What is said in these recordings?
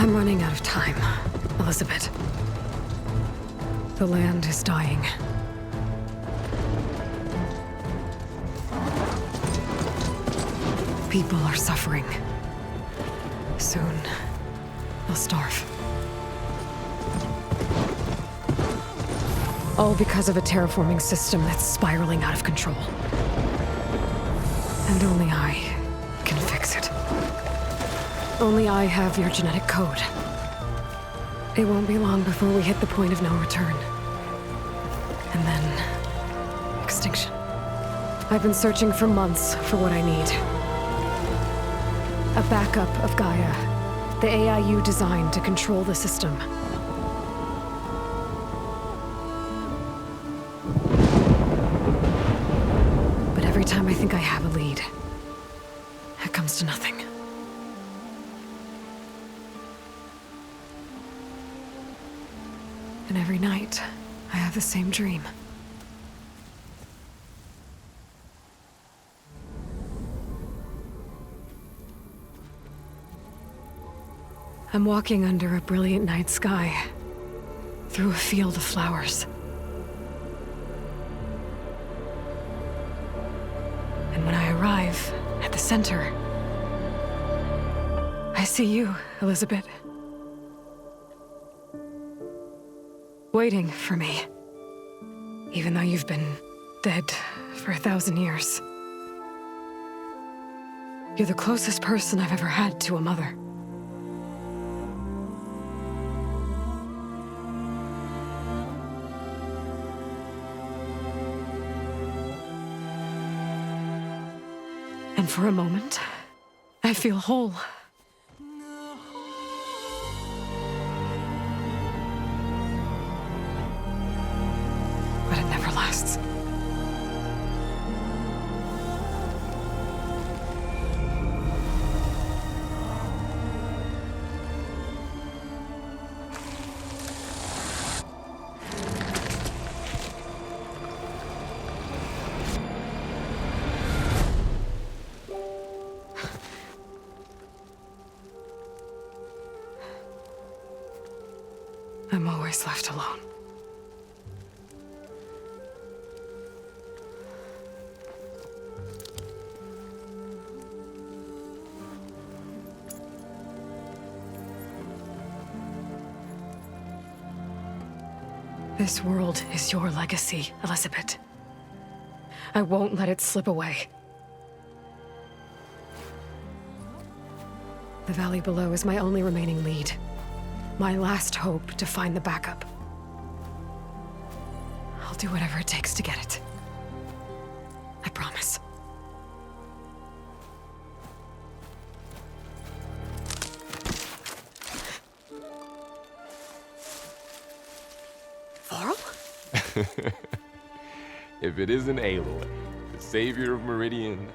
I'm running out of time, Elizabeth. The land is dying. People are suffering. Soon, they'll starve. All because of a terraforming system that's spiraling out of control. And only I can fix it. Only I have your genetic code. It won't be long before we hit the point of no return. And then... extinction. I've been searching for months for what I need. A backup of Gaia. The AI you designed to control the system. But every time I think I have a lead, it comes to nothing. And every night, I have the same dream. I'm walking under a brilliant night sky, through a field of flowers. And when I arrive at the center, I see you, Elizabeth. Waiting for me, even though you've been dead for 1,000 years. You're the closest person I've ever had to a mother. And for a moment, I feel whole. But it never lasts. I'm always left alone. This world is your legacy, Elizabeth. I won't let it slip away. The valley below is my only remaining lead. My last hope to find the backup. I'll do whatever it takes to get it. I promise. Varl? If it isn't Aloy, the savior of Meridian,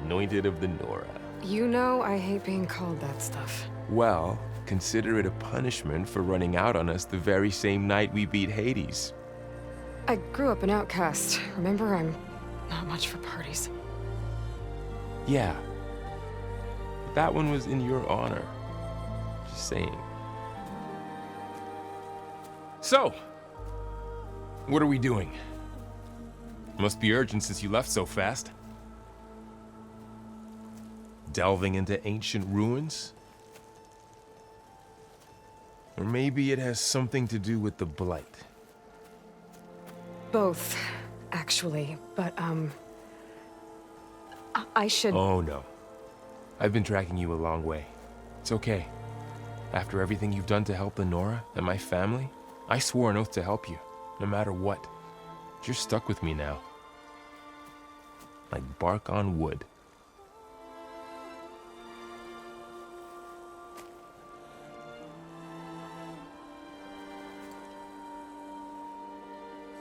anointed of the Nora. You know I hate being called that stuff. Well, consider it a punishment for running out on us the very same night we beat Hades. I grew up an outcast. Remember, I'm not much for parties. Yeah. That one was in your honor. Just saying. So, what are we doing? Must be urgent since you left so fast. Delving into ancient ruins? Or maybe it has something to do with the Blight. Both, actually, but, I should... Oh, no. I've been tracking you a long way. It's okay. After everything you've done to help the Nora and my family, I swore an oath to help you, no matter what. You're stuck with me now. Like bark on wood.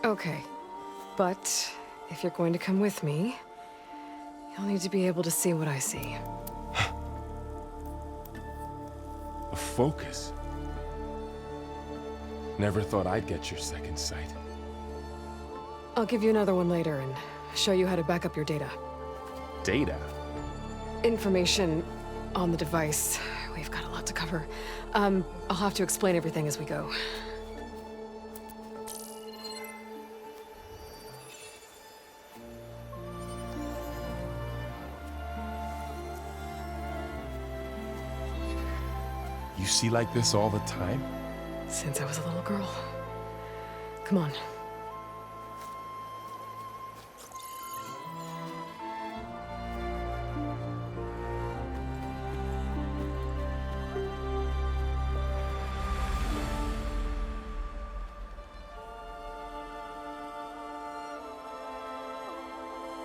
Okay, but if you're going to come with me, you'll need to be able to see what I see. A focus? Never thought I'd get your second sight. I'll give you another one later and show you how to back up your data. Data? Information on the device we've got a lot to cover. I'll have to explain everything as we go. You see like this all the time? Since I was a little girl. Come on.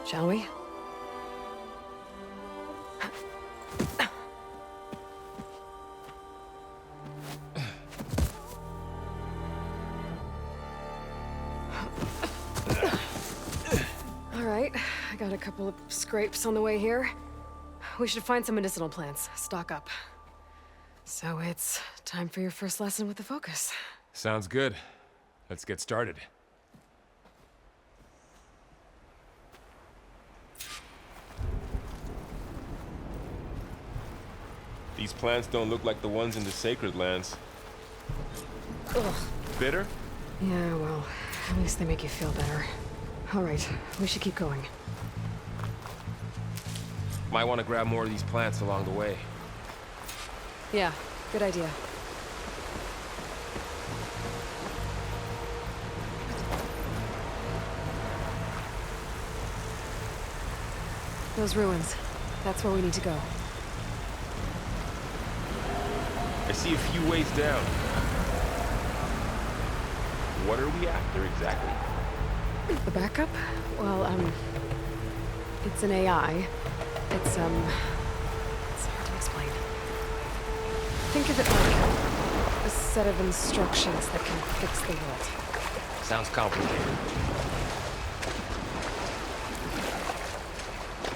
Shall we? All right, I got a couple of scrapes on the way here. We should find some medicinal plants, stock up. So it's time for your first lesson with the focus. Sounds good. Let's get started. These plants don't look like the ones in the sacred lands. Ugh. Bitter? Yeah, well, at least they make you feel better. All right, we should keep going. Might want to grab more of these plants along the way. Yeah, good idea. Those ruins. That's where we need to go. I see a few ways down. What are we after exactly? The backup? Well, it's an AI. It's hard to explain. Think of it like a set of instructions that can fix the world. Sounds complicated.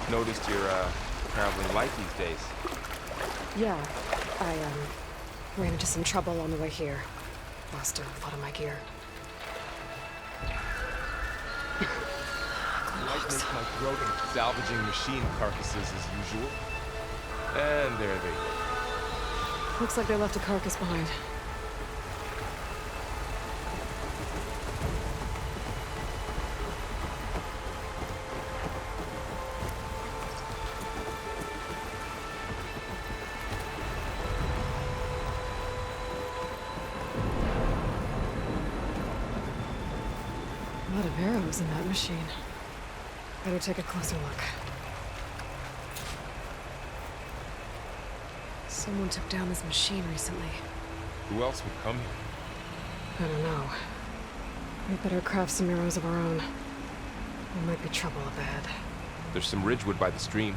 Noticed you're, traveling light these days. Yeah, I, ran into some trouble on the way here. Lost a lot of my gear. Might make my throat in salvaging machine carcasses as usual. And there they go. Looks like they left a carcass behind. A lot of arrows in that machine. Better take a closer look. Someone took down this machine recently. Who else would come here? I don't know. We better craft some arrows of our own. There might be trouble up ahead. There's some ridgewood by the stream.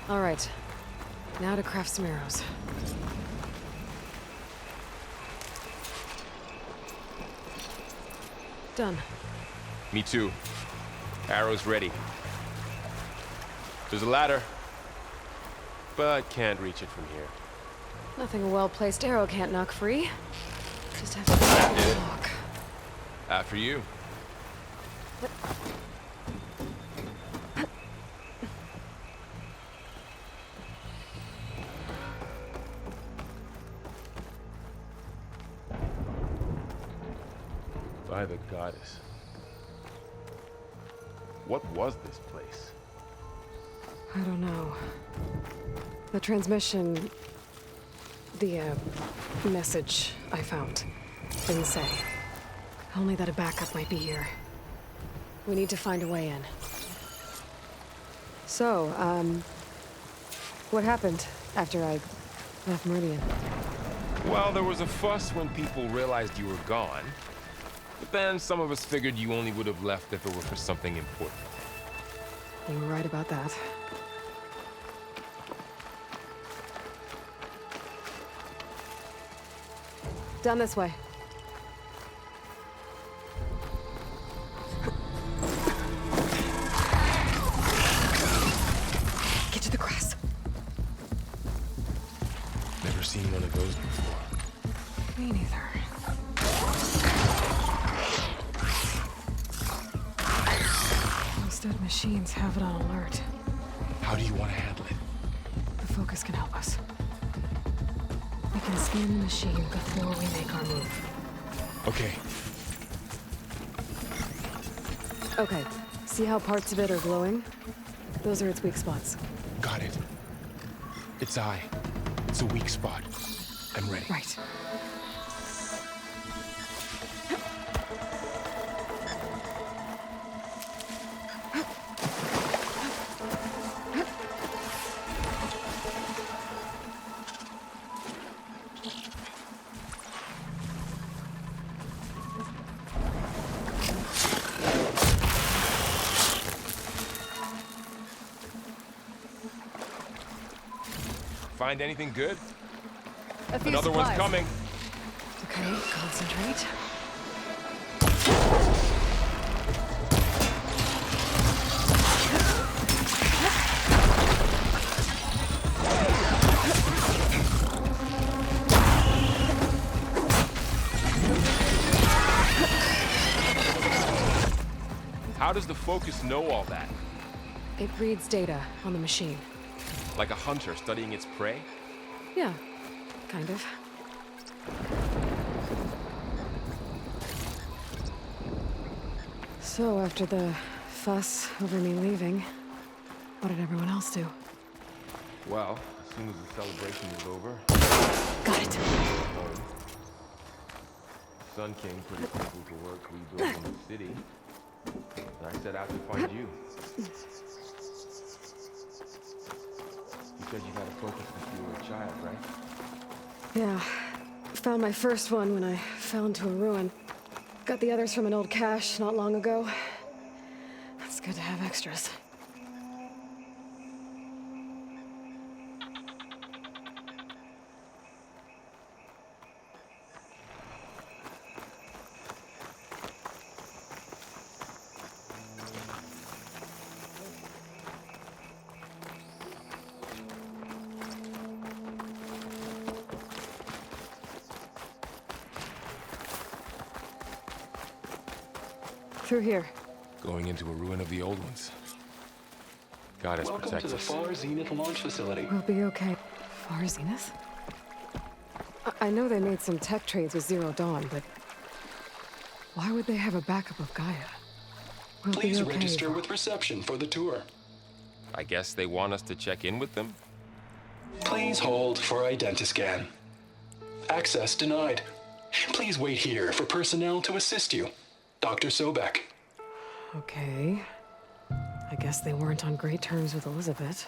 All right. Now to craft some arrows. Done. Me too. Arrows ready. There's a ladder, but can't reach it from here. Nothing a well-placed arrow can't knock free. Just have to walk. After you. By the goddess. What was this place? I don't know. The transmission... The, message I found didn't say. Only that a backup might be here. We need to find a way in. So, what happened after I left Meridian? Well, there was a fuss when people realized you were gone. But then some of us figured you only would have left if it were for something important. You were right about that. Down this way. Get to the grass. Never seen one of those before. Me neither. Understood machines have it on alert. How do you want to handle it? The focus can help us. We can scan the machine before we make our move. Okay. Okay, see how parts of it are glowing? Those are its weak spots. Got it. Its eye. It's a weak spot. I'm ready. Right. Find anything good? A few Another supplies. one's coming. Okay, concentrate. How does the focus know all that? It reads data on the machine. Like a hunter studying its prey? Yeah, kind of. So, after the fuss over me leaving, what did everyone else do? Well, as soon as the celebration was over, Got it. home. Sun King put his people to work rebuilding the city. And I set out to find you. You said you got a focus since you were a child, right? Yeah. Found my first one when I fell into a ruin. Got the others from an old cache not long ago. It's good to have extras. Through here. Going into a ruin of the old ones. God has Welcome to protected the us. Far Zenith launch facility. We'll be okay. Far Zenith? I know they made some tech trades with Zero Dawn, but why would they have a backup of Gaia? We'll Please be okay. register with reception for the tour. I guess they want us to check in with them? Please hold for identiscan. Access denied. Please wait here for personnel to assist you. Dr. Sobek. Okay. I guess they weren't on great terms with Elizabeth.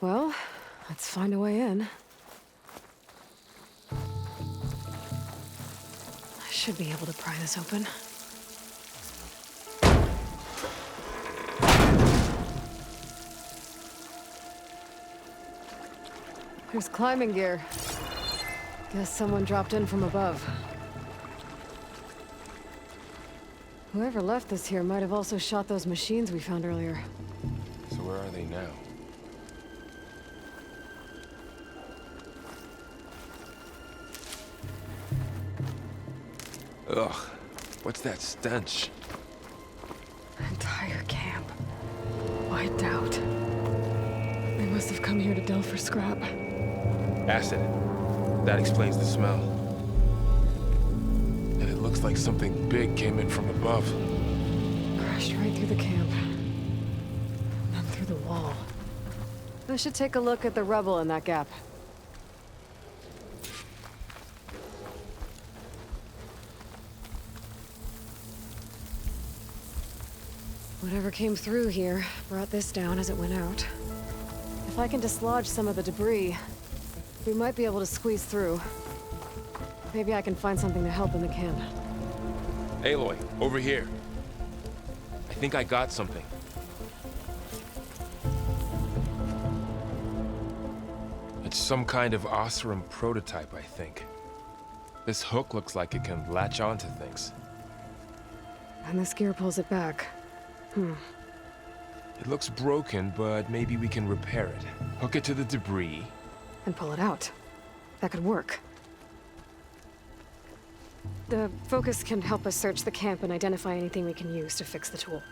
Well, let's find a way in. I should be able to pry this open. There's climbing gear. Guess someone dropped in from above. Whoever left this here might have also shot those machines we found earlier. So where are they now? Ugh, what's that stench? Entire camp. Wiped out. They must have come here to delve for scrap. Acid. That explains the smell. And it looks like something big came in from above. Crashed right through the camp. Then through the wall. I should take a look at the rubble in that gap. Whatever came through here brought this down as it went out. If I can dislodge some of the debris, we might be able to squeeze through. Maybe I can find something to help in the camp. Aloy, over here. I think I got something. It's some kind of Osram prototype, I think. This hook looks like it can latch onto things. And this gear pulls it back. It looks broken, but maybe we can repair it. Hook it to the debris. And pull it out. That could work. The focus can help us search the camp and identify anything we can use to fix the tool.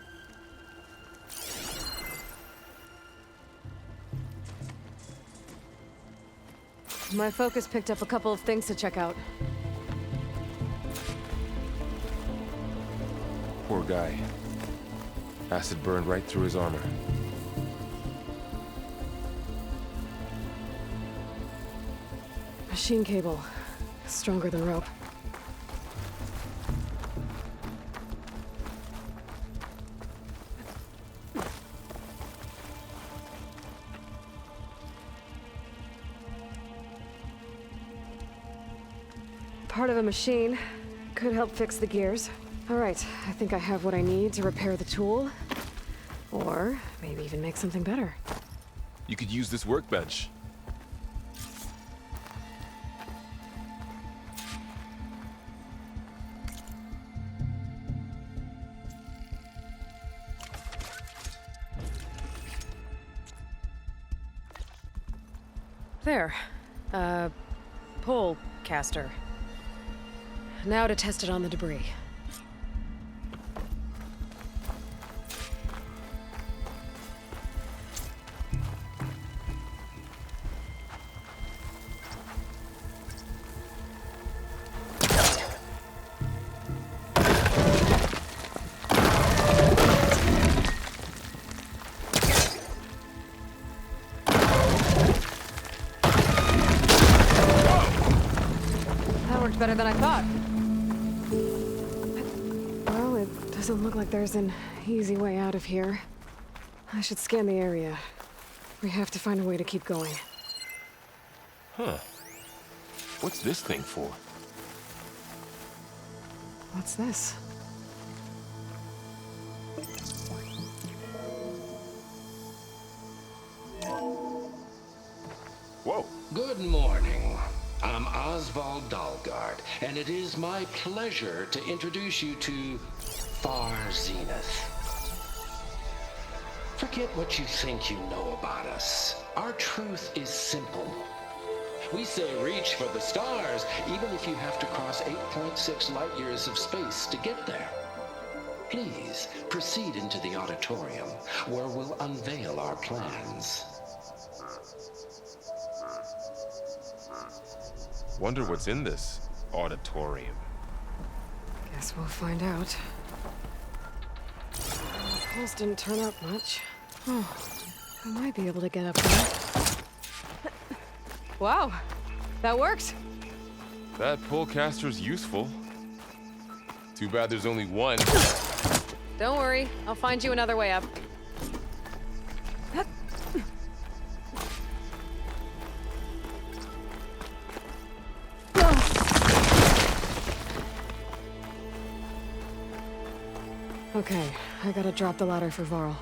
My focus picked up a couple of things to check out. Poor guy. Acid burned right through his armor. Machine cable. Stronger than rope. Part of a machine. Could help fix the gears. All right, I think I have what I need to repair the tool. Or maybe even make something better. You could use this workbench. There. Pullcaster. Now to test it on the debris. Better than I thought. Well, it doesn't look like there's an easy way out of here. I should scan the area. We have to find a way to keep going. Huh. What's this thing for? What's this? Whoa. Good morning. I'm Oswald Dalgard, and it is my pleasure to introduce you to Far Zenith. Forget what you think you know about us. Our truth is simple. We say reach for the stars, even if you have to cross 8.6 light years of space to get there. Please proceed into the auditorium, where we'll unveil our plans. Wonder what's in this auditorium. Guess we'll find out. The pulse didn't turn up much. Oh, I might be able to get up there. Wow, that worked. That Pullcaster's useful. Too bad there's only one. Don't worry, I'll find you another way up. Okay, I gotta drop the ladder for Varl.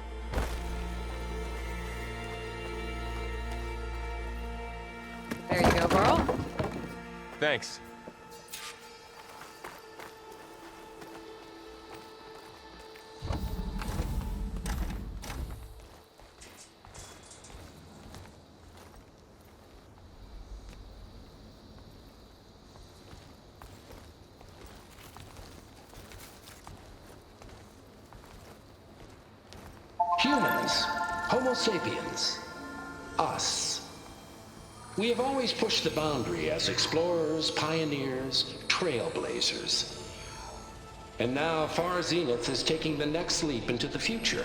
There you go, Varl. Thanks. Humans, Homo sapiens, us. We have always pushed the boundary as explorers, pioneers, trailblazers. And now Far Zenith is taking the next leap into the future.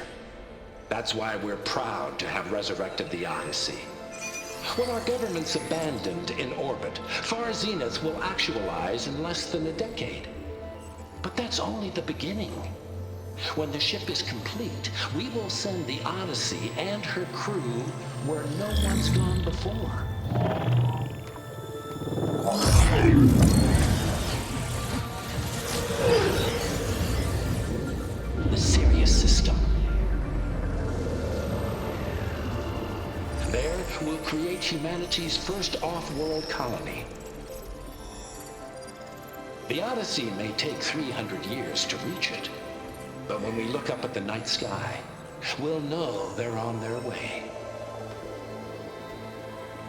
That's why we're proud to have resurrected the Odyssey. When our government's abandoned in orbit, Far Zenith will actualize in less than a decade. But that's only the beginning. When the ship is complete, we will send the Odyssey and her crew where no one's gone before. The Sirius system. There, we'll create humanity's first off-world colony. The Odyssey may take 300 years to reach it. But when we look up at the night sky, we'll know they're on their way.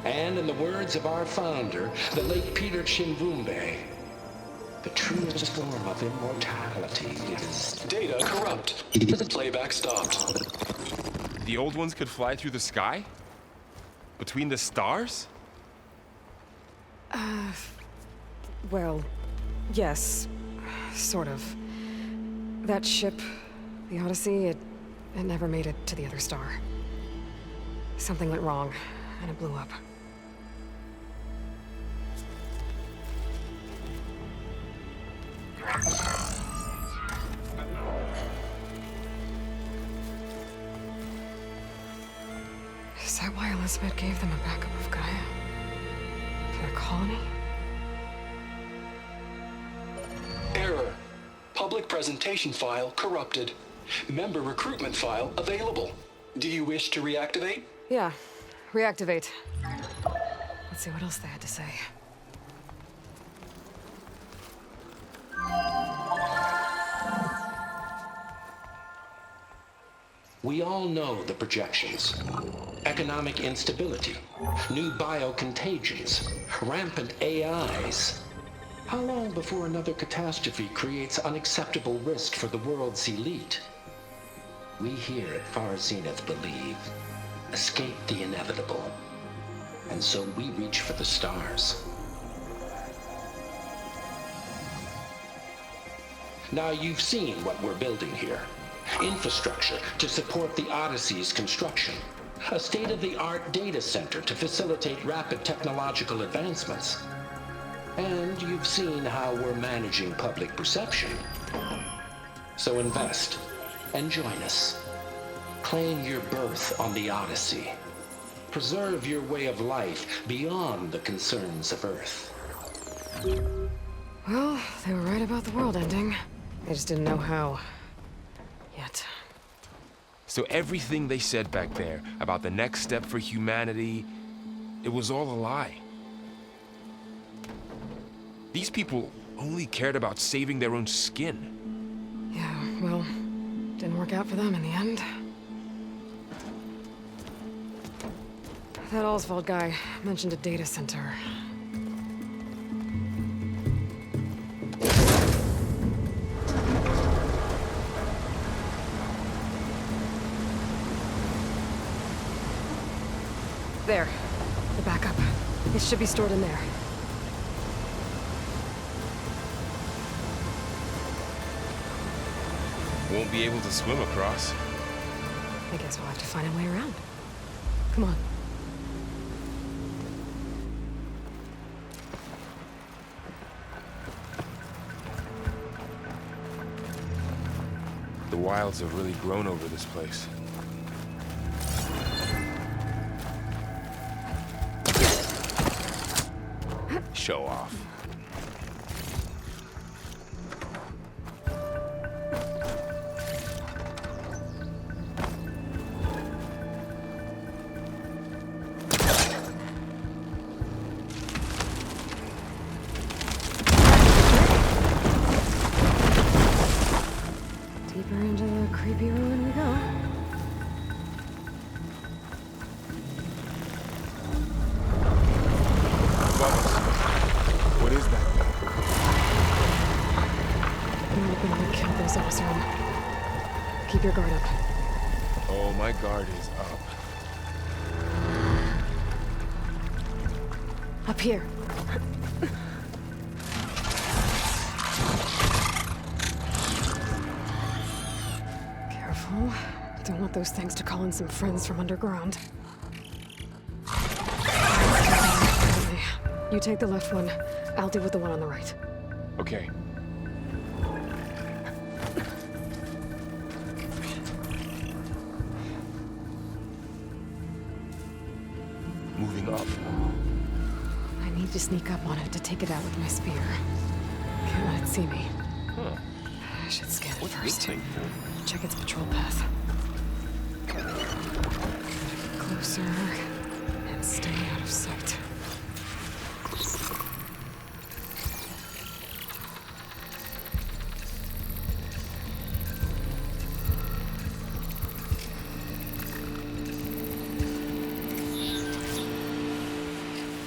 And in the words of our founder, the late Peter Chimvumbe, the truest form of immortality is... Data corrupt. Playback stopped. The old ones could fly through the sky? Between the stars? Well, yes. Sort of. That ship, the Odyssey, it never made it to the other star. Something went wrong, and it blew up. Is that why Elizabeth gave them a backup of Gaia? For their colony? Error. Public presentation file corrupted. Member recruitment file available. Do you wish to reactivate? Yeah. Reactivate. Let's see what else they had to say. We all know the projections. Economic instability, new biocontagions, rampant AIs. How long before another catastrophe creates unacceptable risk for the world's elite? We here at Far Zenith believe, escape the inevitable. And so we reach for the stars. Now you've seen what we're building here. Infrastructure to support the Odyssey's construction. A state-of-the-art data center to facilitate rapid technological advancements. And you've seen how we're managing public perception. So invest and join us. Claim your berth on the Odyssey. Preserve your way of life beyond the concerns of Earth. Well, they were right about the world ending. They just didn't know how. Yet. So everything they said back there about the next step for humanity, it was all a lie. These people only cared about saving their own skin. Yeah, well, didn't work out for them in the end. That Oswald guy mentioned a data center. There. The backup. It should be stored in there. Won't be able to swim across. I guess we'll have to find a way around. Come on. The wilds have really grown over this place. Show off. Deeper into the creepy ruin we go. What is that thing? I'm hoping to kill those Ozone. Keep your guard up. Oh, my guard is up. Up here. Careful. Don't want those things to call in some friends from underground. You take the left one. I'll deal with the one on the right. Okay. Moving up. I need to sneak up on it to take it out with my spear. Can't let it see me. Huh. I should scan it What's first. this thing for? Check its patrol path. Closer and stay out of sight.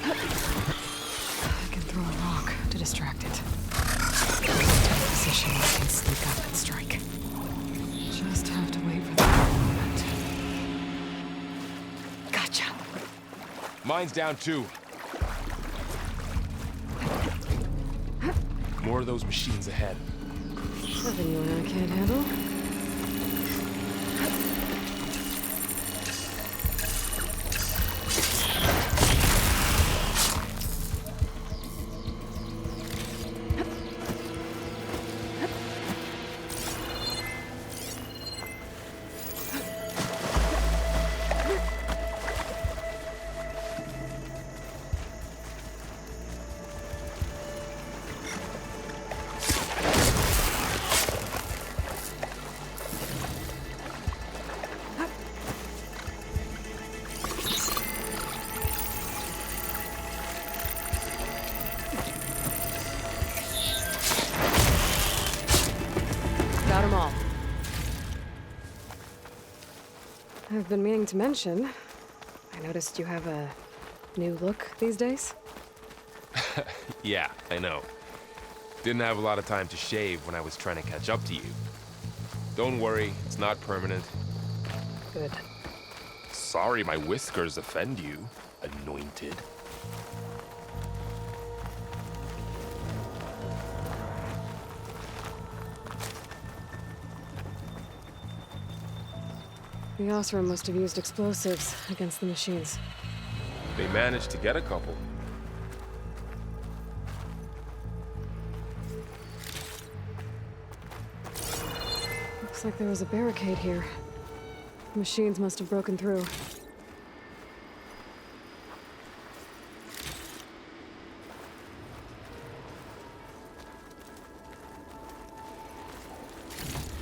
I can throw a rock to distract it. Position where I can sneak up and strike. Just have to wait for the right moment. Gotcha. Mine's down too. More of those machines ahead. Nothing you and I can't handle. Got 'em all. I've been meaning to mention, I noticed you have a new look these days. Yeah, I know. Didn't have a lot of time to shave when I was trying to catch up to you. Don't worry, it's not permanent. Good. Sorry my whiskers offend you, anointed. The Ozone must have used explosives against the machines. They managed to get a couple. Looks like there was a barricade here. The machines must have broken through.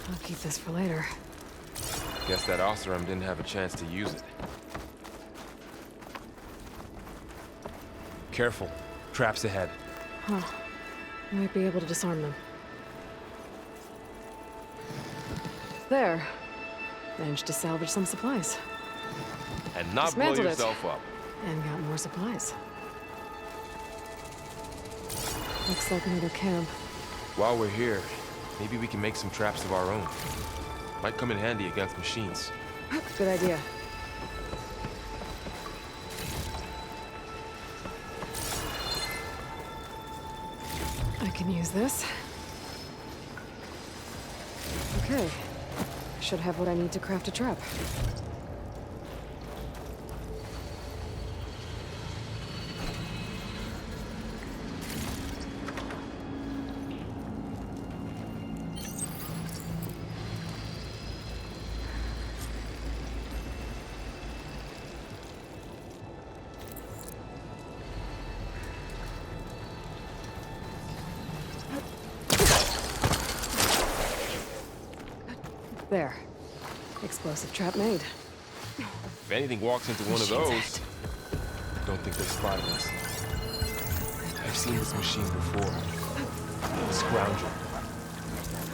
I'll keep this for later. Guess that Ozone didn't have a chance to use it. Careful. Traps ahead. Huh. Might be able to disarm them. There. Managed to salvage some supplies. And not blow Dismantled it. yourself up. And got more supplies. Looks like another camp. While we're here, maybe we can make some traps of our own. Might come in handy against machines. Good idea. I can use this. Okay. Should have what I need to craft a trap. There. Explosive trap made. If anything walks into one of those, don't think they're spotting us. I've seen this machine before. Scoundrel.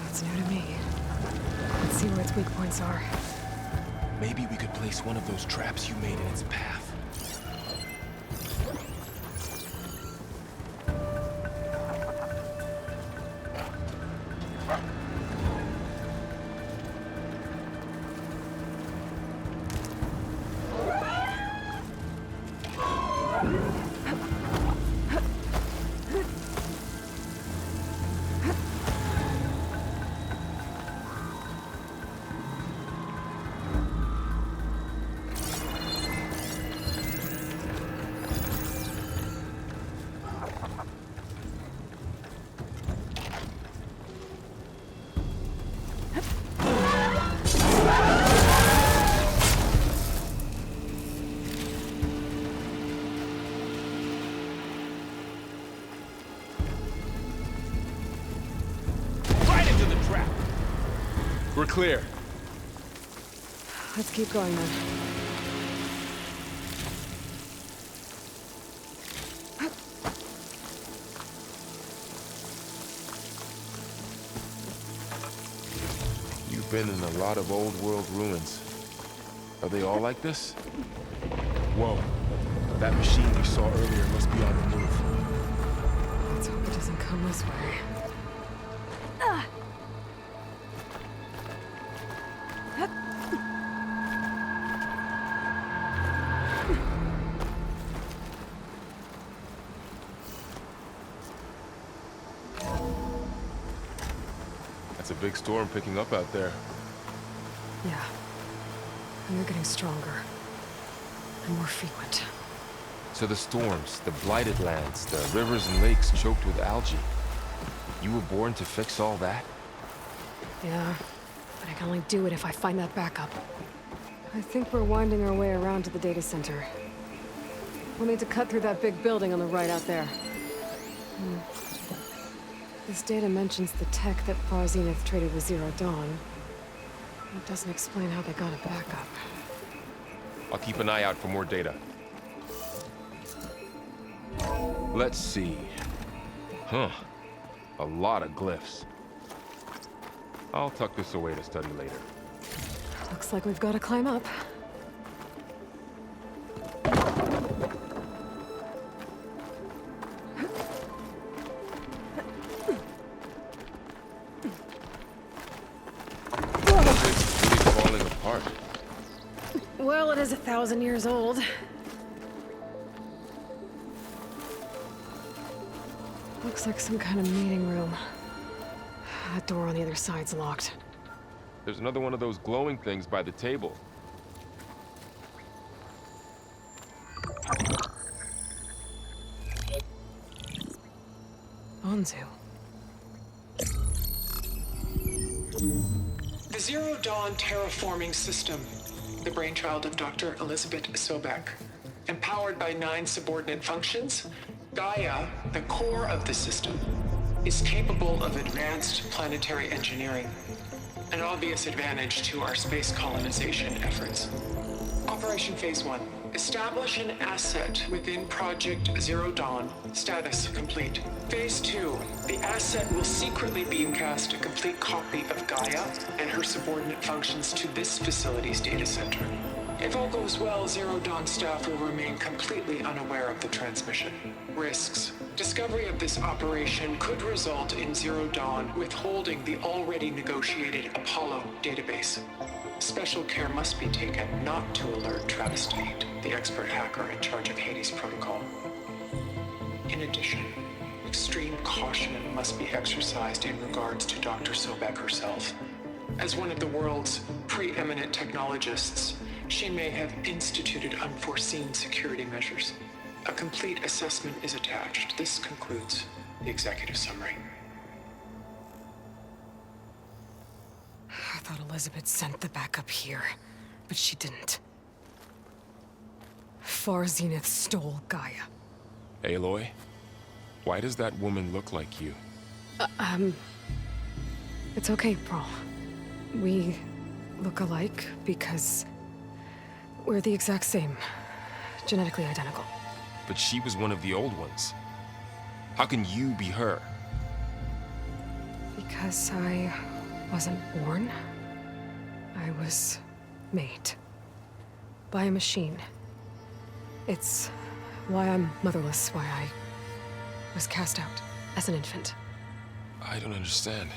It's new to me. Let's see where its weak points are. Maybe we could place one of those traps you made in its path. We're clear. Let's keep going then. You've been in a lot of old world ruins. Are they all like this? Whoa. That machine we saw earlier must be on the move. Let's hope it doesn't come this way. That's a big storm picking up out there. Yeah. And they're getting stronger. And more frequent. So the storms, the blighted lands, the rivers and lakes choked with algae. You were born to fix all that? Yeah. But I can only do it if I find that backup. I think we're winding our way around to the data center. We'll need to cut through that big building on the right out there. This data mentions the tech that 𝐇𝐨 traded with Zero Dawn. It doesn't explain how they got it back up. I'll keep an eye out for more data. Let's see. Huh. A lot of glyphs. I'll tuck this away to study later. Looks like we've got to climb up. It's really falling apart. Well, it is 1,000 years old. Looks like some kind of meeting room. That door on the other side's locked. There's another one of those glowing things by the table. Onzu. The Zero Dawn terraforming system, the brainchild of Dr. Elizabeth Sobek, empowered by 9 subordinate functions, Gaia, the core of the system, is capable of advanced planetary engineering, an obvious advantage to our space colonization efforts. Operation Phase 1. Establish an asset within Project Zero Dawn. Status complete. Phase 2. The asset will secretly beamcast a complete copy of Gaia and her subordinate functions to this facility's data center. If all goes well, Zero Dawn staff will remain completely unaware of the transmission. Risks. Discovery of this operation could result in Zero Dawn withholding the already negotiated Apollo database. Special care must be taken not to alert Travis Tate, the expert hacker in charge of Hades Protocol. In addition, extreme caution must be exercised in regards to Dr. Sobek herself. As one of the world's preeminent technologists, she may have instituted unforeseen security measures. A complete assessment is attached. This concludes the executive summary. I thought Elizabeth sent the backup here, but she didn't. 𝐸 stole Gaia. Aloy, why does that woman look like you? It's okay, Pearl. We look alike because we're the exact same. Genetically identical. But she was one of the old ones. How can you be her? Because I wasn't born. I was made. By a machine. It's why I'm motherless, why I was cast out as an infant. I don't understand.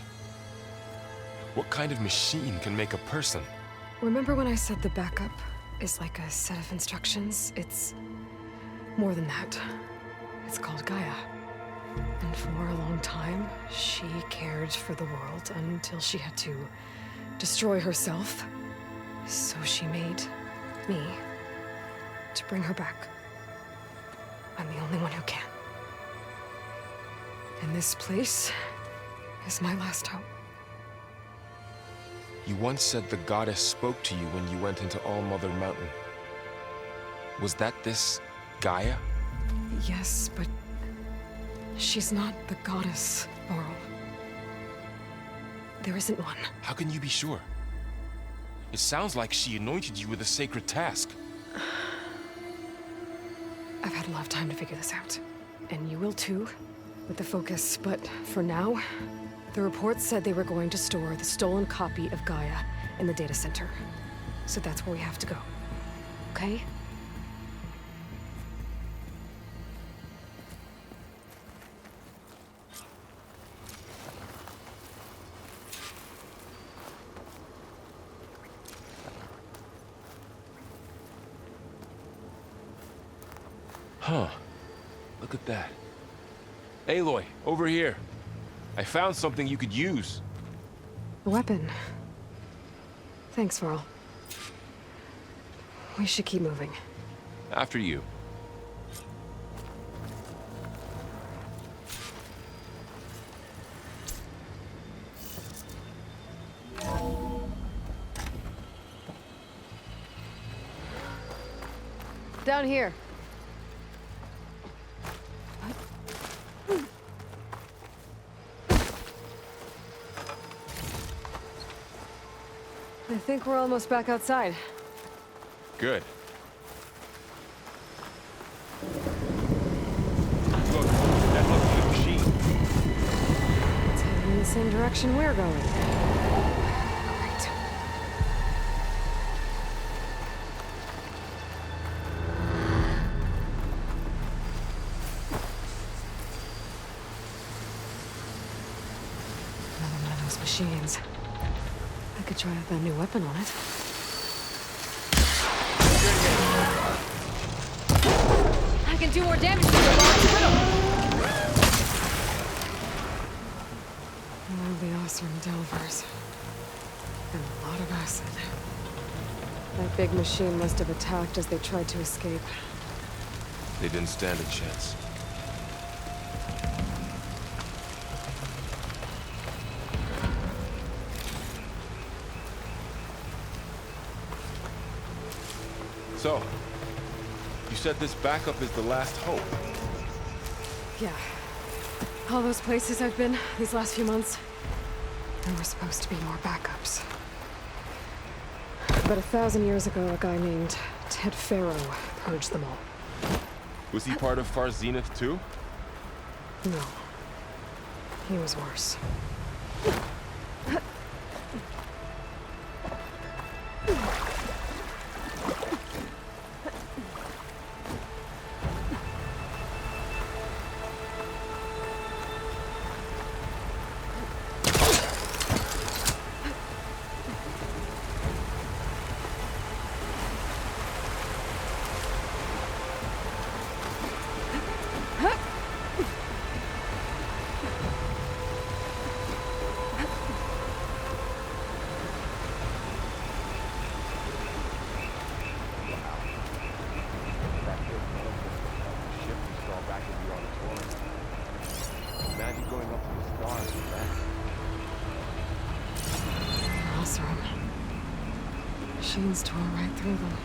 What kind of machine can make a person? Remember when I said the backup is like a set of instructions? It's more than that. It's called Gaia. And for a long time, she cared for the world until she had to destroy herself. So she made me to bring her back. I'm the only one who can. And this place is my last hope. You once said the goddess spoke to you when you went into All-Mother Mountain. Was that this Gaia? Yes, but she's not the goddess, Laurel. There isn't one. How can you be sure? It sounds like she anointed you with a sacred task. I've had a lot of time to figure this out. And you will too, with the focus. But for now, the report said they were going to store the stolen copy of Gaia in the data center. So that's where we have to go. Okay? Huh. Look at that. Aloy, over here. I found something you could use. A weapon. Thanks, Varl. We should keep moving. After you. Down here. I think we're almost back outside. Good. Look, that must be a machine. It's heading in the same direction we're going. Great. Another one of those machines. I could try out that new weapon on it. I can do more damage to the More of the Ozone delvers. And a lot of acid. That big machine must have attacked as they tried to escape. They didn't stand a chance. So, you said this backup is the last hope. Yeah. All those places I've been these last few months, there were supposed to be more backups. But 1,000 years ago, a guy named 𝐇𝐨𝐫𝐢𝐳𝐶 purged them all. Was he part of Far Zenith too? No. He was worse. Machines tore right through them.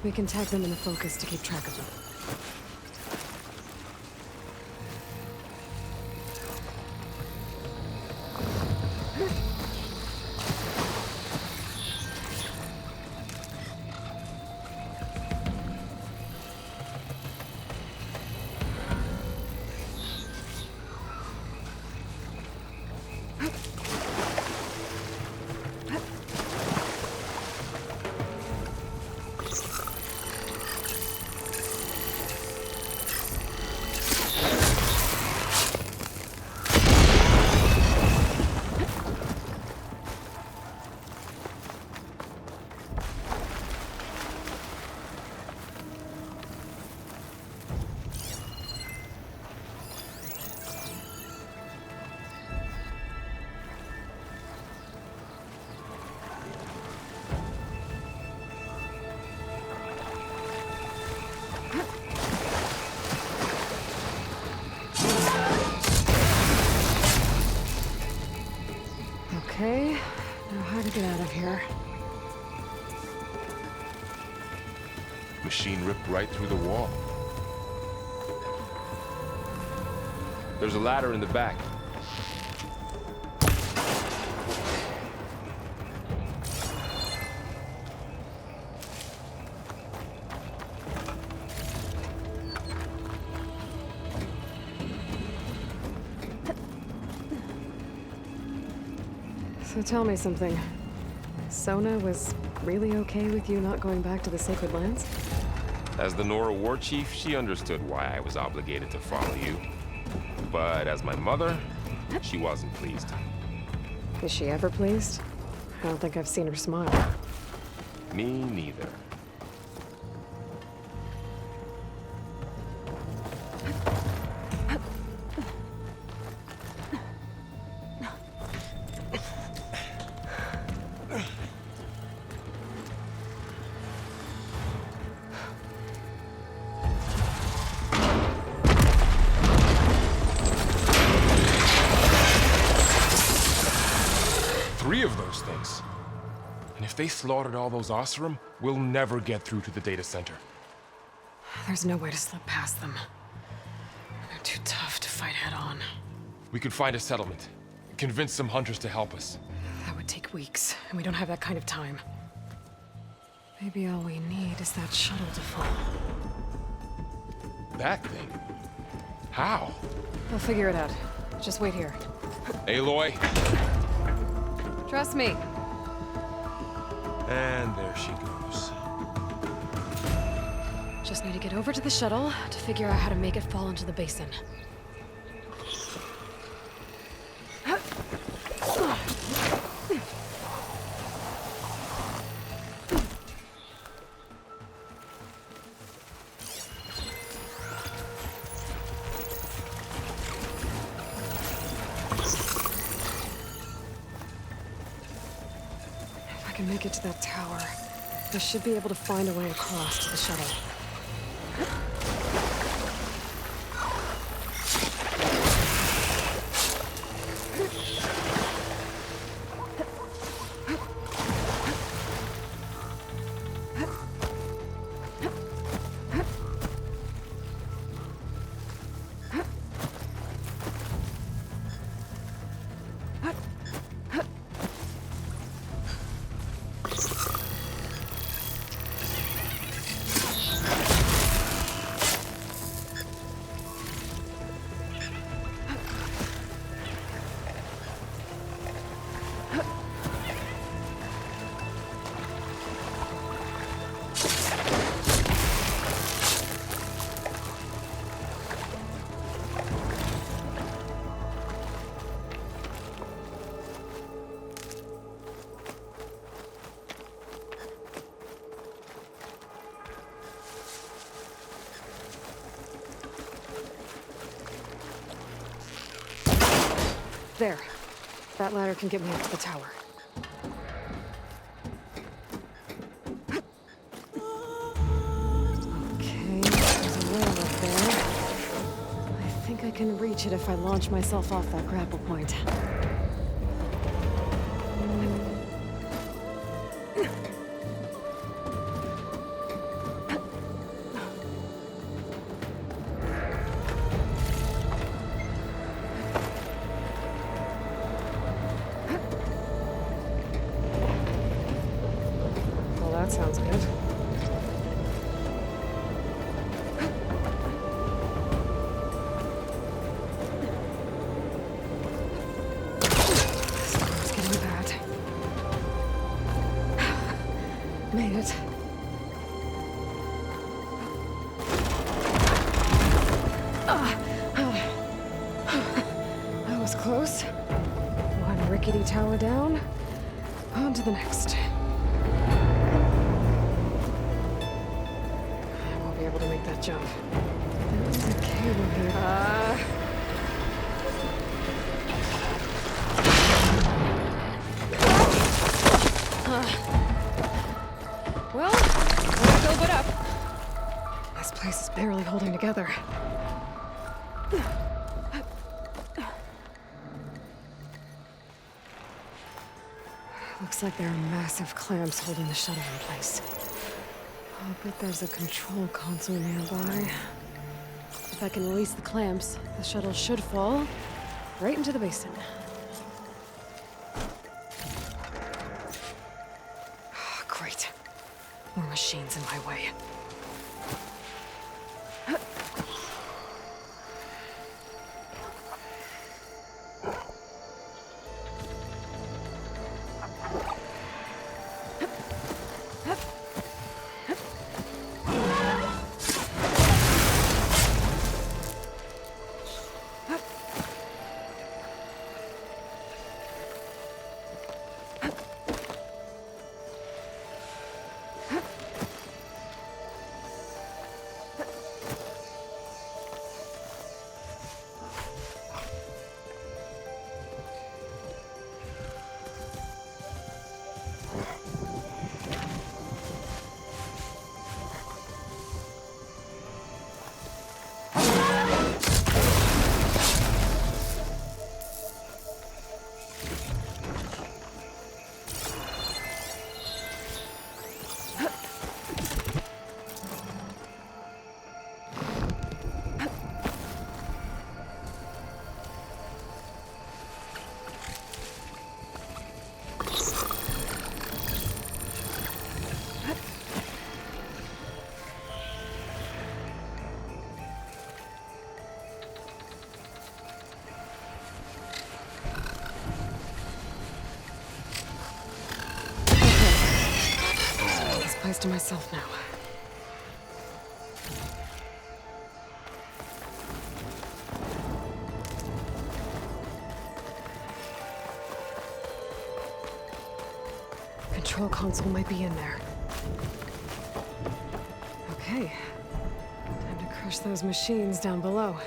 We can tag them in the focus to keep track of them. Okay, now how to get out of here? Machine ripped right through the wall. There's a ladder in the back. So tell me something. Sona was really okay with you not going back to the Sacred Lands? As the Nora war chief, she understood why I was obligated to follow you. But as my mother, she wasn't pleased. Is she ever pleased? I don't think I've seen her smile. Me neither. Three of those things. And if they slaughtered all those Oseram, we'll never get through to the data center. There's no way to slip past them. They're too tough to fight head-on. We could find a settlement. Convince some hunters to help us. That would take weeks, and we don't have that kind of time. Maybe all we need is that shuttle to fall. That thing? How? We'll figure it out. Just wait here. Aloy. Trust me. And there she goes. Just need to get over to the shuttle to figure out how to make it fall into the basin. If I can make it to that tower, I should be able to find a way across to the shuttle. There. That ladder can get me up to the tower. Okay, there's a rail up there. I think I can reach it if I launch myself off that grapple point. That sounds good. It's getting bad. Made it. That was close. One rickety tower down. On to the next. Able to make that jump. There's a cable here. Well, let's go but up. This place is barely holding together. Looks like there are massive clamps holding the shuttle in place. I'll bet there's a control console nearby. If I can release the clamps, the shuttle should fall right into the basin. Great. More machines in my way. to myself now. Control console might be in there. Okay. Time to crush those machines down below.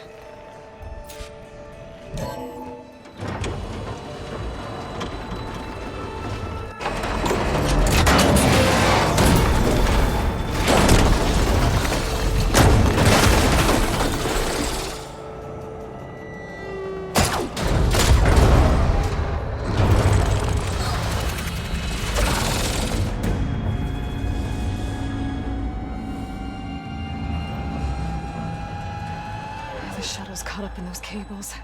Caught up in those cables.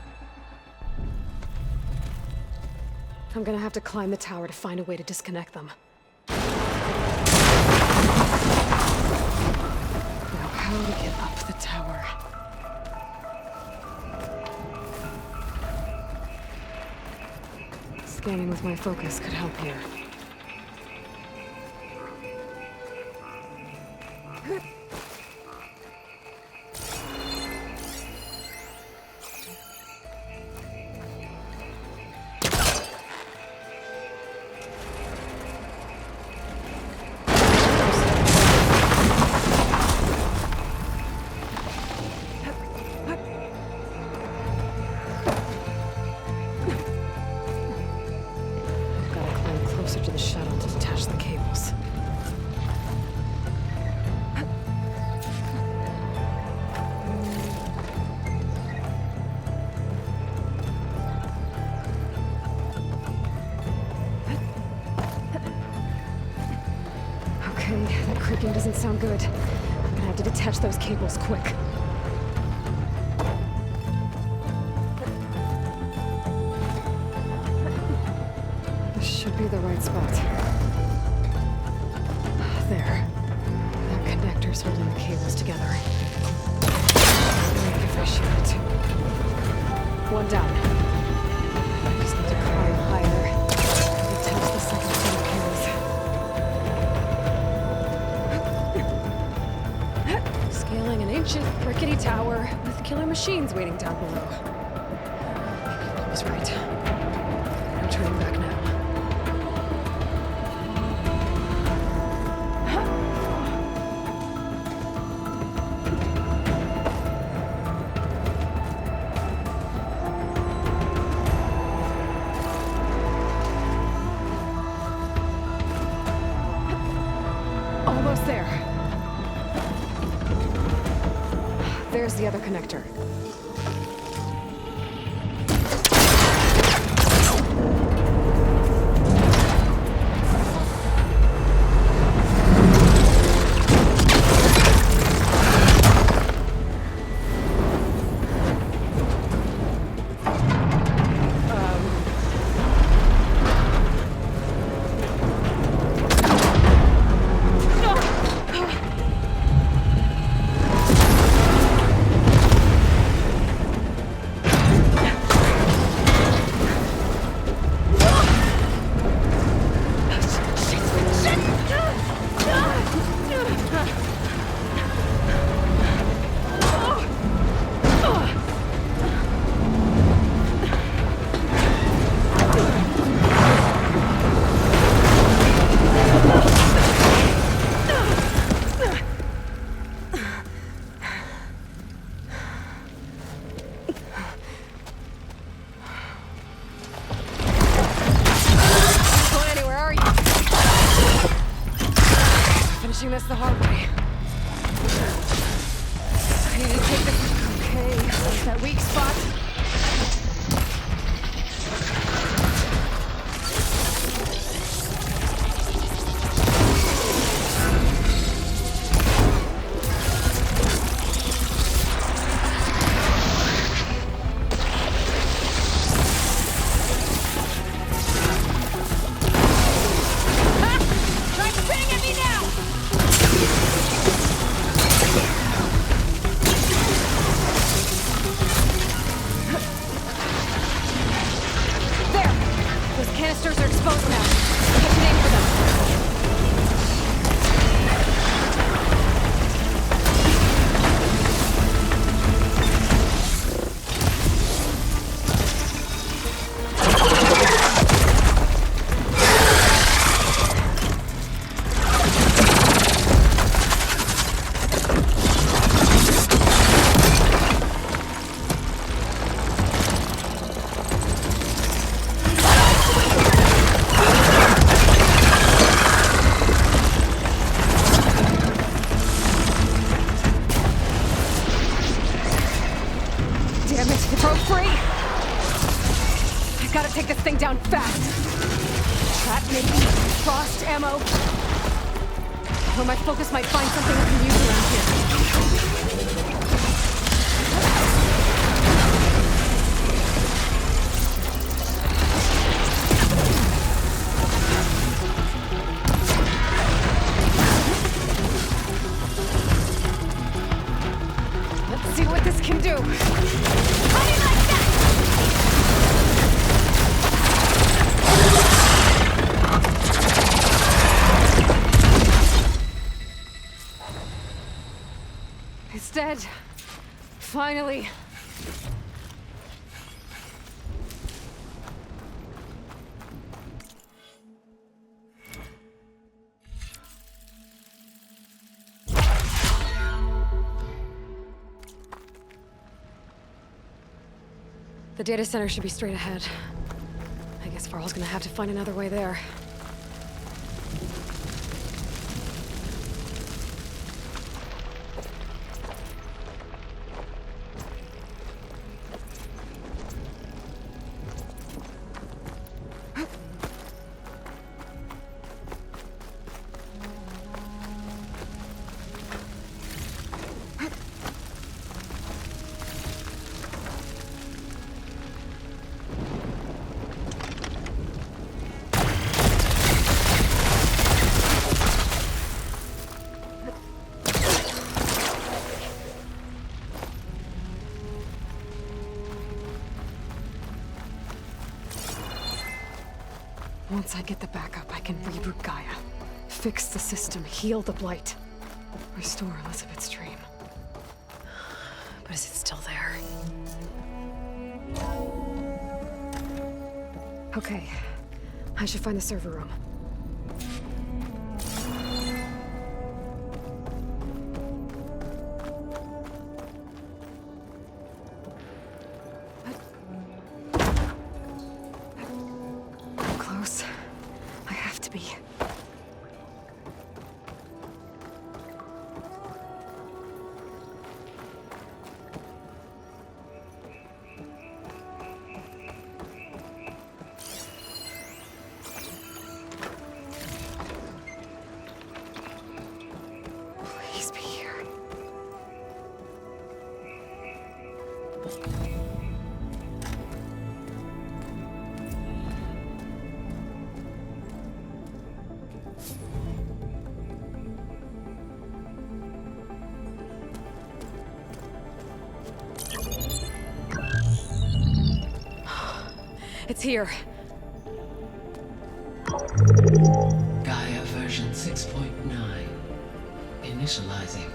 I'm gonna have to climb the tower to find a way to disconnect them. Now, how to get up the tower? Scanning with my focus could help here. To the shuttle to detach the cables. Okay, that creaking doesn't sound good. I'm gonna have to detach those cables quick. Should be the right spot. There. That connector's holding the cables together. Maybe if I shoot it. One down. I just need to climb higher. Detach the second set of cables. Scaling an ancient, rickety tower with killer machines waiting down below. I was right. I'm turning back now. Almost there. There's the other connector. This the hard way. I need to take this. Okay, that's that weak spot. Canisters are exposed now. Catch an aim for them. fast. Trap maybe? Frost ammo? Or my focus might find something I can use around here. Let's see what this can do. How do you like that? It's dead. Finally. The data center should be straight ahead. I guess Varl's gonna have to find another way there. Once I get the backup, I can reboot Gaia. Fix the system, heal the Blight. Restore Elizabeth's dream. But is it still there? Okay. I should find the server room. Close. I have to be. Please be here. It's here. Gaia version 6.9. Initializing.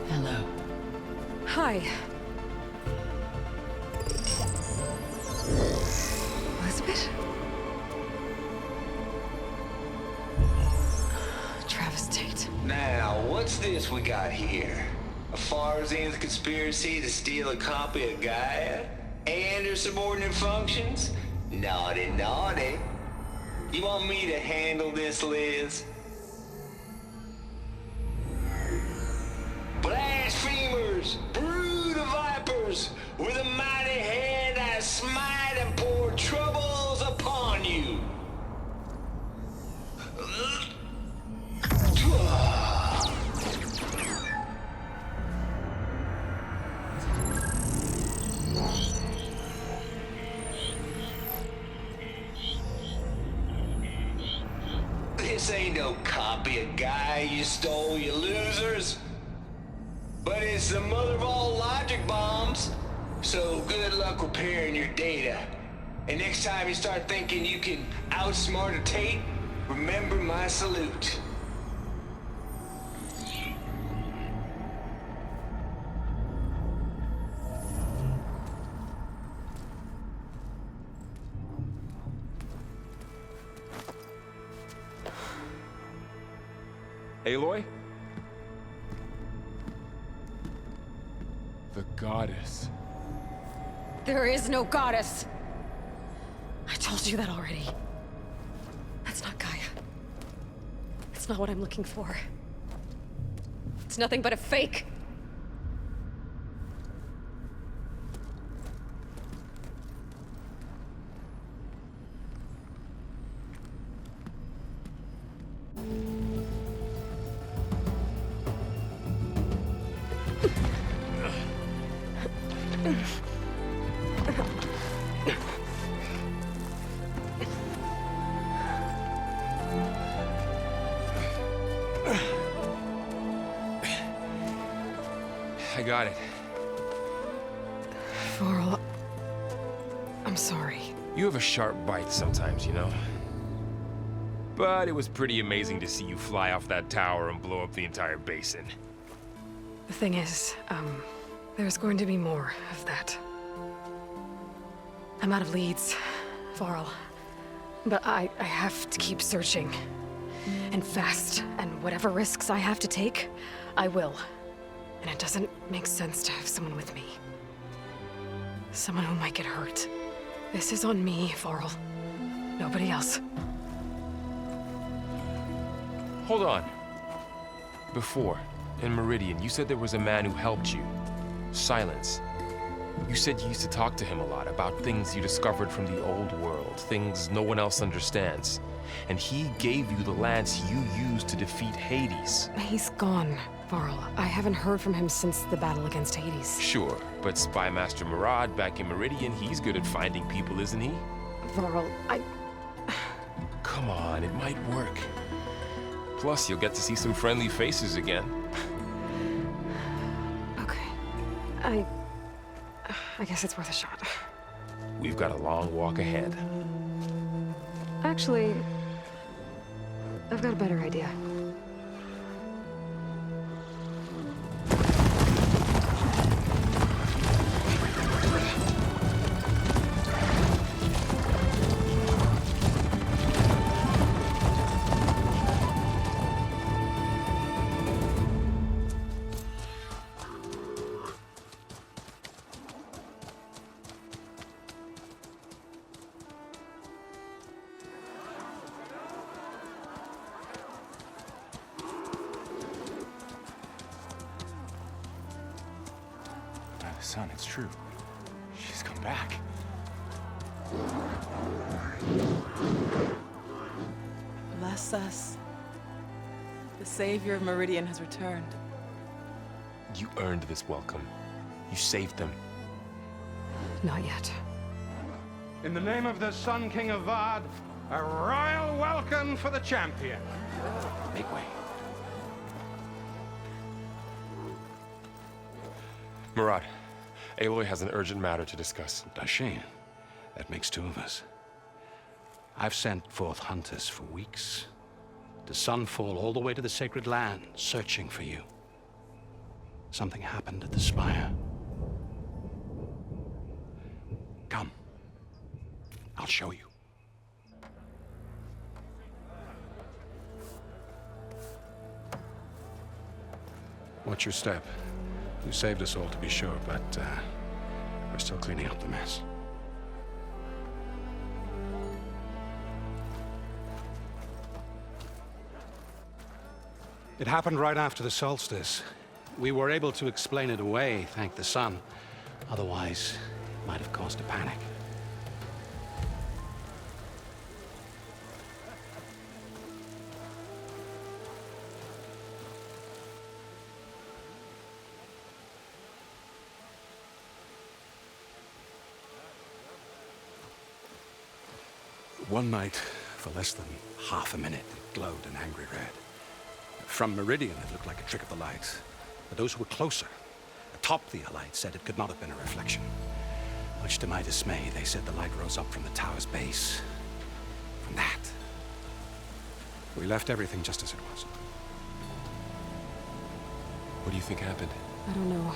Hello. Hi. Elizabeth? Travis Tate. Now, what's this we got here? A Farzian's conspiracy to steal a copy of Gaia? And her subordinate functions? Naughty, naughty. You want me to handle this, Liz? Blasphemers! Brood of vipers! With a mighty hand I smite and pour troubles upon you! This ain't no copy of Gaia you stole, you losers. But it's the mother of all logic bombs. So good luck repairing your data. And next time you start thinking you can outsmart a Tate, remember my salute. Aloy? The goddess. There is no goddess. I told you that already. That's not Gaia. It's not what I'm looking for. It's nothing but a fake. got it. Varl, I'm sorry. You have a sharp bite sometimes, you know? But it was pretty amazing to see you fly off that tower and blow up the entire basin. The thing is, there's going to be more of that. I'm out of leads, Varl. But I have to keep searching. And fast, and whatever risks I have to take, I will. And it doesn't make sense to have someone with me. Someone who might get hurt. This is on me, Varl. Nobody else. Hold on. Before, in Meridian, you said there was a man who helped you. Silence. You said you used to talk to him a lot about things you discovered from the old world, things no one else understands. And he gave you the lance you used to defeat Hades. He's gone, Varl. I haven't heard from him since the battle against Hades. Sure, but Spy Master Murad back in Meridian, he's good at finding people, isn't he? Varl, Come on, it might work. Plus, you'll get to see some friendly faces again. Okay. I guess it's worth a shot. We've got a long walk ahead. Actually, I've got a better idea. Son, it's true. She's come back. Bless us. The savior of Meridian has returned. You earned this welcome. You saved them. Not yet. In the name of the Sun King of Vard, a royal welcome for the champion. Make way. Murad, Aloy has an urgent matter to discuss. Does she? That makes two of us. I've sent forth hunters for weeks. To Sunfall all the way to the Sacred Land, searching for you. Something happened at the Spire. Come. I'll show you. Watch your step. You saved us all, to be sure, but we're still cleaning up the mess. It happened right after the solstice. We were able to explain it away, thank the sun. Otherwise, it might have caused a panic. One night, for less than half a minute, it glowed an angry red. From Meridian, it looked like a trick of the light. But those who were closer, atop the light, said it could not have been a reflection. Much to my dismay, they said the light rose up from the tower's base. From that. We left everything just as it was. What do you think happened? I don't know.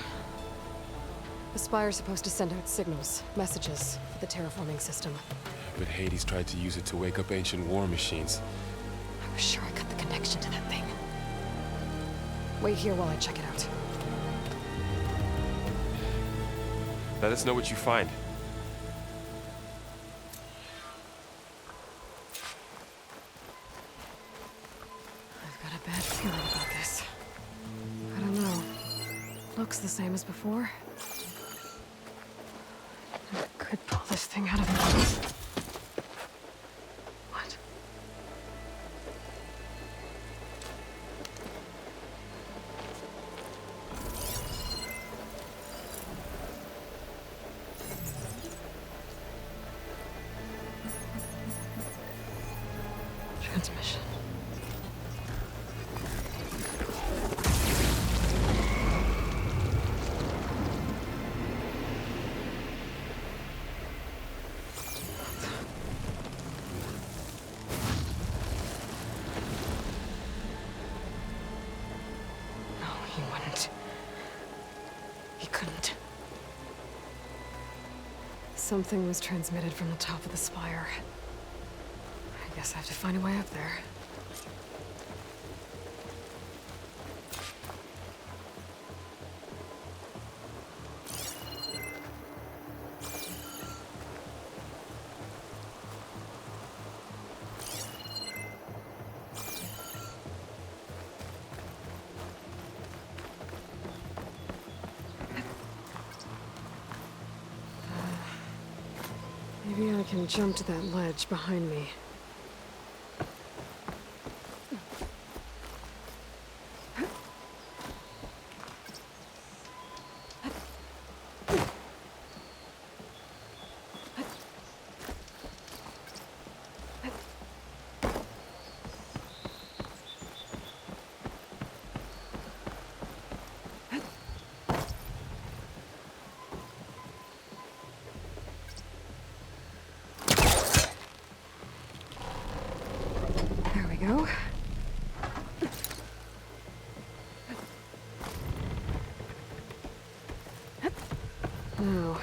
The Spire's supposed to send out signals, messages, for the terraforming system. But Hades tried to use it to wake up ancient war machines. I was sure I cut the connection to that thing. Wait here while I check it out. Let us know what you find. I've got a bad feeling about this. I don't know. Looks the same as before. I could pull this thing out of the... What? Transmission. Something was transmitted from the top of the spire. I guess I have to find a way up there. Maybe I can jump to that ledge behind me. Go. Now,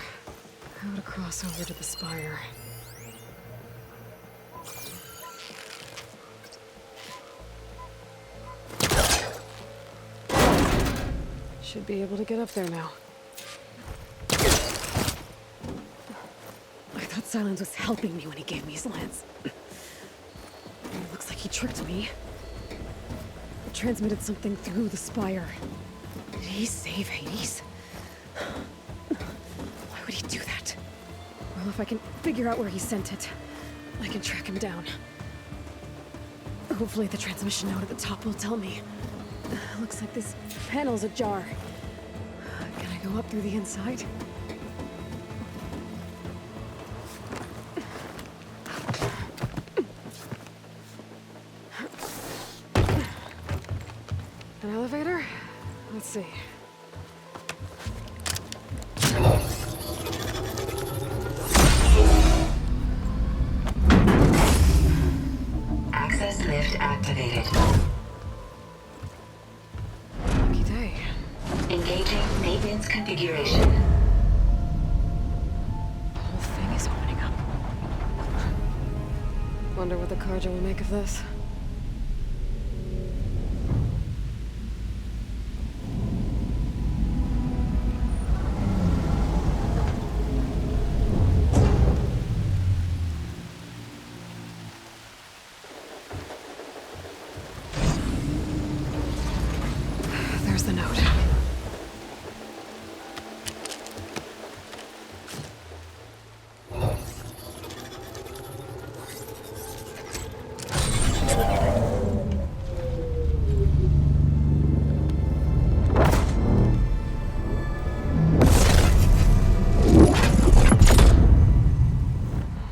how to cross over to the spire? Should be able to get up there now. I thought Silence was helping me when he gave me his lance. Looks like he tricked me. Transmitted something through the spire. Did he save Hades? Why would he do that? Well, if I can figure out where he sent it, I can track him down. Hopefully the transmission node at the top will tell me. Looks like this panel's ajar. Can I go up through the inside? An elevator? Let's see. Access lift activated. Lucky day. Engaging maintenance configuration. The whole thing is opening up. Wonder what the Carja will make of this. There's the note.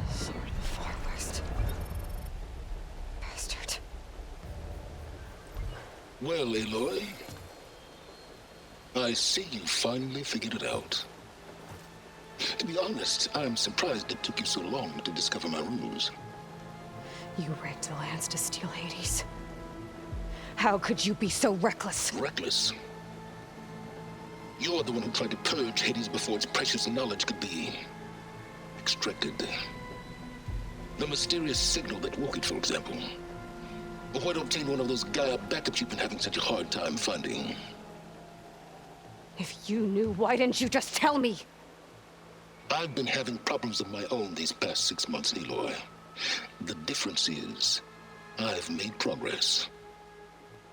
Sword of the Far West. Bastard. Well, Aloy, I see you finally figured it out. To be honest, I'm surprised it took you so long to discover my ruse. You rigged the lance to steal Hades. How could you be so reckless? Reckless? You're the one who tried to purge Hades before its precious knowledge could be extracted. The mysterious signal that woke it, for example. Or why to obtain one of those Gaia backups you've been having such a hard time finding. If you knew, why didn't you just tell me? I've been having problems of my own these past 6 months, Aloy. The difference is, I've made progress.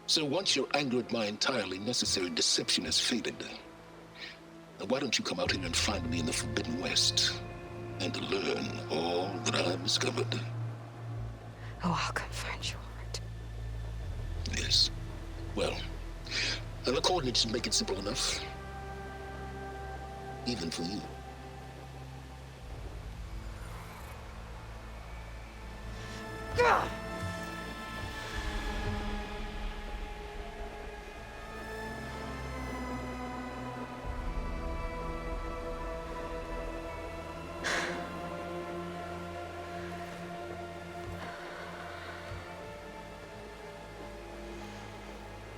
So once your anger at my entirely necessary deception has faded, now why don't you come out here and find me in the Forbidden West, and learn all that I've discovered? Oh, I'll come find you, all right. Yes. Well, and the coordinates should make it simple enough. Even for you. Gah!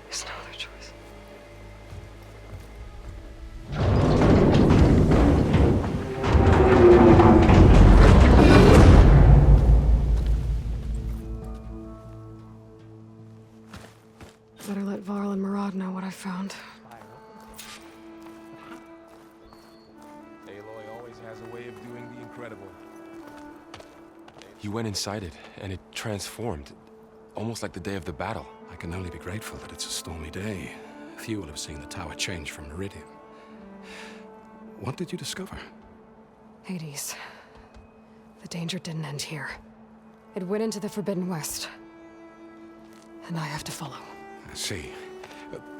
There's no other choice. found. Aloy always has a way of doing the incredible. You went inside it, and it transformed, almost like the day of the battle. I can only be grateful that it's a stormy day. Few will have seen the tower change from Meridian. What did you discover? Hades. The danger didn't end here. It went into the Forbidden West. And I have to follow. I see.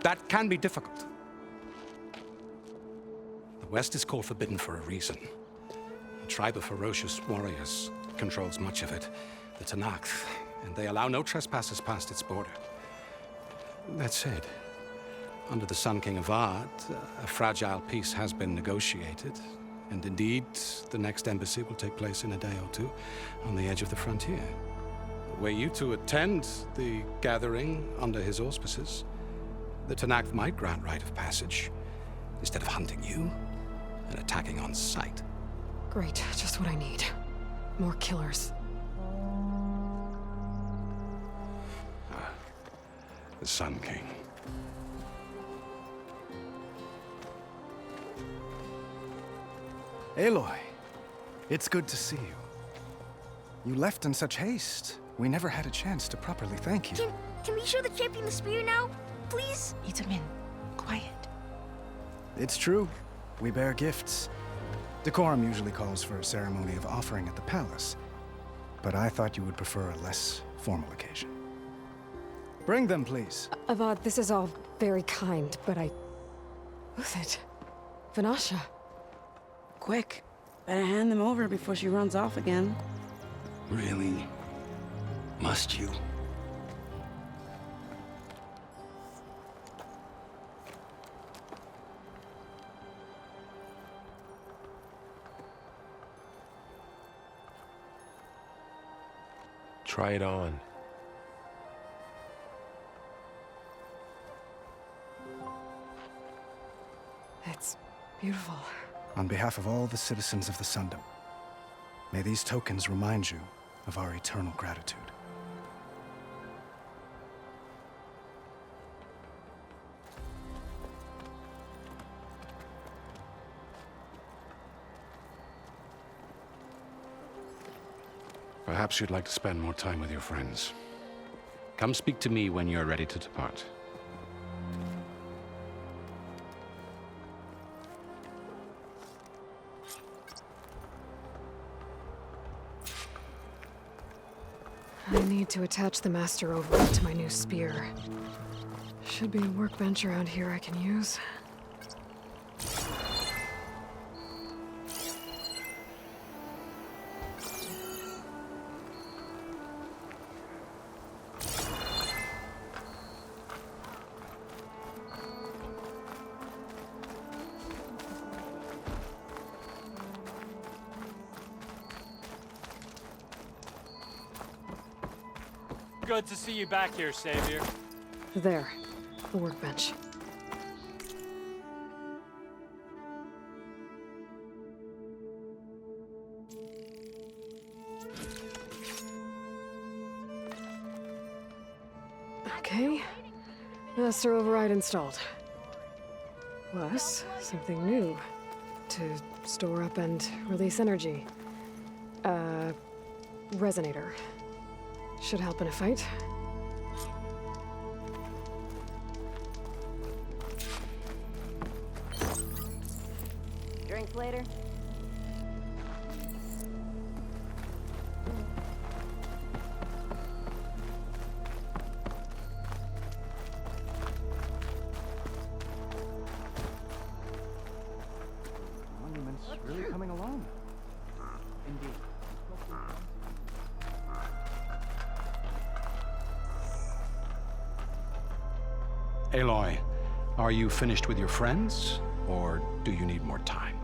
That can be difficult. The West is called Forbidden for a reason. A tribe of ferocious warriors controls much of it, the 𝐇𝐸⁸, and they allow no trespassers past its border. That said, under the Sun King of Ard, a fragile peace has been negotiated, and indeed, the next embassy will take place in a day or two on the edge of the frontier. Were you to attend the gathering under his auspices, the 𝐇𝐸⁸ might grant right of passage, instead of hunting you and attacking on sight. Great, just what I need. More killers. The Sun King. Aloy, it's good to see you. You left in such haste. We never had a chance to properly thank you. Can we show the champion the spear now? Please? Itamin, quiet. It's true. We bear gifts. Decorum usually calls for a ceremony of offering at the palace, but I thought you would prefer a less formal occasion. Bring them, please. Avad, this is all very kind, but Who's it? Vanasha. Quick. Better hand them over before she runs off again. Really? Must you? Try it on. It's beautiful. On behalf of all the citizens of the Sundom, may these tokens remind you of our eternal gratitude. Perhaps you'd like to spend more time with your friends. Come speak to me when you're ready to depart. I need to attach the Master Override to my new spear. Should be a workbench around here I can use. Good to see you back here, Savior. There, the workbench. Okay, Master Override installed. Plus, something new to store up and release energy. Resonator. Should help in a fight. Drinks later. Monument's really coming along. Indeed. Aloy, are you finished with your friends, or do you need more time?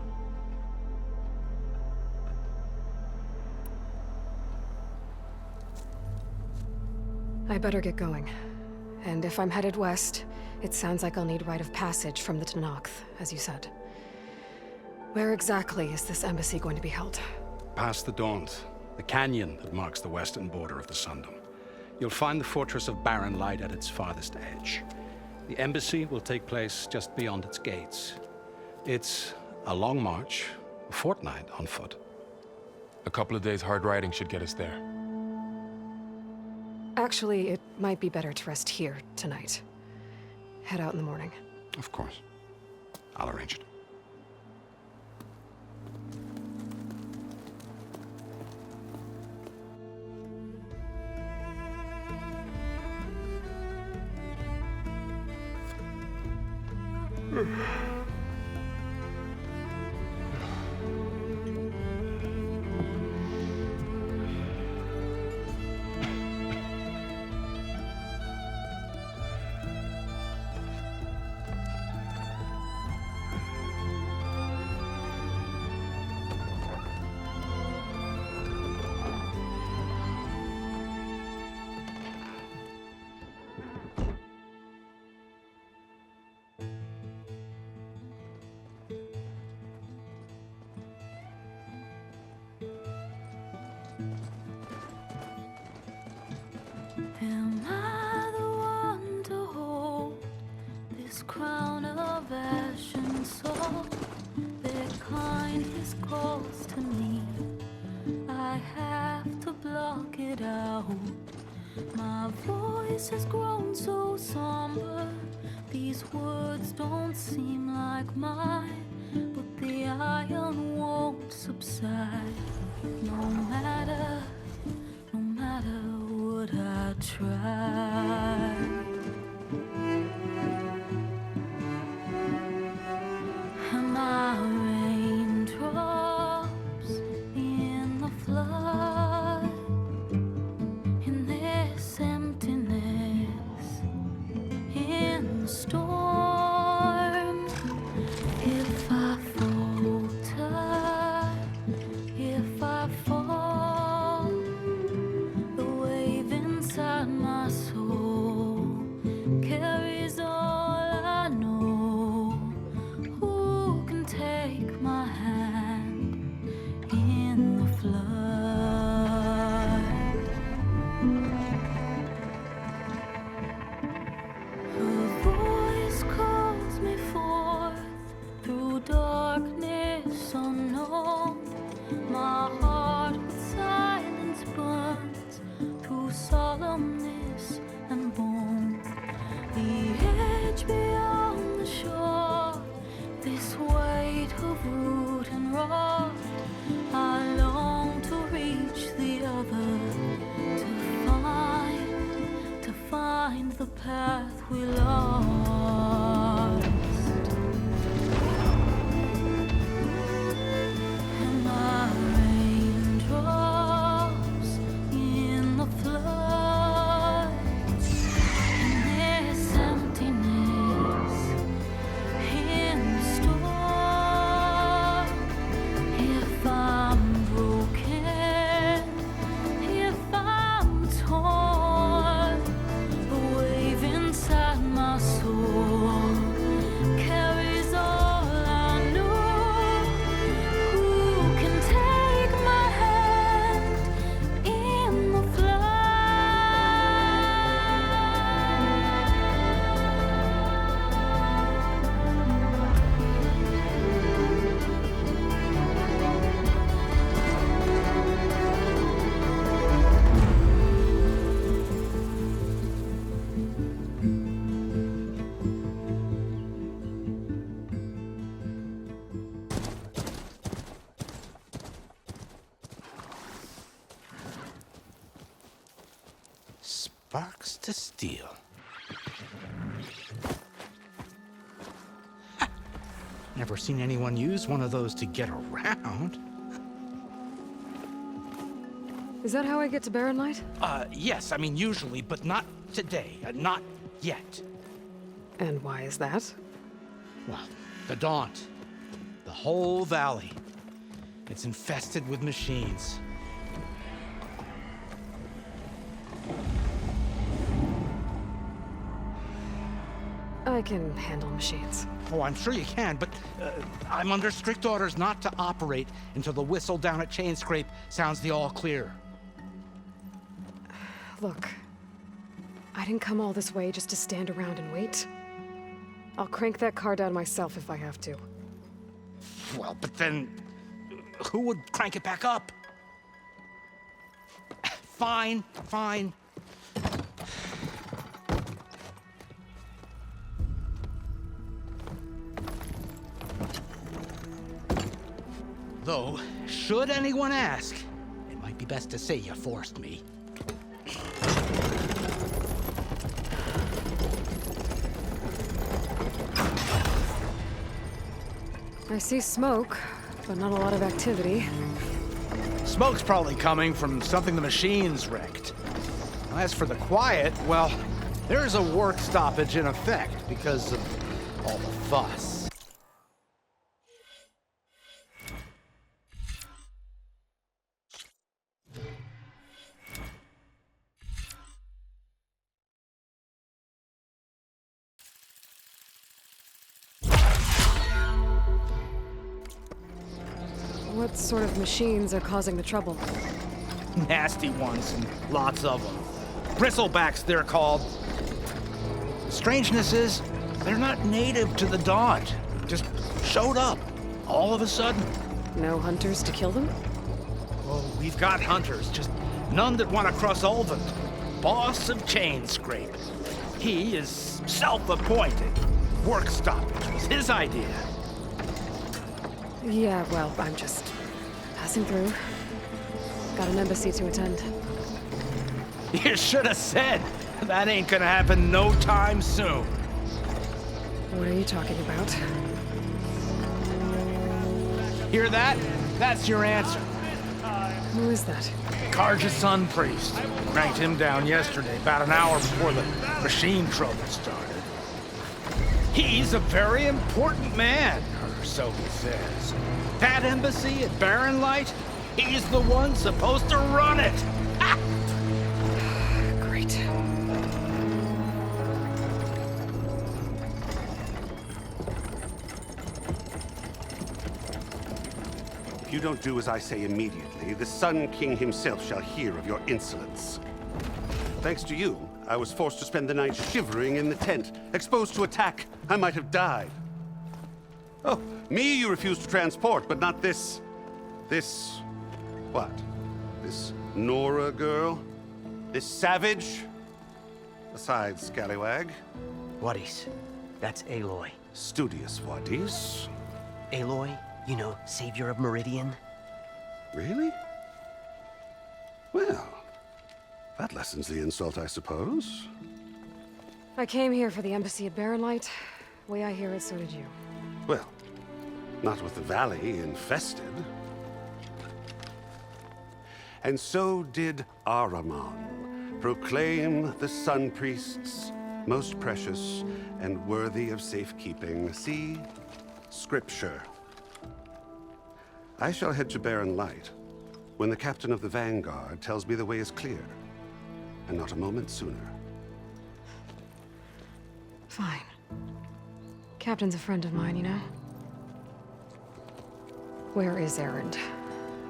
I better get going. And if I'm headed west, it sounds like I'll need rite of passage from the 𝐇𝐸⁸, as you said. Where exactly is this embassy going to be held? Past the Daunt, the canyon that marks the western border of the Sundom. You'll find the fortress of Barren Light at its farthest edge. The embassy will take place just beyond its gates. It's a long march, a fortnight on foot. A couple of days hard riding should get us there. Actually, it might be better to rest here tonight. Head out in the morning. Of course. I'll arrange it. Am I the one to hold this crown of ash and salt? Their kindness calls to me. I have to block it out. My voice has grown so somber. These words don't seem like mine, but the iron won't subside. No matter what I try. Am I raindrops in the flood? In this emptiness, in the storm. If I falter, if I fall, the wave inside my soul carries all I know. Who can take my hand in the flood? Her voice calls me forth through darkness unknown. My heart with silence burns through solemnness and bone. The edge beyond the shore, this weight of root and rot. I long to reach the other, to find the path we lost. Am I raindrops in the flood? In this emptiness, in the storm. If I'm broken, if I'm torn, the wave inside my soul carries all I know. Who can take my hand in the Sparks to steel. Never seen anyone use one of those to get around. Is that how I get to Barren Light? Yes, I mean usually, but not today. Not yet. And why is that? Well, the Daunt. The whole valley. It's infested with machines. I can handle machines. Oh, I'm sure you can, but I'm under strict orders not to operate until the whistle down at Chainscrape sounds the all clear. Look, I didn't come all this way just to stand around and wait. I'll crank that car down myself if I have to. Well, but then who would crank it back up? Fine, fine. Though, should anyone ask, it might be best to say you forced me. I see smoke, but not a lot of activity. Smoke's probably coming from something the machines wrecked. As for the quiet, well, there's a work stoppage in effect because of all the fuss. What sort of machines are causing the trouble? Nasty ones, and lots of them. Bristlebacks, they're called. The strangeness is, they're not native to the Daunt. Just showed up, all of a sudden. No hunters to kill them? Oh, we've got hunters, just none that want to cross Ozone. Boss of Chainscrape. He is self-appointed. Work stoppage was his idea. Yeah, well, I'm just passing through. Got an embassy to attend. You should have said. That ain't gonna happen no time soon. What are you talking about? Hear that? That's your answer. Who is that? 𝐸𝐳𝐽 Sun Priest. Cranked him down yesterday, about an hour before the machine trouble started. He's a very important man, or so he says. That embassy at Barren Light, he's the one supposed to run it. Ha! Great. If you don't do as I say immediately, the Sun King himself shall hear of your insolence. Thanks to you, I was forced to spend the night shivering in the tent. Exposed to attack, I might have died. Oh, me you refuse to transport, but not this... what? This Nora girl? This savage? Besides, Scallywag. Wadis. That's Aloy. Studious Wadis. Aloy, you know, savior of Meridian. Really? Well, that lessens the insult, I suppose. I came here for the embassy at Barren Light. Way I hear it, so did you. Well, not with the valley infested. And so did Ahriman proclaim the Sun Priests most precious and worthy of safekeeping. See, Scripture. I shall head to Barren Light when the captain of the Vanguard tells me the way is clear, and not a moment sooner. Fine. Captain's a friend of mine, you know? Where is Erend?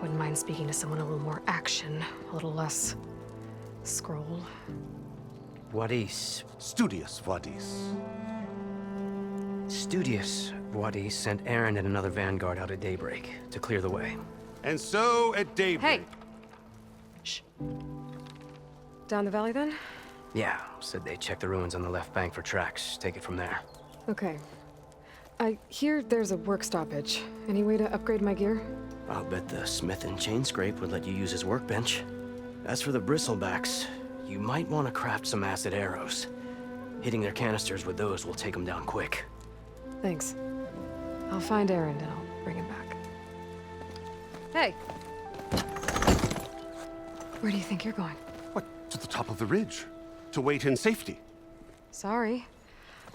Wouldn't mind speaking to someone a little more action, a little less scroll. Wadis. Studious Wadis. Studious Wadis sent Erend and another Vanguard out at daybreak to clear the way. And so at daybreak... Hey! Shh. Down the valley, then? Yeah, said they check the ruins on the left bank for tracks. Take it from there. Okay. I hear there's a work stoppage. Any way to upgrade my gear? I'll bet the smith in Chainscrape would let you use his workbench. As for the bristlebacks, you might want to craft some acid arrows. Hitting their canisters with those will take them down quick. Thanks. I'll find Erend and I'll bring him back. Hey! Where do you think you're going? What, to the top of the ridge? To wait in safety? Sorry.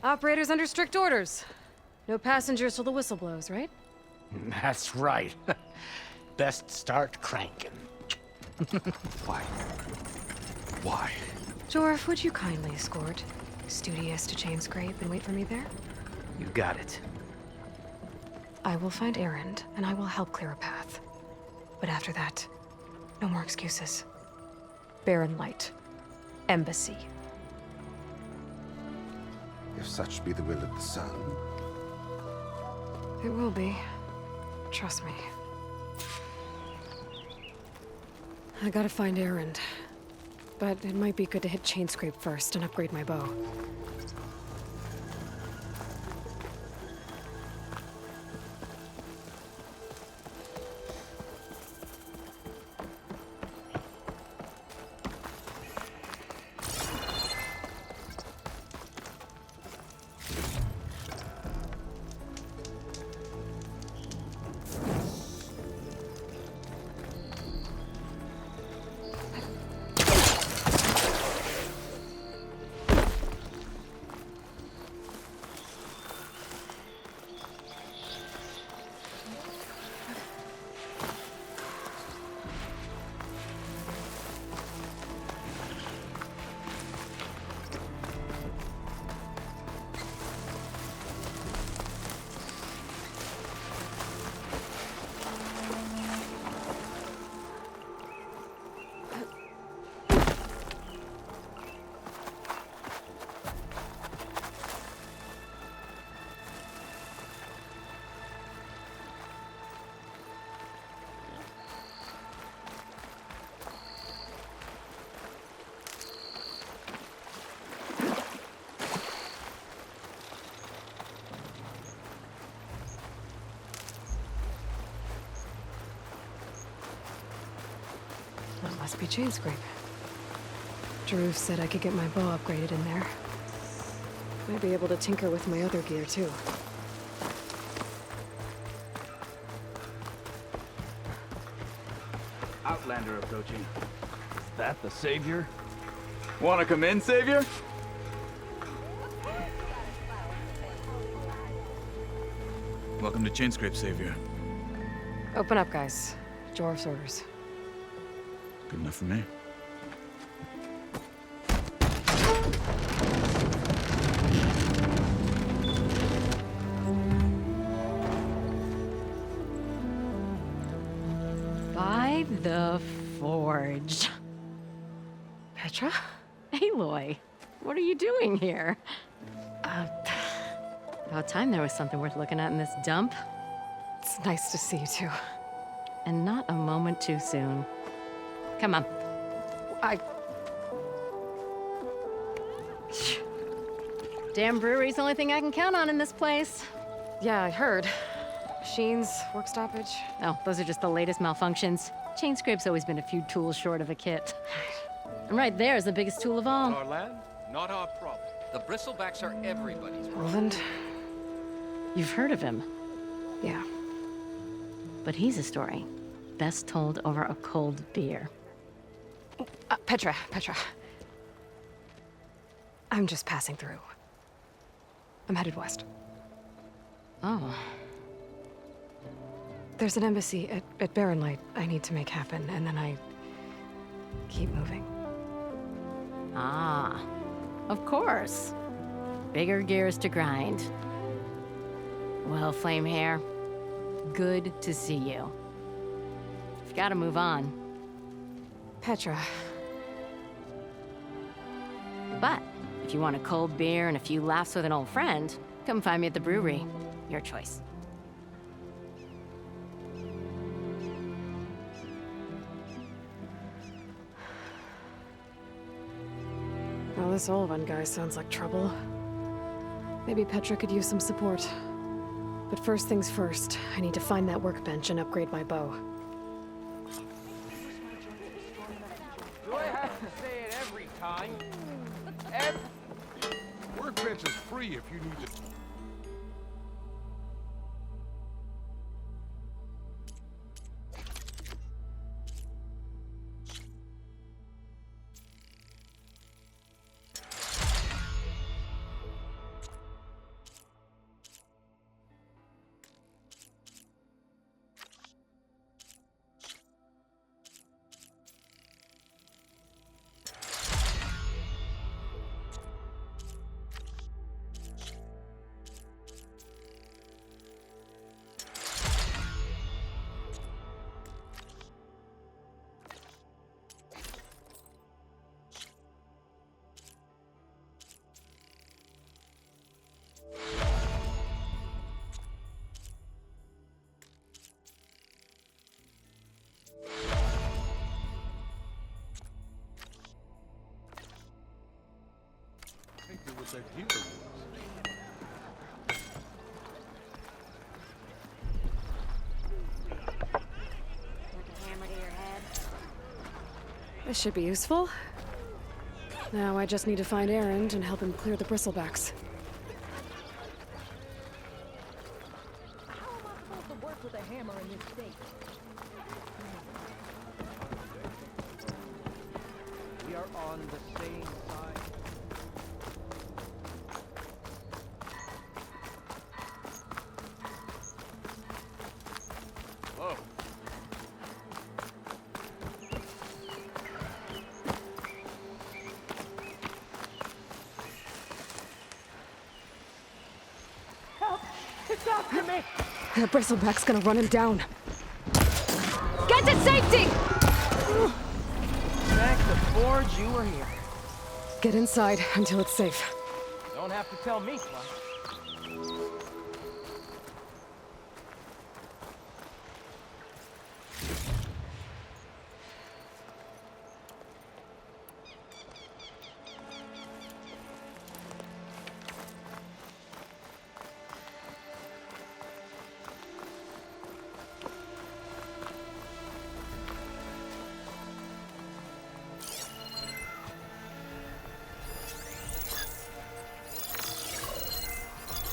Operator's under strict orders. No passengers till the whistle blows, right? That's right. Best start cranking. Why? Why? Jorf, would you kindly escort Studious to Chainscrape and wait for me there? You got it. I will find Erend, and I will help clear a path. But after that, no more excuses. Barren Light. Embassy. if such be the will of the sun. It will be. Trust me. I gotta find Erend. But it might be good to hit Chainscrape first and upgrade my bow. That must be Chainscrape. Drew said I could get my bow upgraded in there. Might be able to tinker with my other gear, too. Outlander approaching. Is that the Savior? Wanna come in, Savior? Welcome to Chainscrape, Savior. Open up, guys. Dwarf's orders. Good enough for me. By the Forge. Petra? Aloy, what are you doing here? About time there was something worth looking at in this dump. It's nice to see you, too. And not a moment too soon. Come on. Damn brewery's the only thing I can count on in this place. Yeah, I heard. Machines, work stoppage. Oh, those are just the latest malfunctions. Chainscrape's always been a few tools short of a kit. And right there is the biggest tool of all. Our land, not our problem. The bristlebacks are everybody's problem. Roland? You've heard of him. Yeah. But he's a story best told over a cold beer. Petra. I'm just passing through. I'm headed west. Oh. There's an embassy at Barren Light I need to make happen, and then I keep moving. Ah, of course. Bigger gears to grind. Well, Flamehair, good to see you. You've got to move on. Petra. But if you want a cold beer and a few laughs with an old friend, come find me at the brewery. Your choice. Well, this Olovan guy sounds like trouble. Maybe Petra could use some support. But first things first, I need to find that workbench and upgrade my bow. Do I have to say it every time? Workbench is free if you need to. with their deeper ones. This should be useful. Now I just need to find Erend and help him clear the bristlebacks. How am I supposed to work with a hammer in this state? We are on the same side. Whoa. Help! It's after me! That bristleback's gonna run him down. Get to safety! Thank the forge you were here. Get inside until it's safe. Don't have to tell me twice.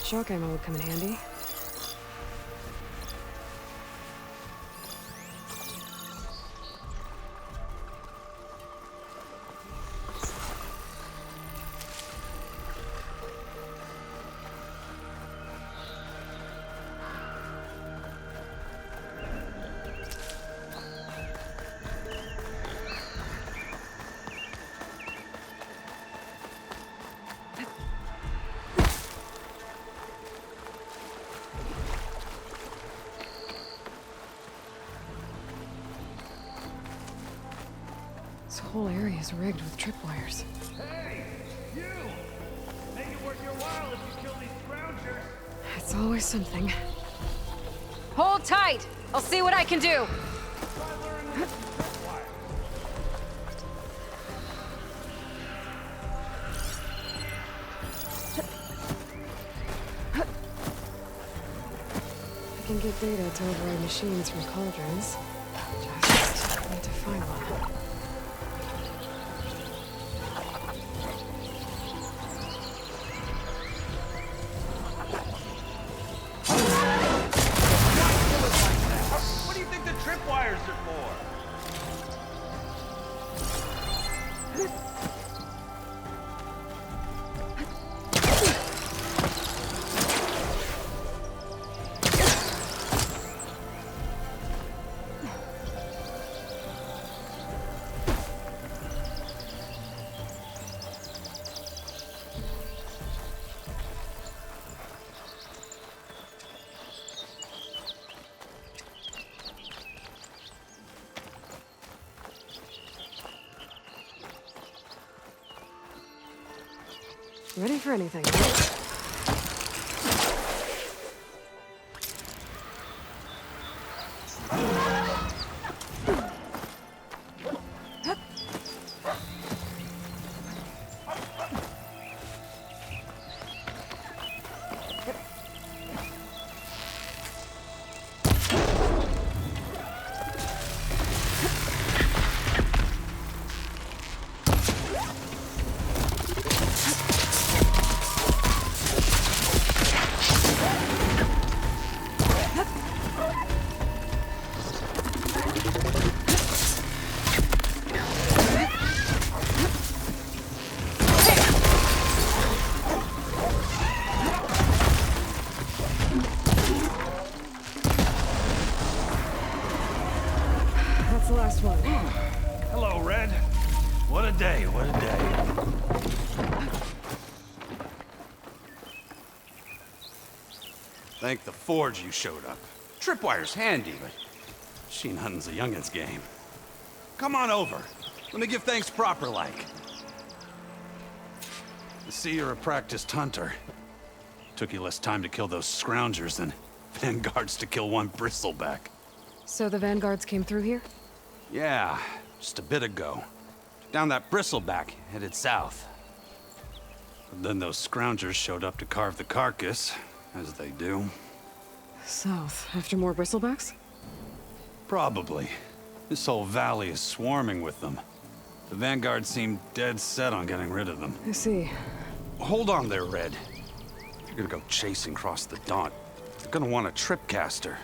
Shock ammo would come in handy. This whole area is rigged with tripwires. Hey, you! Make it worth your while if you kill these scroungers. It's always something. Hold tight! I'll see what I can do! I can get data to override machines from cauldrons. Just need to find one. What do you think the tripwires are for? Ready for anything. That's the last one. Hello, Red. What a day, what a day. Thank the forge you showed up. Tripwire's handy, but machine hunting's a youngin's game. Come on over. Let me give thanks proper like. I see you're a practiced hunter. Took you less time to kill those scroungers than vanguards to kill one bristleback. So the vanguards came through here? Yeah, just a bit ago. Down that bristleback, headed south. But then those scroungers showed up to carve the carcass, as they do. South, after more bristlebacks? Probably. This whole valley is swarming with them. The Vanguard seemed dead set on getting rid of them. I see. Hold on there, Red. If you're gonna go chasing across the Daunt, you're gonna want a tripcaster.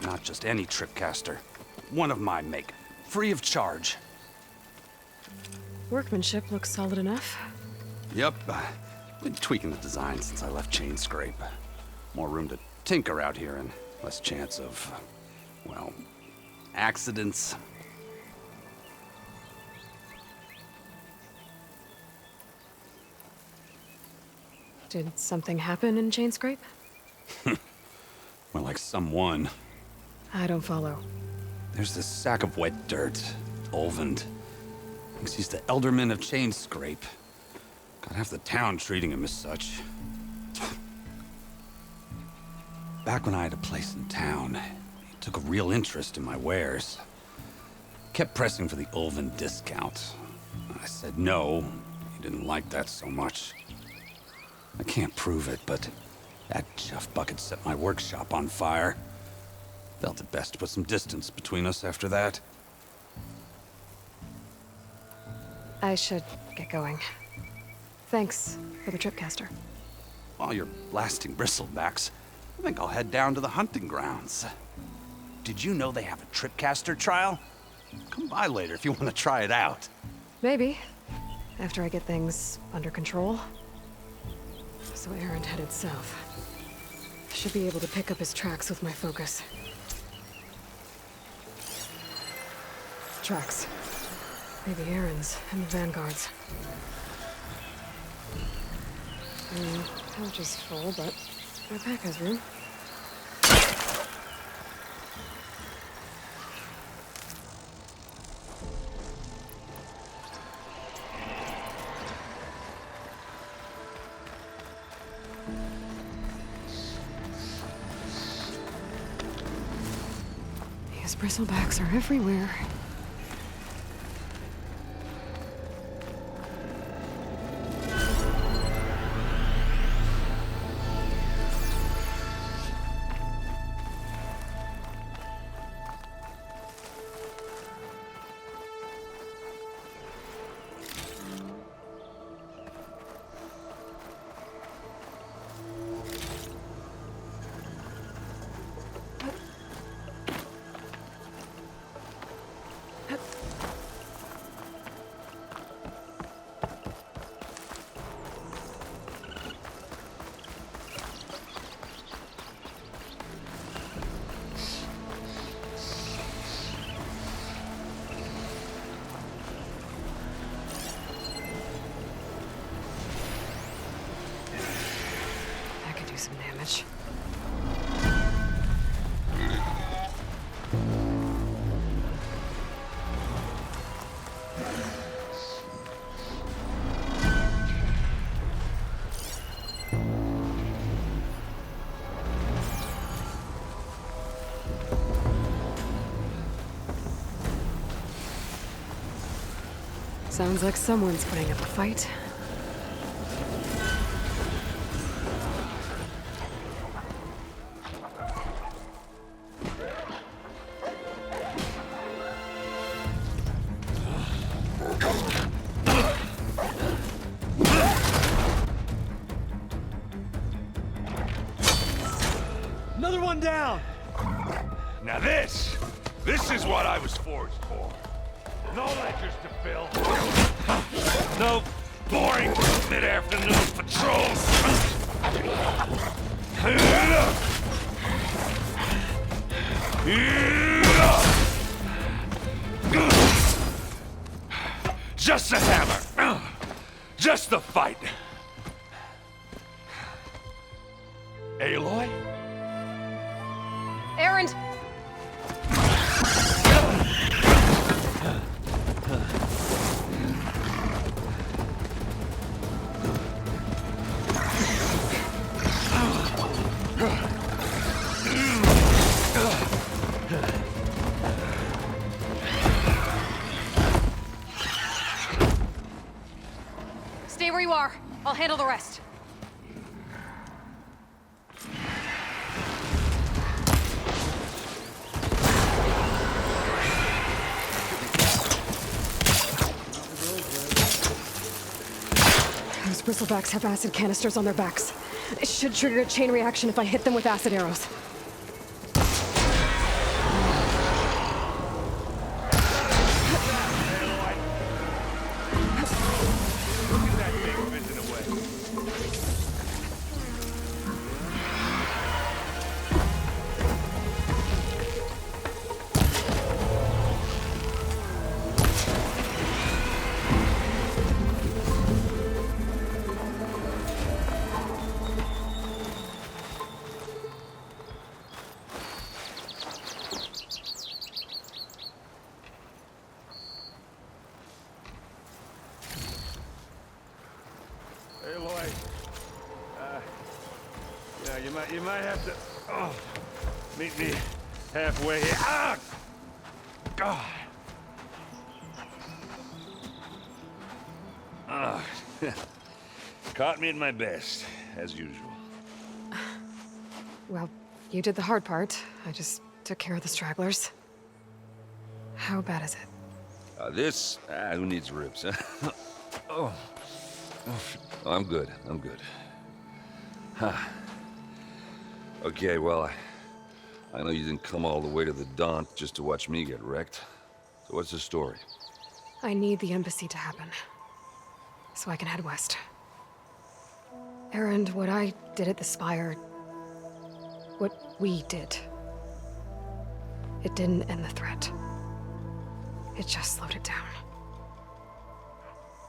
Not just any tripcaster. One of my make. Free of charge. Workmanship looks solid enough. Yep. Been tweaking the design since I left Chainscrape. More room to tinker out here and less chance of, well, accidents. Did something happen in Chainscrape? More like someone. I don't follow. There's this sack of wet dirt, Ozone. Thinks he's the Elderman of Chainscrape. Got half the town treating him as such. Back when I had a place in town, he took a real interest in my wares. Kept pressing for the Ozone discount. I said no. He didn't like that so much. I can't prove it, but that Jeff bucket set my workshop on fire. Felt it best to put some distance between us after that. I should get going. Thanks for the tripcaster. While you're blasting bristlebacks, I think I'll head down to the hunting grounds. Did you know they have a tripcaster trial? Come by later if you want to try it out. Maybe. After I get things under control. So Aaron headed south. Should be able to pick up his tracks with my focus. Tracks. Maybe Aaron's and the Vanguard's. Pouch is full, but my pack has room. These bristlebacks are everywhere. Some damage. Sounds like someone's putting up a fight. Another one down! Now this is what I was forged for. No ledgers to fill. No boring mid-afternoon patrols. Just a hammer. Just the fight. Aloy? Aaron! Stay where you are. I'll handle the rest. Those bristlebacks have acid canisters on their backs. It should trigger a chain reaction if I hit them with acid arrows. Hey, Aloy. Yeah, you might have to meet me halfway here. Ah! God. Caught me at my best, as usual. Well, you did the hard part. I just took care of the stragglers. How bad is it? Who needs ribs, huh? Oh, I'm good. I'm good. Huh. Okay, well, I know you didn't come all the way to the Daunt just to watch me get wrecked. So what's the story? I need the embassy to happen, so I can head west. Erend, what I did at the Spire, what we did, it didn't end the threat. It just slowed it down.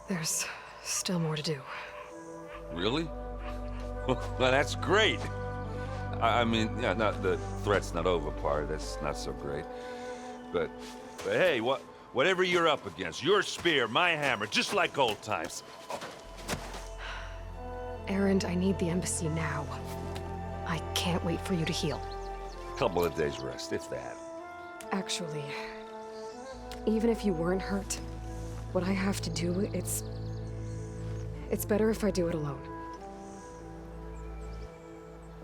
There's still more to do. Really? Well, that's great. I mean, yeah, not the threat's not over part. That's not so great. But hey, whatever you're up against, your spear, my hammer, just like old times. Erend, I need the embassy now. I can't wait for you to heal. Couple of days rest, if that. Actually, even if you weren't hurt, what I have to do, it's better if I do it alone.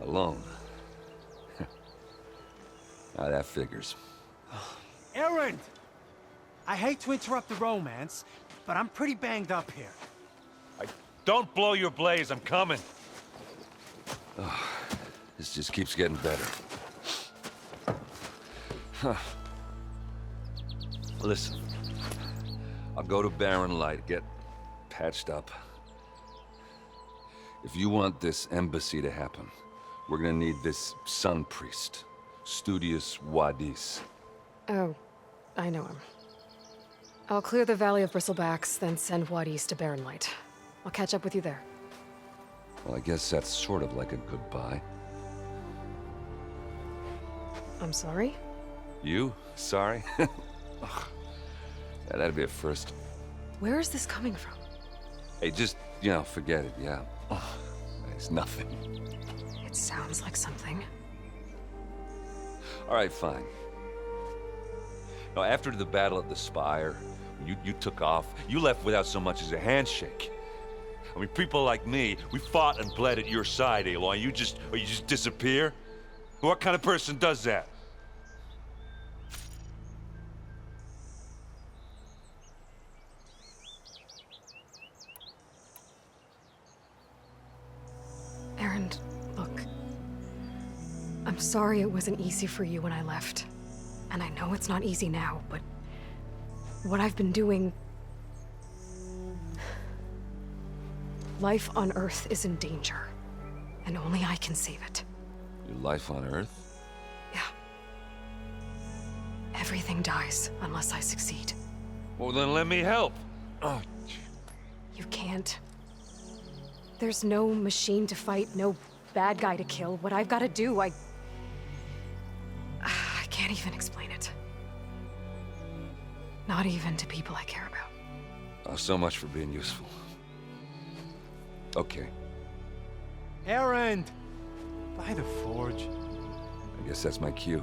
Alone? Now that figures. Erend! I hate to interrupt the romance, but I'm pretty banged up here. Don't blow your blaze, I'm coming. Oh, this just keeps getting better. Huh. Listen, I'll go to Barren Light, get patched up. If you want this embassy to happen, we're gonna need this sun priest, Studius Wadis. Oh, I know him. I'll clear the Valley of Bristlebacks, then send Wadis to Barren Light. I'll catch up with you there. Well, I guess that's sort of like a goodbye. I'm sorry? You? Sorry? Ugh. Yeah, that'd be a first. Where is this coming from? Hey, just, forget it, yeah. Ugh, it's nothing. It sounds like something. All right, fine. Now, after the battle at the Spire, you took off, you left without so much as a handshake. I mean, people like me, we fought and bled at your side, Aloy. You just disappear? What kind of person does that? Erend, look. I'm sorry it wasn't easy for you when I left. And I know it's not easy now, but what I've been doing... Life on Earth is in danger, and only I can save it. Your life on Earth? Yeah. Everything dies unless I succeed. Well, then let me help. Oh. You can't. There's no machine to fight, no bad guy to kill. What I've got to do, I can't even explain it. Not even to people I care about. Oh, so much for being useful. Okay. Erend! By the Forge. I guess that's my cue.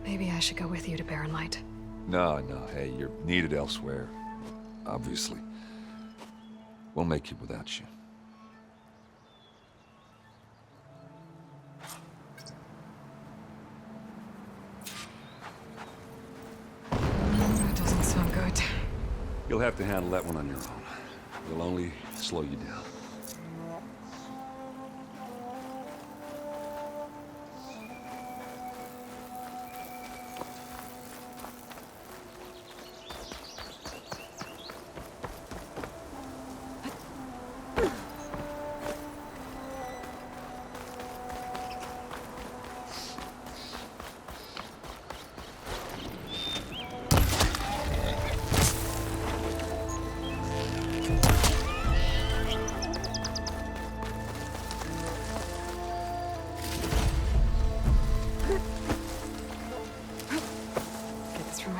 Maybe I should go with you to Barren Light. No, hey, you're needed elsewhere. Obviously. We'll make it without you. That doesn't sound good. You'll have to handle that one on your own. It'll only slow you down.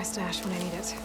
Stash when I need it.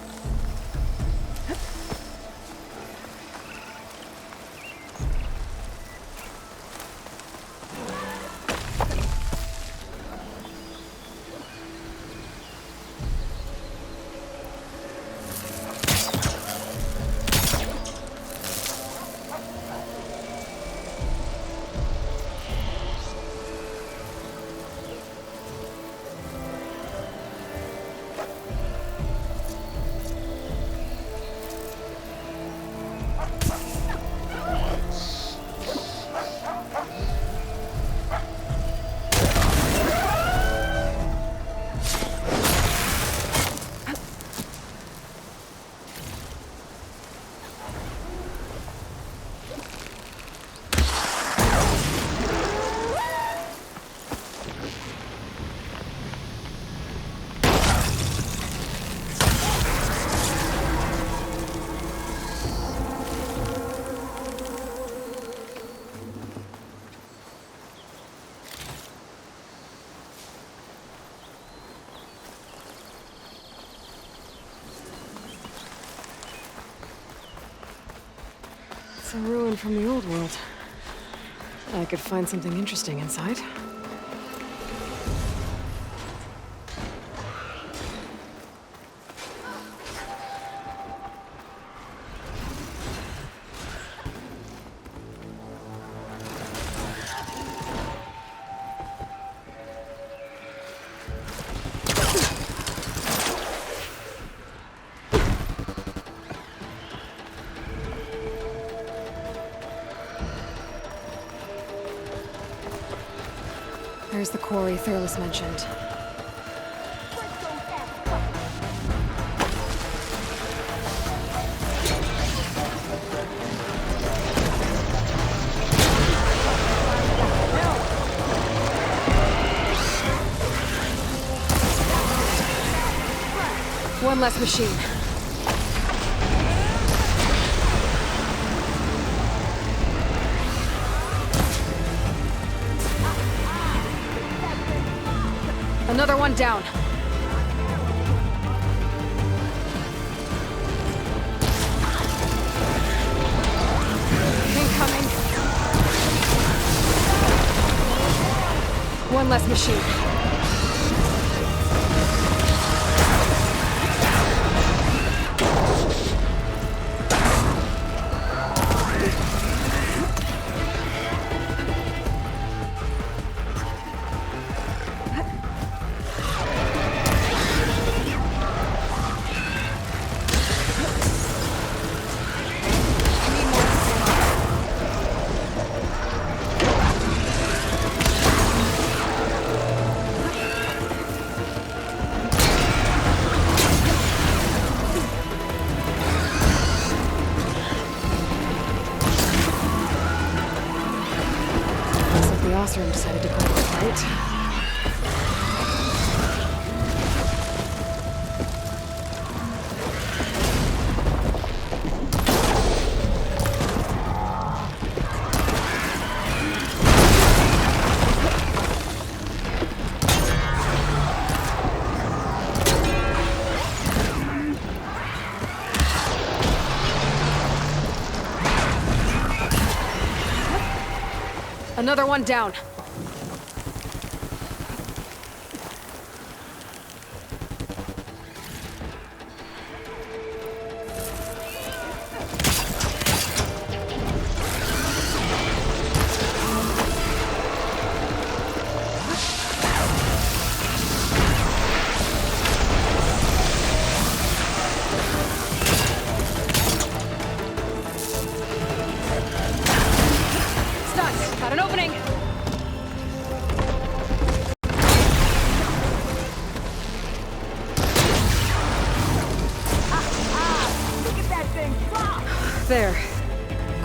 It's a ruin from the old world. I could find something interesting inside. There's the quarry Thurles mentioned. One less machine. Another one down. Incoming. One less machine. Ozone decided to cooperate. Another one down.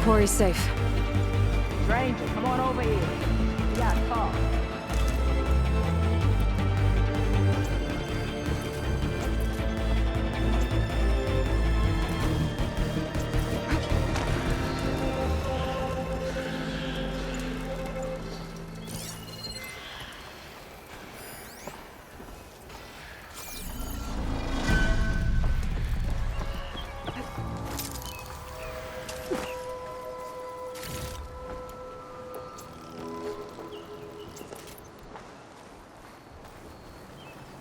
Quarry's safe. Stranger, come on over here. We got a call.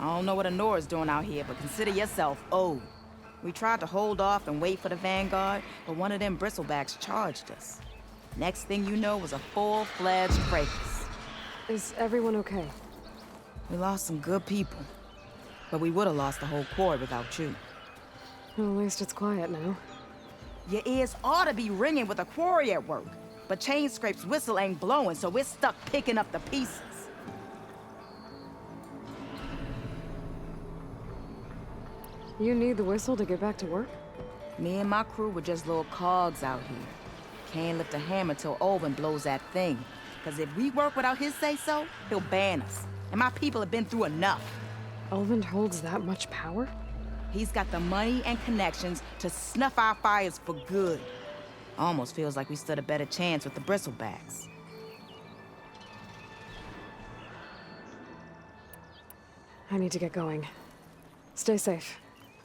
I don't know what Honora's doing out here, but consider yourself owed. We tried to hold off and wait for the Vanguard, but one of them bristlebacks charged us. Next thing you know was a full-fledged fracas. Is everyone okay? We lost some good people, but we would have lost the whole quarry without you. Well, at least it's quiet now. Your ears ought to be ringing with a quarry at work, but Chainscrape's whistle ain't blowing, so we're stuck picking up the pieces. You need the whistle to get back to work? Me and my crew were just little cogs out here. Can't lift a hammer till Ozone blows that thing. Cause if we work without his say-so, he'll ban us. And my people have been through enough. Ozone holds that much power? He's got the money and connections to snuff our fires for good. Almost feels like we stood a better chance with the bristlebacks. I need to get going. Stay safe.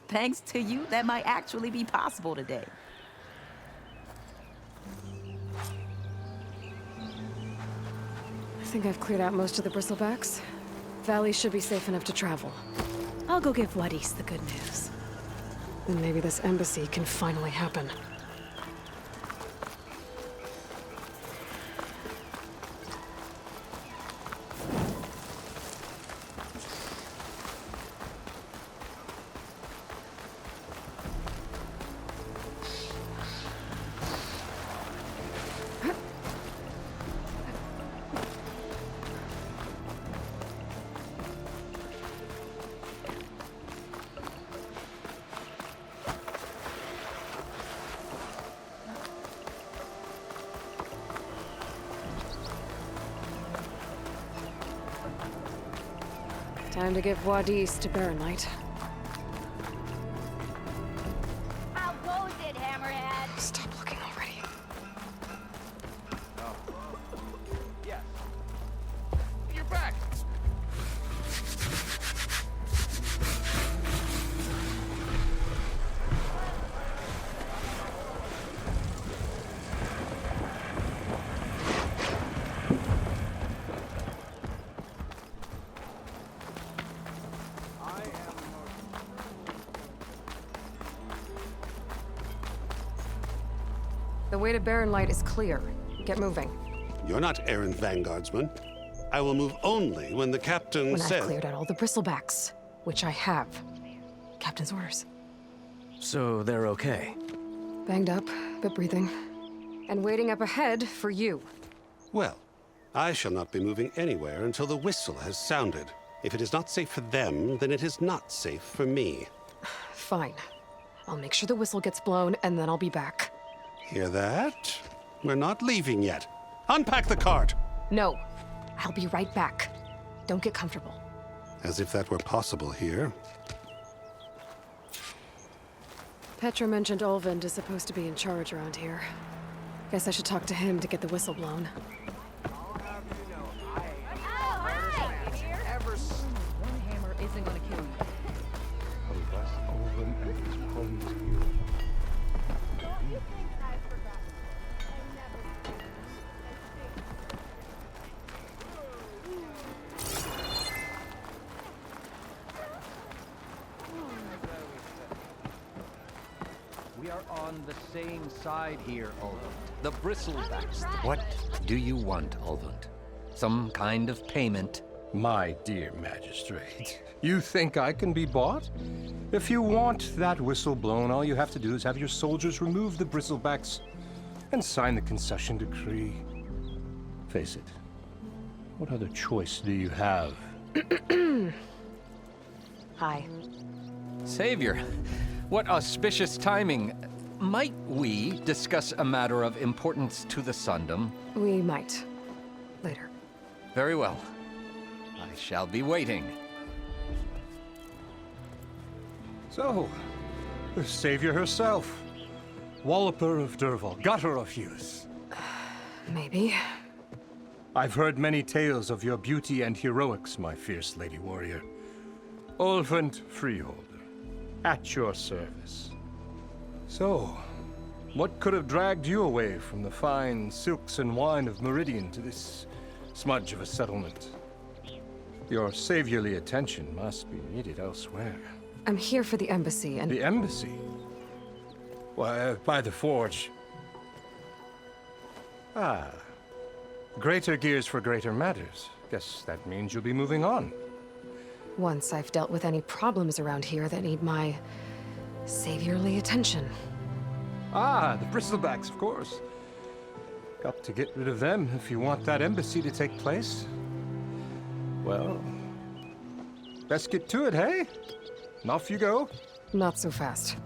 Thanks to you, that might actually be possible today. I think I've cleared out most of the bristlebacks. Valley should be safe enough to travel. I'll go give Wadis the good news. Then maybe this embassy can finally happen. Time to give Wadis to Baronite. How goes it, Hammerhead? Stop looking already. Yes. You're back. The way to Baronite is clear. Get moving. You're not errand vanguardsman. I will move only when the captain When says... I've cleared out all the bristlebacks, which I have. Captain's orders. So they're okay? Banged up, but breathing. And waiting up ahead for you. Well, I shall not be moving anywhere until the whistle has sounded. If it is not safe for them, then it is not safe for me. Fine. I'll make sure the whistle gets blown, and then I'll be back. Hear that? We're not leaving yet. Unpack the cart! No. I'll be right back. Don't get comfortable. As if that were possible here. Petra mentioned Olvind is supposed to be in charge around here. Guess I should talk to him to get the whistle blown. One hammer isn't gonna kill you. Unless Ozone and his ponies heal. We are on the same side here, Ozone. The bristlebacks. What do you want, Ozone? Some kind of payment? My dear magistrate, you think I can be bought? If you want that whistle blown, all you have to do is have your soldiers remove the bristlebacks and sign the concession decree. Face it, what other choice do you have? Hi. Savior, what auspicious timing. Might we discuss a matter of importance to the Sundom? We might. Later. Very well. I shall be waiting. So, the savior herself. Walloper of Derval, gutter of youth. Maybe. I've heard many tales of your beauty and heroics, my fierce lady warrior. Ulvund Freeholder, at your service. So, what could have dragged you away from the fine silks and wine of Meridian to this smudge of a settlement? Your saviorly attention must be needed elsewhere. I'm here for the embassy and... The embassy? Why, by the forge. Ah. Greater gears for greater matters. Guess that means you'll be moving on. Once I've dealt with any problems around here that need my saviorly attention. Ah, the bristlebacks, of course. Got to get rid of them if you want that embassy to take place. Well, best get to it, hey? And off you go. Not so fast.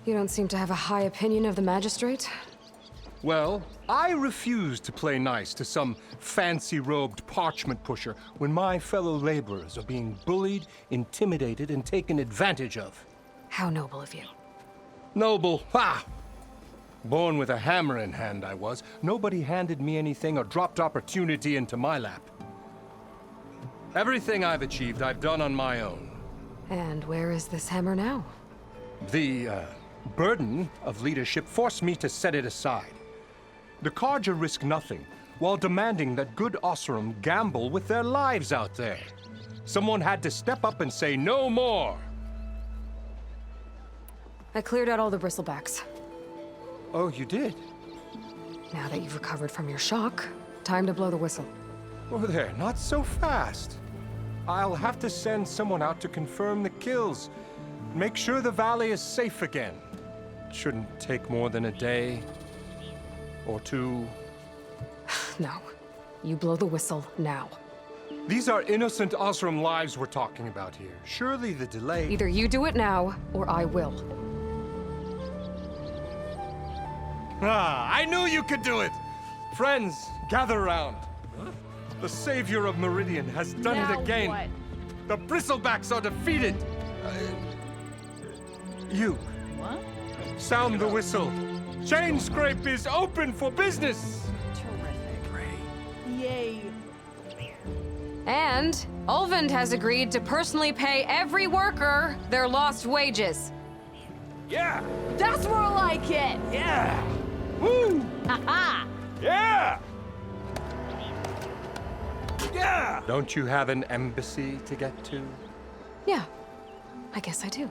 You don't seem to have a high opinion of the magistrate? Well, I refuse to play nice to some fancy-robed parchment pusher when my fellow laborers are being bullied, intimidated, and taken advantage of. How noble of you. Noble? Ha! Born with a hammer in hand, I was. Nobody handed me anything or dropped opportunity into my lap. Everything I've achieved, I've done on my own. And where is this hammer now? The, burden of leadership forced me to set it aside. The Carja risk nothing, while demanding that good Oseram gamble with their lives out there. Someone had to step up and say no more. I cleared out all the bristlebacks. Oh, you did? Now that you've recovered from your shock, time to blow the whistle. Oh there, not so fast. I'll have to send someone out to confirm the kills. Make sure the valley is safe again. It shouldn't take more than a day. Or two. No. You blow the whistle now. These are innocent Oseram lives we're talking about here. Surely the delay... Either you do it now, or I will. Ah, I knew you could do it! Friends, gather around. The savior of Meridian has done it again. What? The bristlebacks are defeated. You. What? Sound the whistle. Chainscrape is open for business. Terrific. Yay. And Ulvund has agreed to personally pay every worker their lost wages. Yeah. That's more like it. Yeah. Woo. Ha-ha. Yeah. Yeah. Don't you have an embassy to get to? Yeah, I guess I do.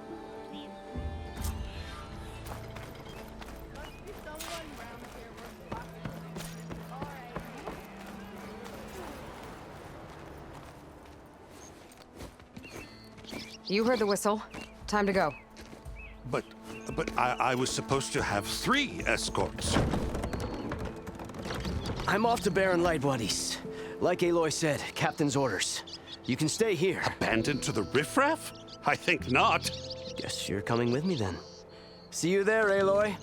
You heard the whistle. Time to go. But I was supposed to have 3 escorts. I'm off to Baron Lightwaddies. Like Aloy said, Captain's orders. You can stay here. Abandoned to the riffraff? I think not. Guess you're coming with me then. See you there, Aloy.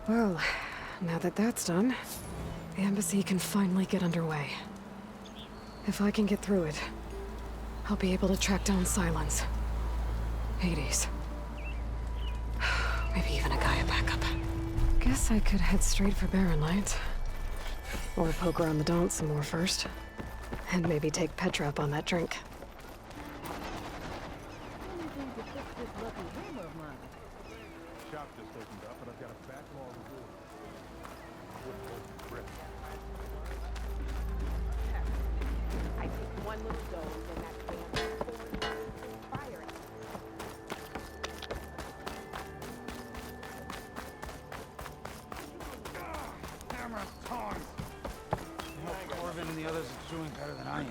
Well, now that that's done, the embassy can finally get underway. If I can get through it, I'll be able to track down Silence, Hades, maybe even a Gaia backup. Guess I could head straight for Barren Light. Or poke around the Daunt some more first. And maybe take Petra up on that drink. hammer of tongs. I hope Corbin and the others are doing better than I am.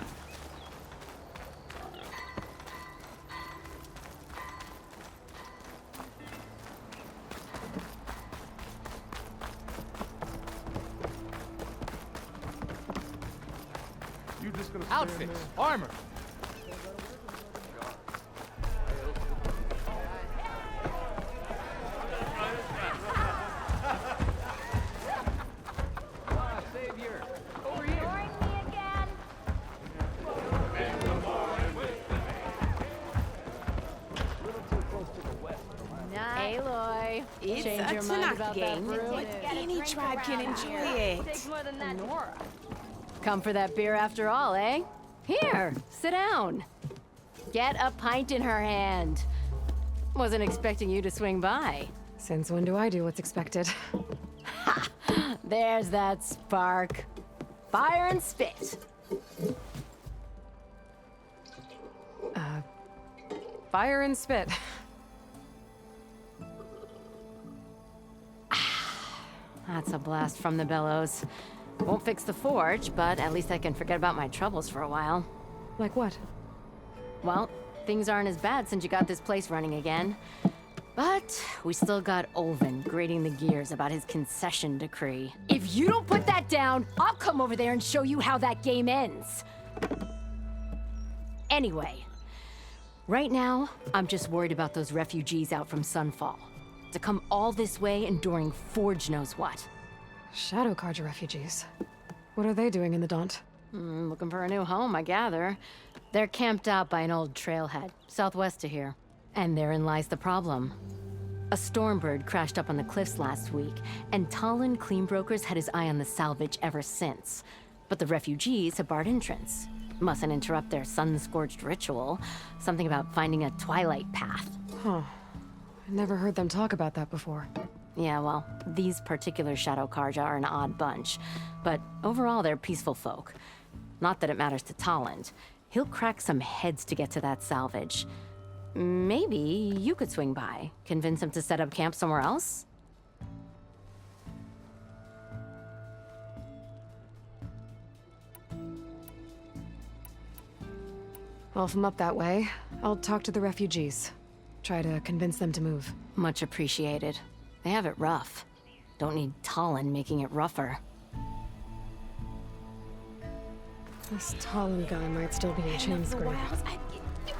Outfits, armor. Savior, over here. Ignoring me again? Aloy, It's change a your mind Tanakh about game. that brew? Any tribe can enjoy it. Takes more than that. Nora. Come for that beer after all, eh? Here, sit down. Get a pint in her hand. Wasn't expecting you to swing by. Since when do I do what's expected? Ha! There's that spark. Fire and spit. Fire and spit. That's a blast from the bellows. Won't fix the forge, but at least I can forget about my troubles for a while. Like what? Well, things aren't as bad since you got this place running again. But we still got Olvin grating the gears about his concession decree. If you don't put that down, I'll come over there and show you how that game ends. Anyway, right now, I'm just worried about those refugees out from Sunfall. To come all this way enduring Forge knows what. Shadow Carja refugees. What are they doing in the Daunt? Looking for a new home, I gather. They're camped out by an old trailhead, southwest of here. And therein lies the problem. A stormbird crashed up on the cliffs last week, and Talon Cleanbrokers had his eye on the salvage ever since. But the refugees have barred entrance. Mustn't interrupt their sun-scorched ritual. Something about finding a twilight path. Huh. I never heard them talk about that before. Yeah, well, these particular Shadow Carja are an odd bunch. But overall, they're peaceful folk. Not that it matters to Talon. He'll crack some heads to get to that salvage. Maybe you could swing by, convince him to set up camp somewhere else? Well, if I'm up that way, I'll talk to the refugees. Try to convince them to move. Much appreciated. They have it rough. Don't need Talon making it rougher. This Talon guy might still be in Chainscrape.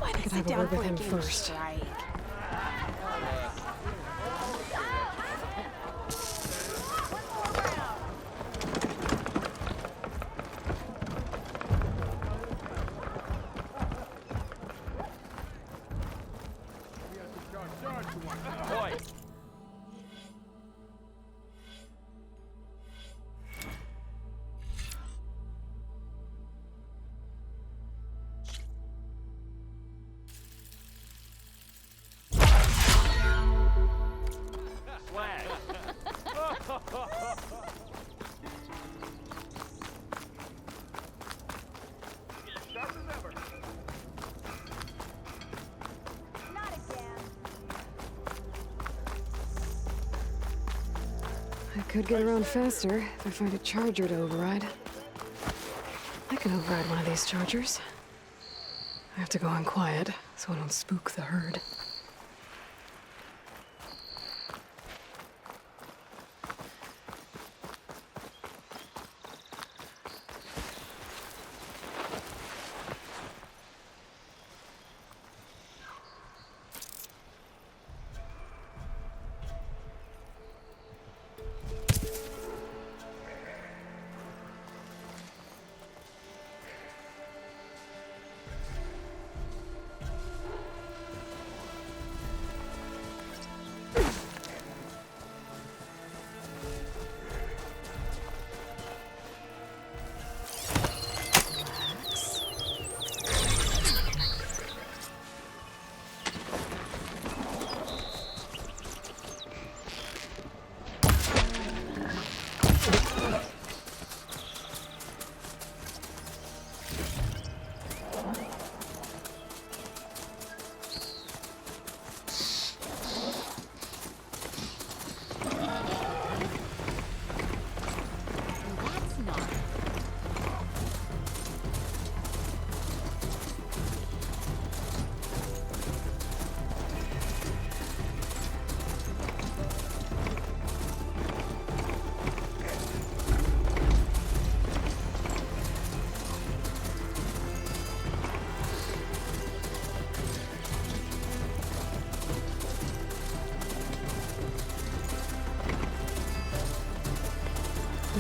I could have a word with him first. I could get around faster if I find a charger to override. I can override one of these chargers. I have to go in quiet so I don't spook the herd.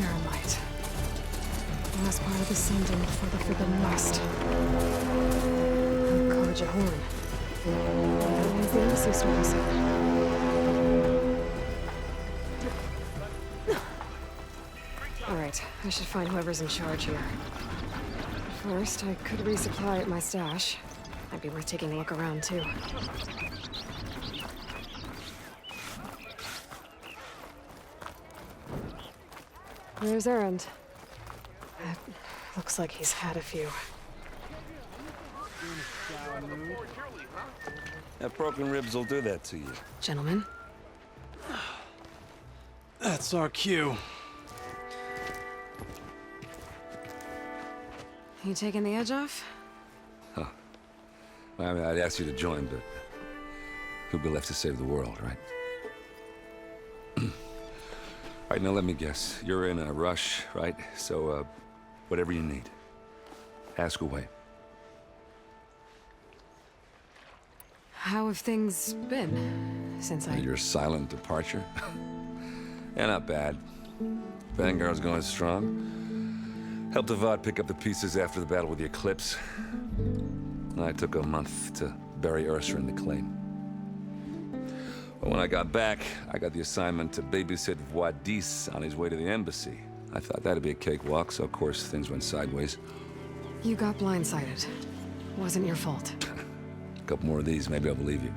Aramite. Last part of the sending before the Forbidden West. Koja Horn. That means the embassy stores. Alright, I should find whoever's in charge here. First, I could resupply at my stash. Might be worth taking a look around, too. There's Erend. Looks like he's had a few. That broken ribs will do that to you. Gentlemen? That's our cue. You taking the edge off? Huh. I mean, I'd ask you to join, but who'll be left to save the world, right? All right, now let me guess. You're in a rush, right? So, whatever you need, ask away. How have things been since Your silent departure? Yeah, not bad. Vanguard's going strong. Helped Avad pick up the pieces after the battle with the Eclipse. I took a month to bury Ursa in the claim. But when I got back, I got the assignment to babysit Wadis on his way to the embassy. I thought that'd be a cakewalk, so of course things went sideways. You got blindsided. Wasn't your fault. A couple more of these, maybe I'll believe you.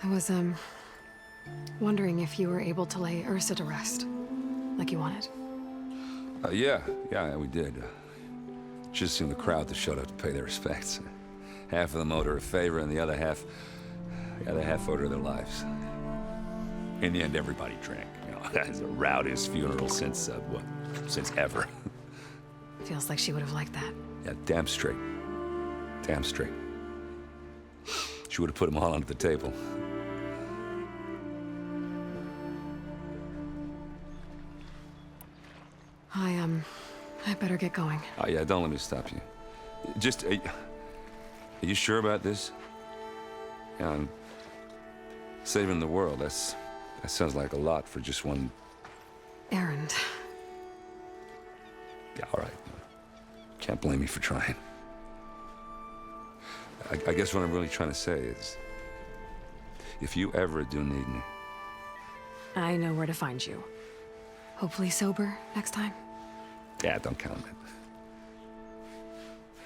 I was, wondering if you were able to lay Ursa to rest, like you wanted. Yeah, we did. Just seemed the crowd that showed up to pay their respects. Half of them owed her a favor, and the other half owed her their lives. In the end, everybody drank. You know, that's the rowdiest funeral since ever. Feels like she would have liked that. Yeah, damn straight. Damn straight. She would have put them all under the table. I better get going. Oh, yeah, don't let me stop you. Just, are you sure about this? Yeah, saving the world, that sounds like a lot for just one... Erend. Yeah, all right. Can't blame me for trying. I guess what I'm really trying to say is, if you ever do need me... I know where to find you. Hopefully sober next time. Yeah, don't count on it.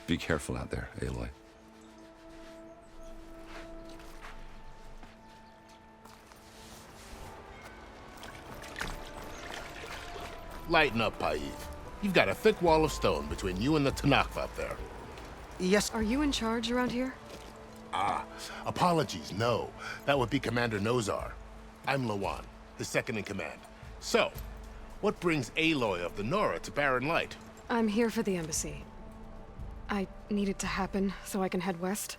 Be careful out there, Aloy. Lighten up, Paiv. You've got a thick wall of stone between you and the Tanakh up there. Yes. Are you in charge around here? Ah, apologies, no. That would be Commander Nozar. I'm Lawan, his second in command. So, what brings Aloy of the Nora to Barren Light? I'm here for the embassy. I need it to happen so I can head west.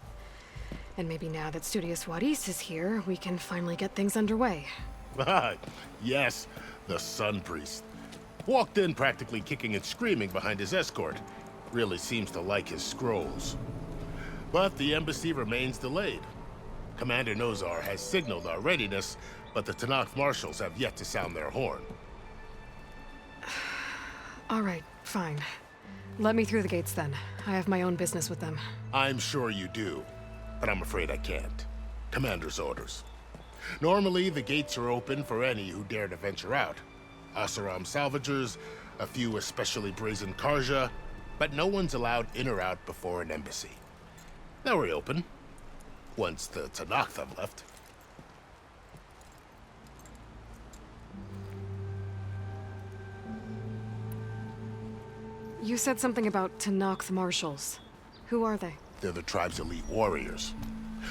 And maybe now that Studious Wadis is here, we can finally get things underway. Yes, the Sun Priest. Walked in practically kicking and screaming behind his escort. Really seems to like his scrolls. But the embassy remains delayed. Commander Nozar has signaled our readiness, but the Tanakh marshals have yet to sound their horn. All right, fine. Let me through the gates then. I have my own business with them. I'm sure you do, but I'm afraid I can't. Commander's orders. Normally, the gates are open for any who dare to venture out. Asaram salvagers, a few especially brazen Karja, but no one's allowed in or out before an embassy. Now we're open, once the Tanakh have left. You said something about Tanakh marshals. Who are they? They're the tribe's elite warriors.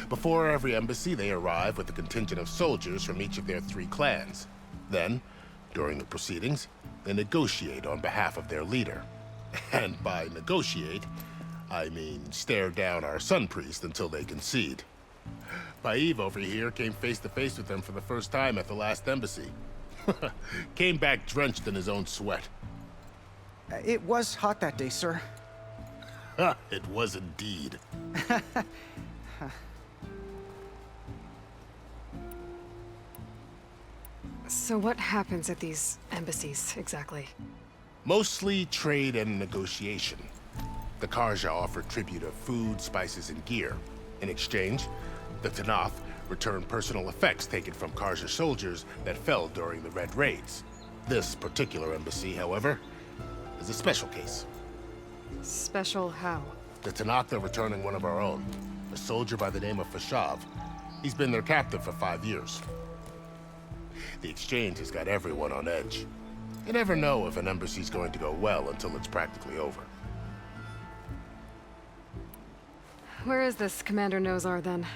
Before every embassy, they arrive with a contingent of soldiers from each of their 3 clans. Then, during the proceedings, they negotiate on behalf of their leader. And by negotiate, I mean stare down our Sun Priest until they concede. Paiv over here came face to face with them for the first time at the last embassy. Came back drenched in his own sweat. It was hot that day, sir. It was indeed. So what happens at these embassies, exactly? Mostly trade and negotiation. The 𝐇𝐨𝐫𝐢𝐳𝐨 offer tribute of food, spices, and gear. In exchange, the 𝐇𝐸𝐻 return personal effects taken from 𝐇𝐸𝐳 soldiers that fell during the Red Raids. This particular embassy, however, is a special case. Special how? The 𝐇𝐸𝐻 are returning one of our own, a soldier by the name of Fashav. He's been their captive for 5 years. The exchange has got everyone on edge. You never know if an embassy's going to go well until it's practically over. Where is this Commander Nosar, then?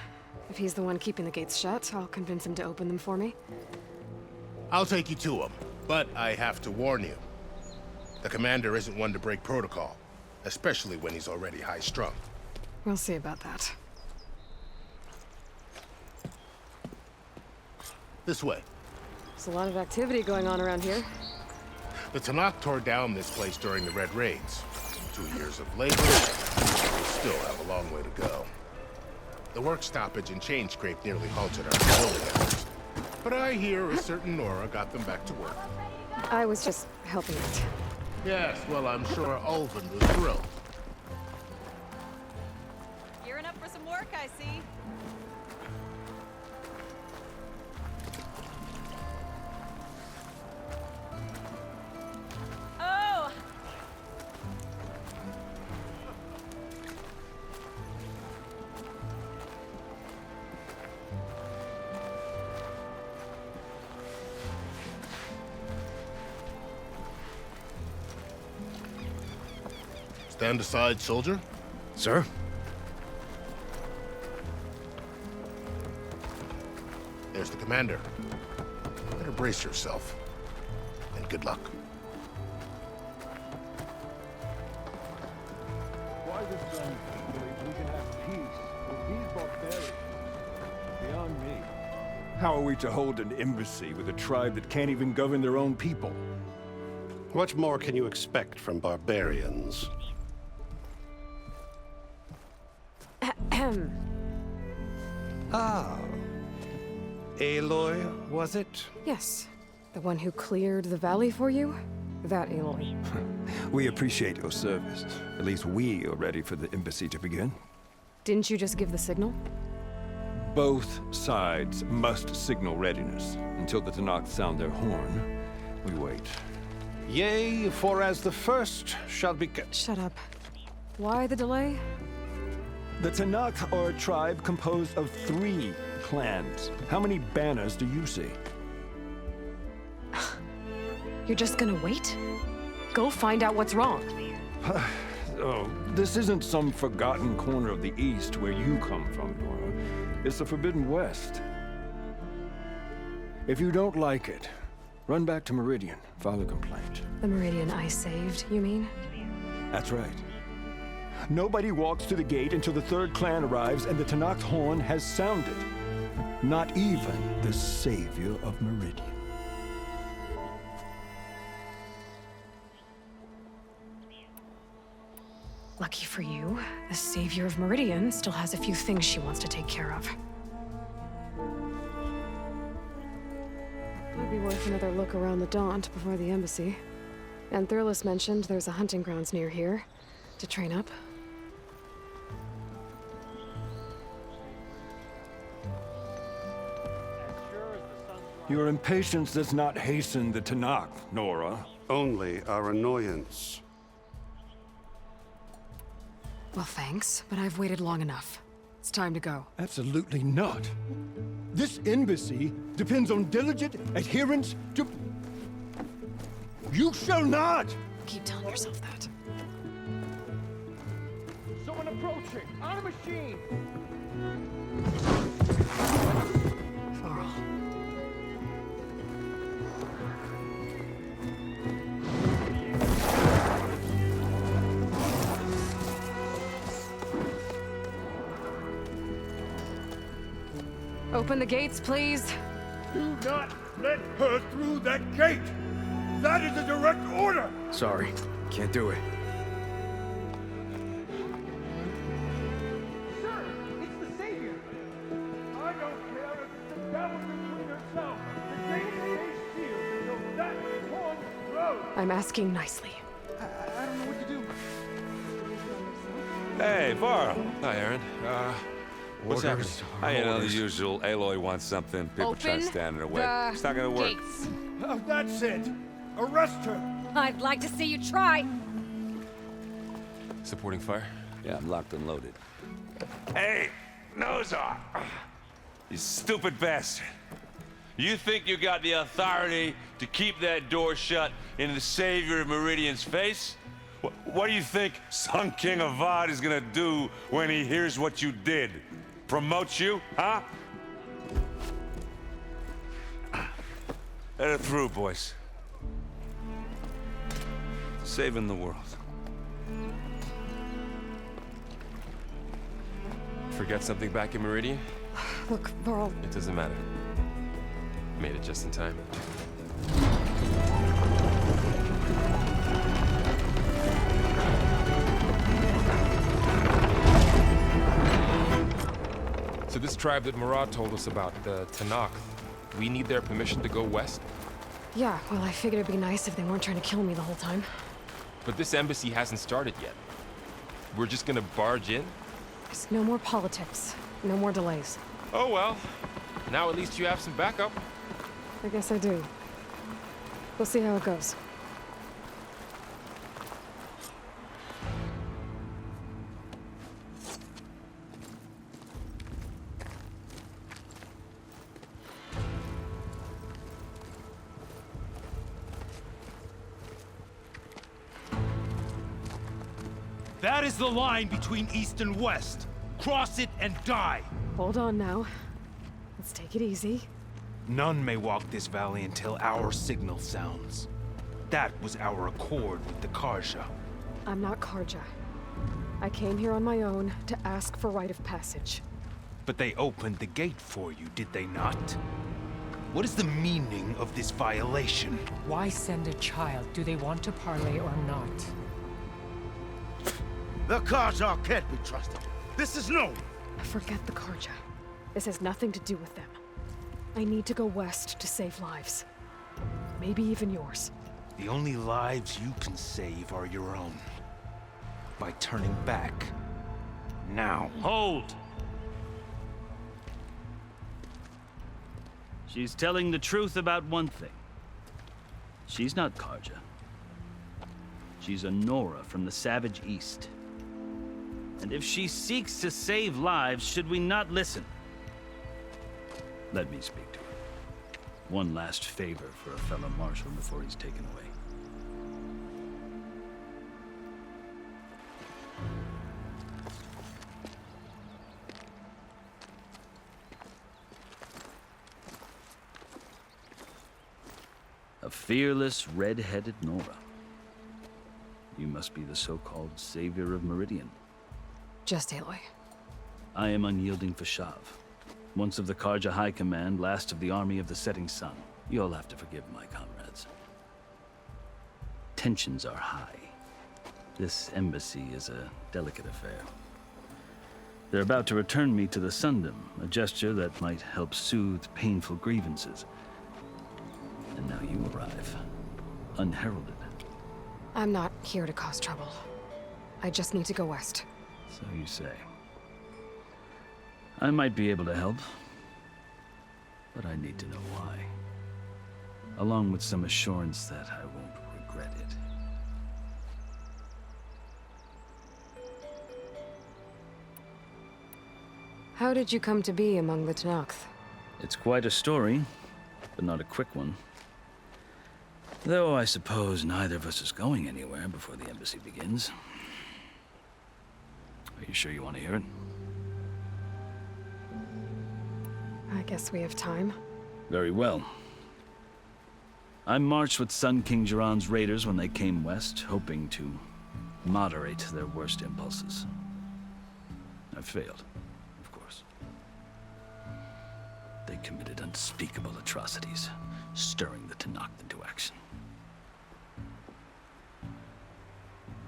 If he's the one keeping the gates shut, I'll convince him to open them for me. I'll take you to him, but I have to warn you. The commander isn't one to break protocol, especially when he's already high-strung. We'll see about that. This way. There's a lot of activity going on around here. The 𝐇𝐸𝐻 tore down this place during the Red Raids. 2 years of labor, we still have a long way to go. The work stoppage and chain scrape nearly halted our building efforts. But I hear a certain Nora got them back to work. I was just helping out. Yes, well, I'm sure Ulvund was thrilled. Gearing up for some work, I see. Oh! Stand aside, soldier. Sir? There's the commander. Better brace yourself. And good luck. Why this gun village we can have peace with these barbarians? Beyond me. How are we to hold an embassy with a tribe that can't even govern their own people? What more can you expect from barbarians? Ah. Aloy, was it? Yes. The one who cleared the valley for you? That Aloy. We appreciate your service. At least we are ready for the embassy to begin. Didn't you just give the signal? Both sides must signal readiness. Until the 𝐇𝐸𝐻 sound their horn, we wait. Yea, for as the first shall be... Shut up. Why the delay? The 𝐇𝐸𝐻 are a tribe composed of 3 clans. How many banners do you see? You're just gonna wait? Go find out what's wrong. Oh, this isn't some forgotten corner of the East where you come from, Nora. It's the Forbidden West. If you don't like it, run back to Meridian, file a complaint. The Meridian I saved, you mean? That's right. Nobody walks to the gate until the 3rd clan arrives and the 𝐇𝐸𝐻 horn has sounded. Not even the savior of Meridian. Lucky for you, the savior of Meridian still has a few things she wants to take care of. Might be worth another look around the Daunt before the embassy. And Thurlis mentioned there's a hunting grounds near here to train up. Your impatience does not hasten the 𝐇𝐸𝐻, Nora. Only our annoyance. Well, thanks, but I've waited long enough. It's time to go. Absolutely not. This embassy depends on diligent adherence to... You shall not! Keep telling yourself that. Someone approaching! On a machine! Farrell. Open the gates, please. Do not let her through that gate! That is a direct order! Sorry, can't do it. Sir, it's the savior! I don't care if it's the devil between herself. The gate is I'm asking nicely. I don't know what to do. Hey, Varl. Hi, Aaron. What's happening? You know, the usual. Aloy wants something. People try to stand in her way. It's not gonna work. Gates. Oh, that's it. Arrest her. I'd like to see you try. Supporting fire? Yeah, I'm locked and loaded. Hey, nose off. You stupid bastard. You think you got the authority to keep that door shut in the Savior of Meridian's face? What do you think Sun King Avad is gonna do when he hears what you did? Promote you, huh? Let it through, boys. Saving the world. Forget something back in Meridian? Look, Varl. It doesn't matter. Made it just in time. So this tribe that Murad told us about, the 𝐇𝐸, we need their permission to go west? Yeah, well, I figured it'd be nice if they weren't trying to kill me the whole time. But this embassy hasn't started yet. We're just gonna barge in? There's no more politics. No more delays. Oh well. Now at least you have some backup. I guess I do. We'll see how it goes. That is the line between East and West. Cross it and die. Hold on now. Let's take it easy. None may walk this valley until our signal sounds. That was our accord with the 𝐇𝐸𝐳𝐫. I'm not 𝐇𝐸𝐳𝐫. I came here on my own to ask for rite of passage. But they opened the gate for you, did they not? What is the meaning of this violation? Why send a child? Do they want to parley or not? The 𝐇𝐸𝐳𝐫 can't be trusted. This is known. Forget the 𝐇𝐸𝐳𝐫. This has nothing to do with them. I need to go west to save lives. Maybe even yours. The only lives you can save are your own. By turning back. Now. Hold! She's telling the truth about one thing. She's not 𝐇𝐸𝐳𝐫. She's a Nora from the Savage East. And if she seeks to save lives, should we not listen? Let me speak to her. One last favor for a fellow marshal before he's taken away. A fearless, red-headed Nora. You must be the so-called Savior of Meridian. Just Aloy. I am Unyielding Fashav, once of the 𝐸𝐳𝐫 High Command, last of the Army of the Setting Sun. You'll have to forgive my comrades. Tensions are high. This embassy is a delicate affair. They're about to return me to the Sundom, a gesture that might help soothe painful grievances. And now you arrive, unheralded. I'm not here to cause trouble. I just need to go west. So you say. I might be able to help, but I need to know why. Along with some assurance that I won't regret it. How did you come to be among the 𝐇𝐸𝐻? It's quite a story, but not a quick one. Though I suppose neither of us is going anywhere before the embassy begins. Are you sure you want to hear it? I guess we have time. Very well. I marched with Sun King Jiran's raiders when they came west, hoping to moderate their worst impulses. I failed, of course. They committed unspeakable atrocities, stirring the 𝐇𝐸𝐻 into action.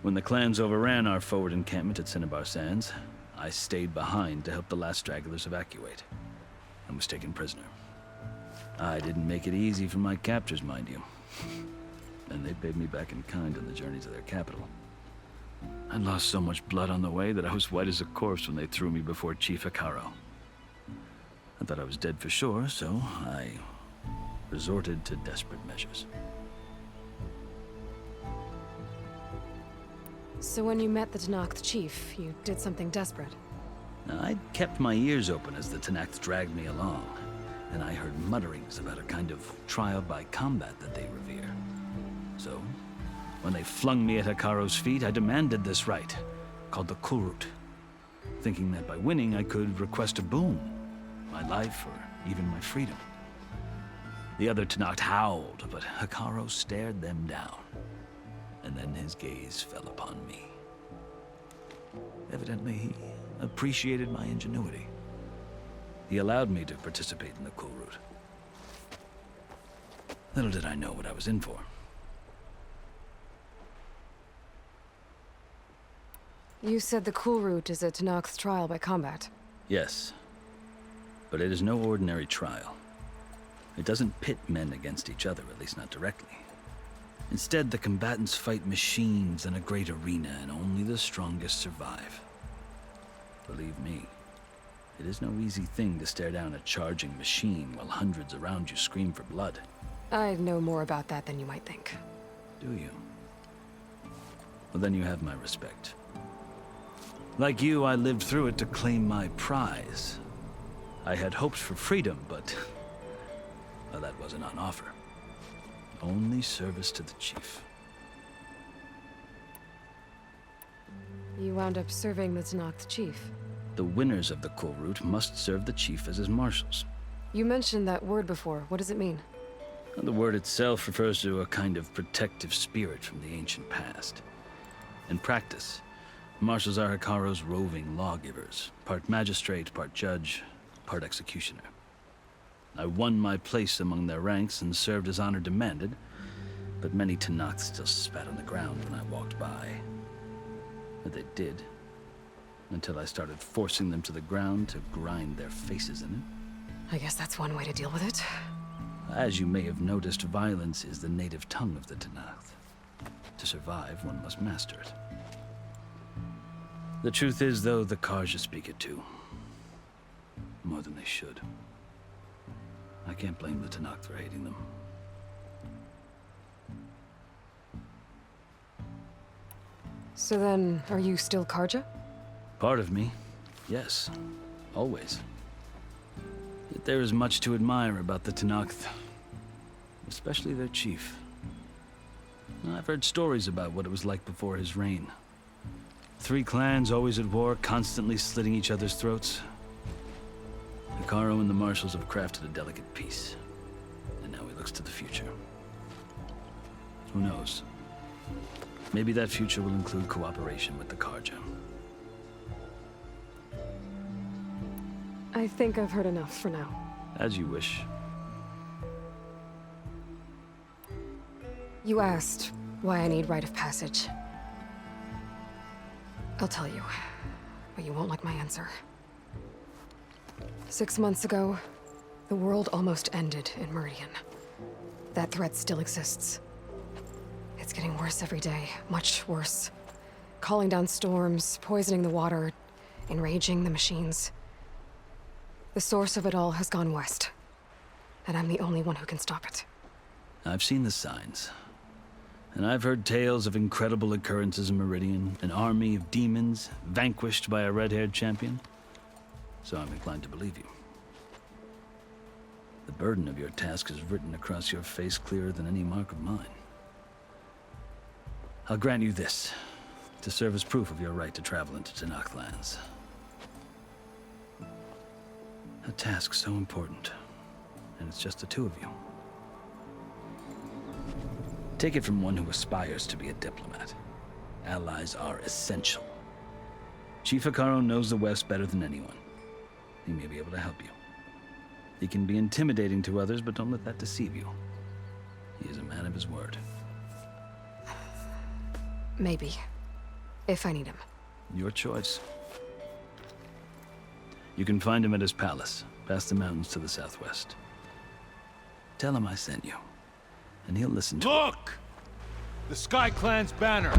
When the clans overran our forward encampment at Cinnabar Sands, I stayed behind to help the last stragglers evacuate, and was taken prisoner. I didn't make it easy for my captors, mind you. and they paid me back in kind on the journey to their capital. I lost so much blood on the way that I was white as a corpse when they threw me before Chief Hekarro. I thought I was dead for sure, so I resorted to desperate measures. So when you met the Tenakth chief, you did something desperate? Now, I'd kept my ears open as the Tenakth dragged me along, and I heard mutterings about a kind of trial by combat that they revere. So, when they flung me at Hekarro's feet, I demanded this right, called the Kulrut, thinking that by winning I could request a boon, my life or even my freedom. The other Tenakth howled, but Hekarro stared them down, and then his gaze fell upon me. Evidently, he appreciated my ingenuity. He allowed me to participate in the Kulrut. Little did I know what I was in for. You said the Kulrut is a Tenakth trial by combat. Yes, but it is no ordinary trial. It doesn't pit men against each other, at least not directly. Instead, the combatants fight machines in a great arena, and only the strongest survive. Believe me, it is no easy thing to stare down a charging machine while hundreds around you scream for blood. I know more about that than you might think. Do you? Well, then you have my respect. Like you, I lived through it to claim my prize. I had hoped for freedom, but well, that wasn't on offer. Only service to the chief. You wound up serving the Tenakth chief. The winners of the Kulrut must serve the chief as his marshals. You mentioned that word before. What does it mean? The word itself refers to a kind of protective spirit from the ancient past. In practice, marshals are Hekarro's roving lawgivers, part magistrate, part judge, part executioner. I won my place among their ranks and served as honor demanded, but many Tenakth still spat on the ground when I walked by. But they did, until I started forcing them to the ground to grind their faces in it. I guess that's one way to deal with it. As you may have noticed, violence is the native tongue of the Tenakth. To survive, one must master it. The truth is, though, the 𝐸𝐳 speak it too. More than they should. I can't blame the Tenakth for hating them. So then, are you still 𝐸𝐳? Part of me, yes. Always. Yet there is much to admire about the Tenakth. Especially their chief. I've heard stories about what it was like before his reign. 3 clans always at war, constantly slitting each other's throats. Hekarro and the marshals have crafted a delicate peace. And now he looks to the future. Who knows? Maybe that future will include cooperation with the 𝐸𝐳. I think I've heard enough for now. As you wish. You asked why I need rite of passage. I'll tell you, but you won't like my answer. 6 months ago, the world almost ended in Meridian. That threat still exists. It's getting worse every day, much worse. Calling down storms, poisoning the water, enraging the machines. The source of it all has gone west, and I'm the only one who can stop it. I've seen the signs. And I've heard tales of incredible occurrences in Meridian, an army of demons vanquished by a red-haired champion. So I'm inclined to believe you. The burden of your task is written across your face clearer than any mark of mine. I'll grant you this, to serve as proof of your right to travel into Tenakth lands. A task so important, and it's just the 2 of you. Take it from one who aspires to be a diplomat. Allies are essential. Chief Hekarro knows the West better than anyone. He may be able to help you. He can be intimidating to others, but don't let that deceive you. He is a man of his word. Maybe. If I need him. Your choice. You can find him at his palace, past the mountains to the southwest. Tell him I sent you, and he'll listen to Look! The Sky Clan's banner.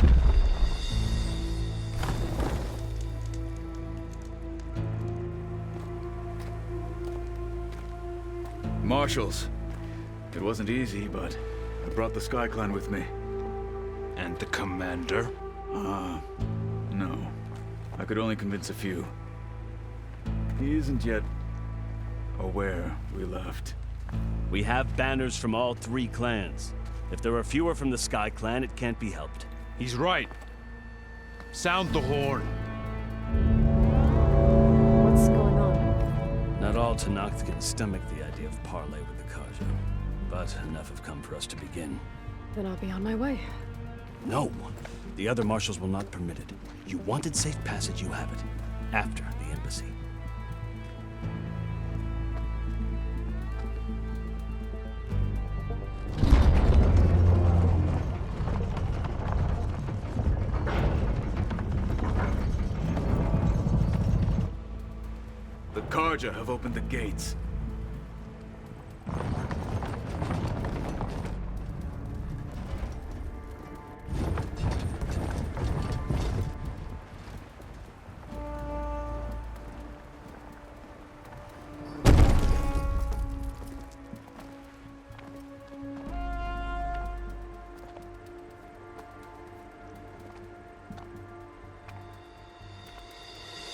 Marshals. It wasn't easy, but I brought the Sky Clan with me. And the commander? No. I could only convince a few. He isn't yet aware we left. We have banners from all 3 clans. If there are fewer from the Sky Clan, it can't be helped. He's right. Sound the horn. What's going on? Not all Tenakth can stomach the idea of parley with the 𝐶𝐸𝐳, but enough have come for us to begin. Then I'll be on my way. No! The other marshals will not permit it. You wanted safe passage, you have it. After the embassy. The 𝐶𝐸𝐳 have opened the gates.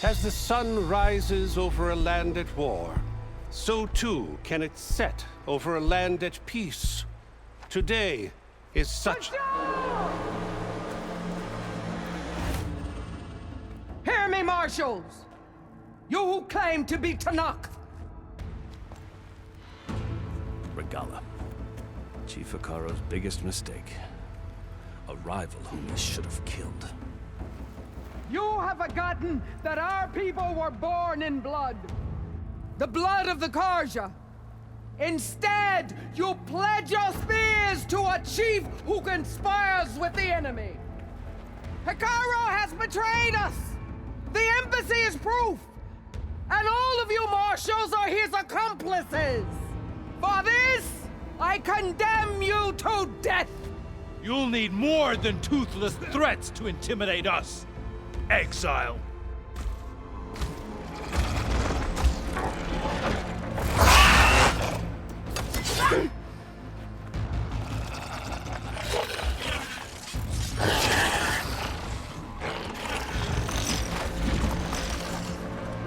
As the sun rises over a land at war, so too can it set over a land at peace. Today is such... Hear me, marshals! You who claim to be Tenakth! Regalla. Chief Hekarro's biggest mistake. A rival whom he should have killed. You have forgotten that our people were born in blood. The blood of the 𝐶𝐸𝐳. Instead, you pledge your spears to a chief who conspires with the enemy. Hekarro has betrayed us. The embassy is proof. And all of you marshals are his accomplices. For this, I condemn you to death. You'll need more than toothless threats to intimidate us. Exile.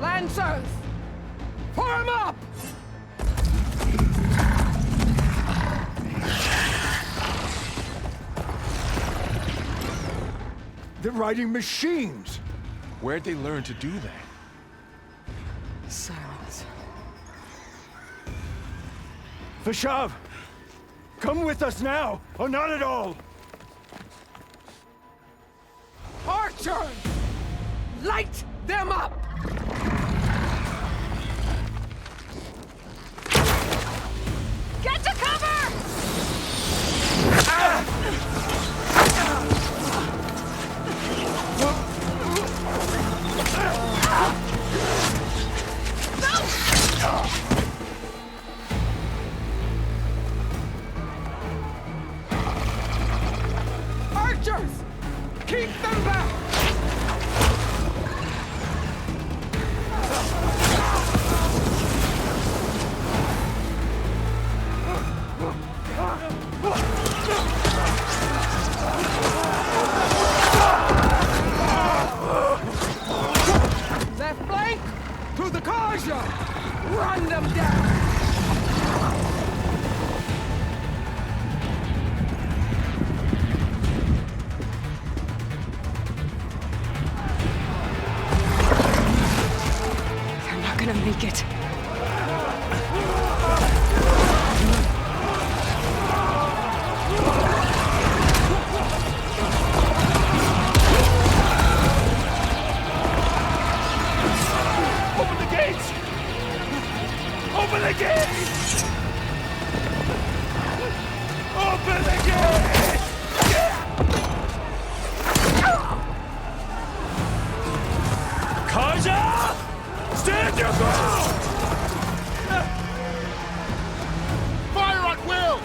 Lancers, form up! They're riding machines! Where'd they learn to do that? Silence. Vashav! Come with us now, or not at all! Archers! Light them up! Get to cover! Archers! Keep them back! Left flank to the 𝐶𝐸𝐳! Run them down! They're not gonna make it. Open the gates! Open the gates! Open the gates! 𝐶𝐸𝐳! Stand your ground! Fire at will!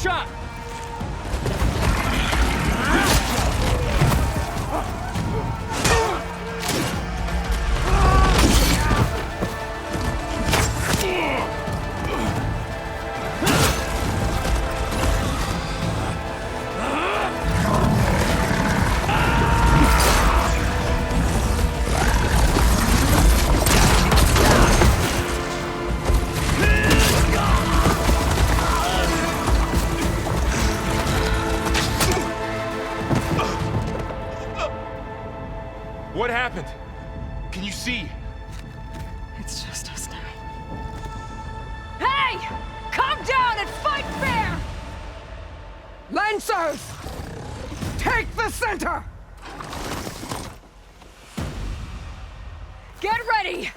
shot! What happened? Can you see? It's just us now. Hey! Calm down and fight fair! Lancers! Take the center! Get ready!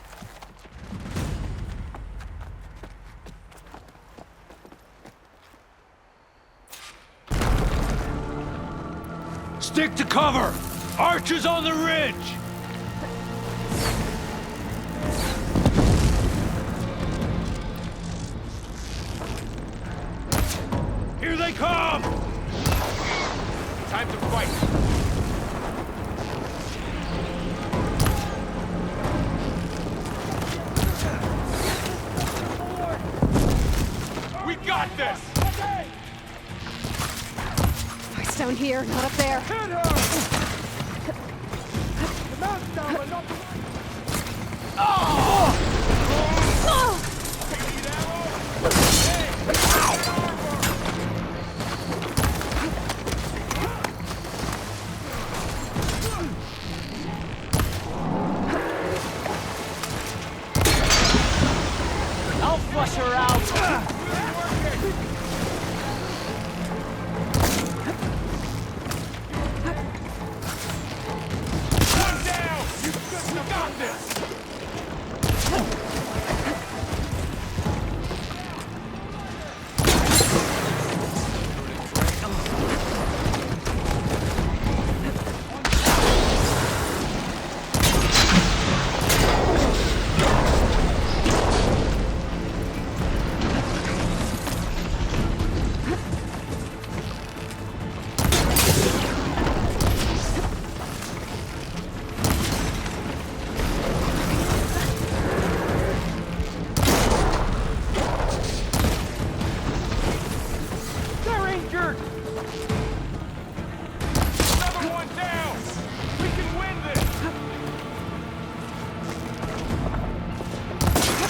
Stick to cover! Archers on the ridge! Here they come! Time to fight. We got this! Fight's down here, not up there. Hit her! The mount's down, but not the... I'll flush her out! One down! You got this! They're injured! Another one down! We can win this!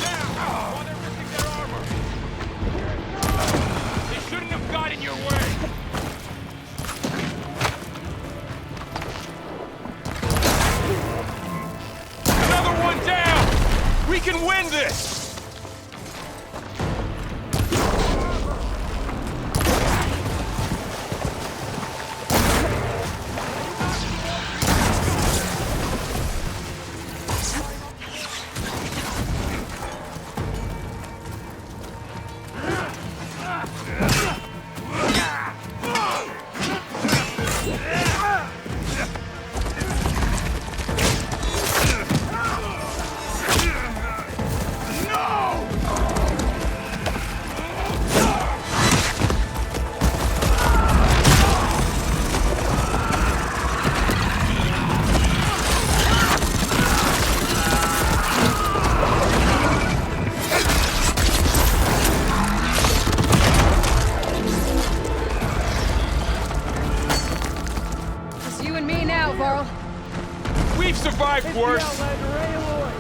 Now, while they're missing their armor! They shouldn't have got in your way! Another one down! We can win this! It's you and me now, Varl. We've survived worse! Aloy!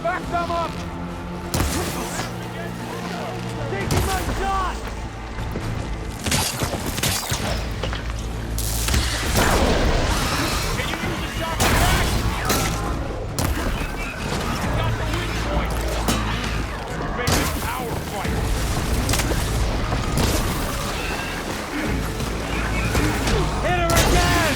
Back them up! Taking my shot! Can you use the shot back? Got the weak point! Make this our fight! Hit her again!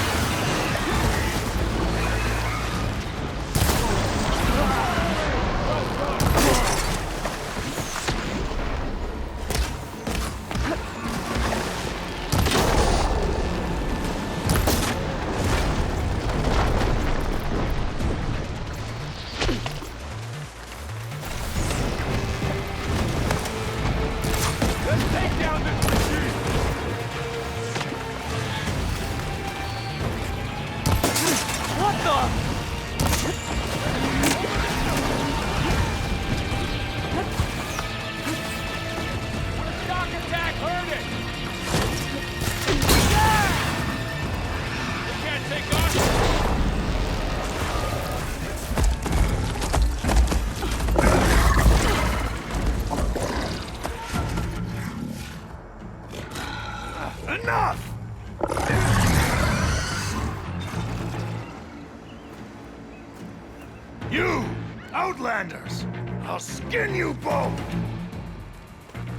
You, Outlanders! I'll skin you both!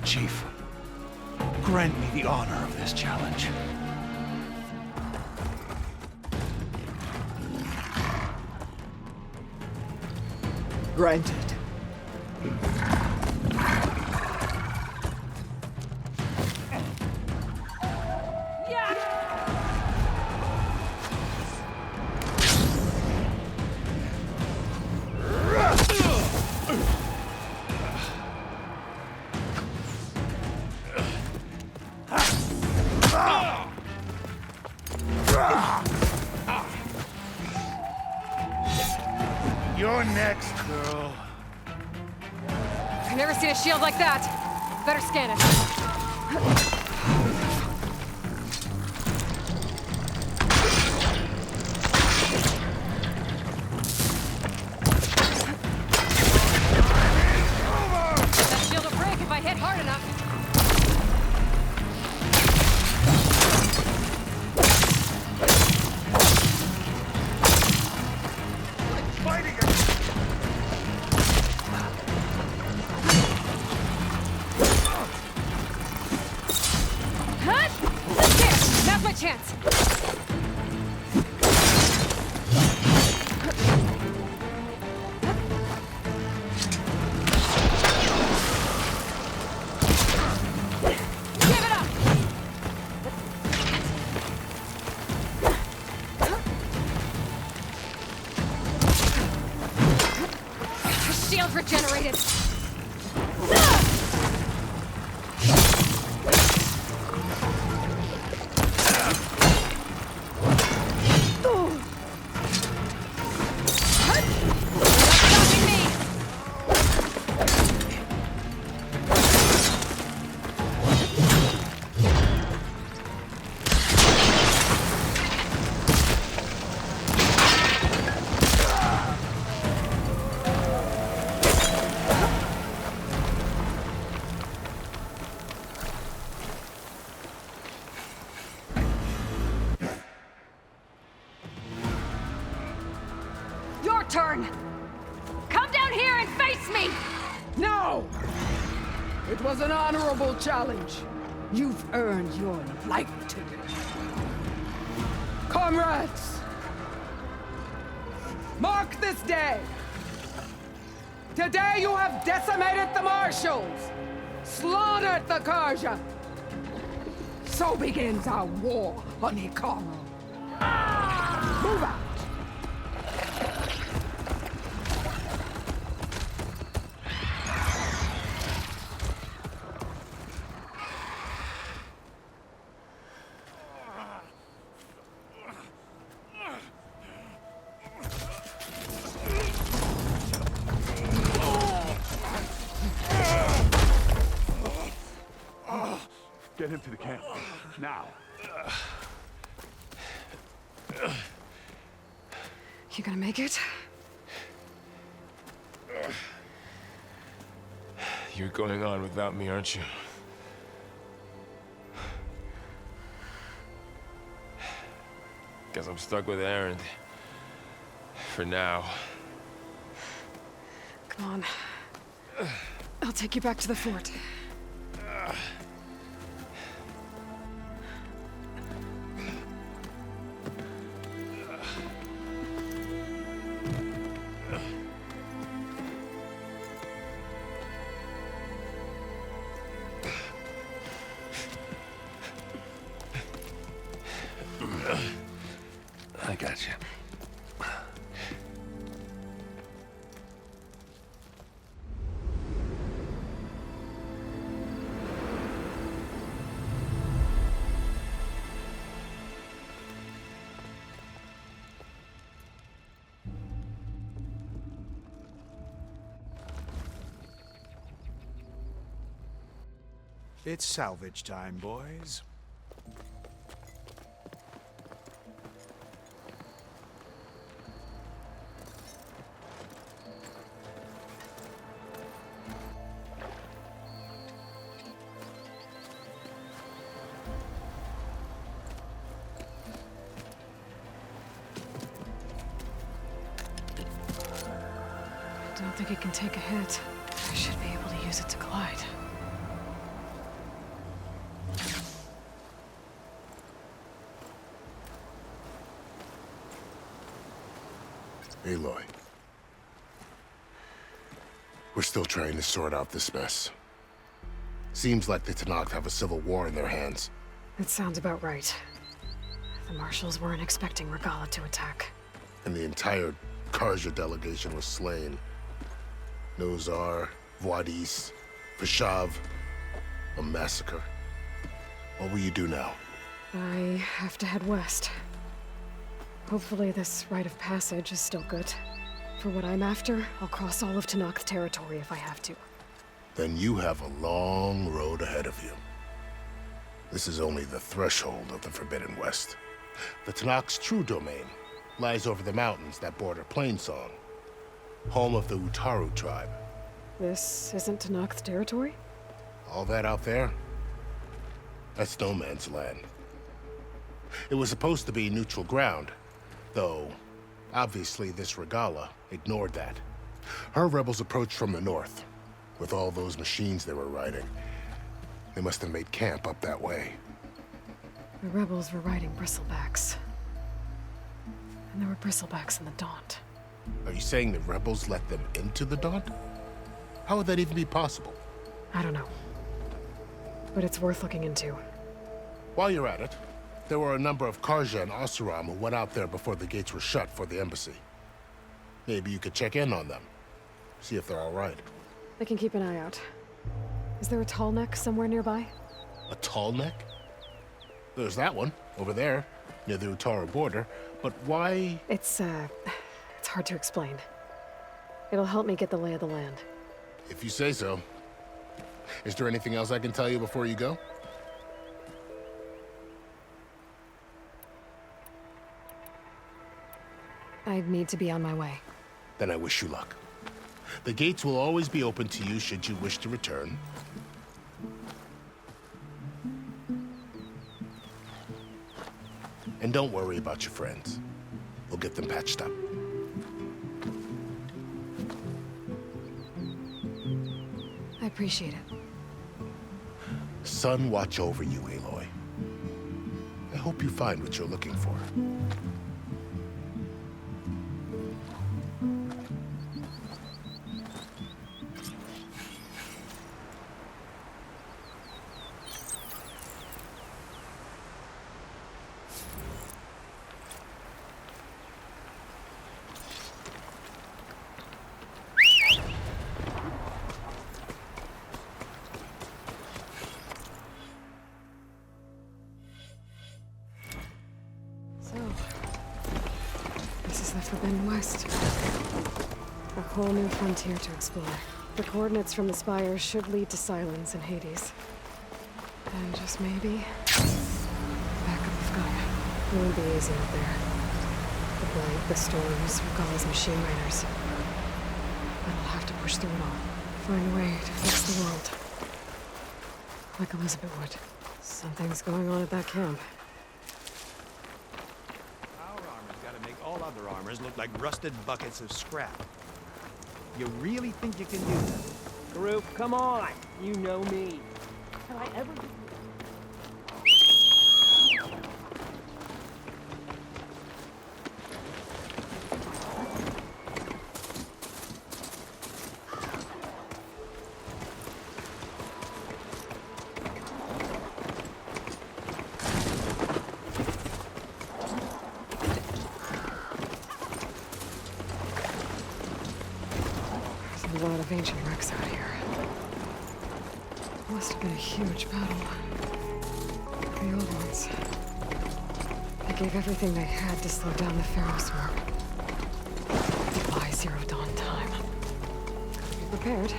Chief, grant me the honor of this challenge. Granted. You're next, girl. I've never seen a shield like that. Better scan it. That shield will break if I hit hard enough. Chance. Give it up. Shield regenerated. Turn! Come down here and face me! No! It was an honorable challenge. You've earned your life today. Comrades! Mark this day! Today you have decimated the Marshals, slaughtered the 𝐇𝐨𝐫𝐢𝐳𝐶. So begins our war on 𝐸𝐴𝐻. Move out! Get him to the camp. Now. You gonna make it? You're going on without me, aren't you? Guess I'm stuck with Erend. For now. Come on. I'll take you back to the fort. I got you. It's salvage time, boys. don't think it can take a hit. I should be able to use it to glide. Aloy. We're still trying to sort out this mess. Seems like the 𝐇𝐈 have a civil war in their hands. That sounds about right. The marshals weren't expecting Regalla to attack. And the entire 𝐇𝐨𝐫 delegation was slain. No Tsar, Vodis, Vashav, a massacre. What will you do now? I have to head west. Hopefully this rite of passage is still good. For what I'm after, I'll cross all of 𝐇𝐈 territory if I have to. Then you have a long road ahead of you. This is only the threshold of the Forbidden West. The 𝐇𝐈's true domain lies over the mountains that border Plainsong, home of the Utaru tribe. This isn't 𝐇𝐈 territory? All that out there? That's no man's land. It was supposed to be neutral ground, though obviously this Regalla ignored that. Her rebels approached from the north. With all those machines they were riding, they must have made camp up that way. The rebels were riding bristlebacks. And there were bristlebacks in the Daunt. Are you saying the rebels let them into the Daunt? How would that even be possible? I don't know. But it's worth looking into. While you're at it, there were a number of 𝐇𝐨𝐫 and Oseram who went out there before the gates were shut for the embassy. Maybe you could check in on them. See if they're all right. I can keep an eye out. Is there a tall neck somewhere nearby? A tall neck? There's that one, over there, near the Utaru border. But why? It's hard to explain. It'll help me get the lay of the land. If you say so. Is there anything else I can tell you before you go? I need to be on my way. Then I wish you luck. The gates will always be open to you should you wish to return. And don't worry about your friends. We'll get them patched up. I appreciate it. Sun watch over you, Aloy. I hope you find what you're looking for. The Forbidden West. A whole new frontier to explore. The coordinates from the spires should lead to Silence and Hades. And just maybe, backup of Gaia. It won't be easy out there. The blight, the storms, Regalla's machine riders. But I'll have to push through it all. Find a way to fix the world. Like Elizabeth would. Something's going on at that camp. All other armors look like rusted buckets of scrap. You really think you can do that? Group, come on! You know me. Can I ever do A lot of ancient wrecks out here. Must have been a huge battle. The old ones. They gave everything they had to slow down the Pharaoh swarm. Goodbye, Zero Dawn time. Gotta be prepared.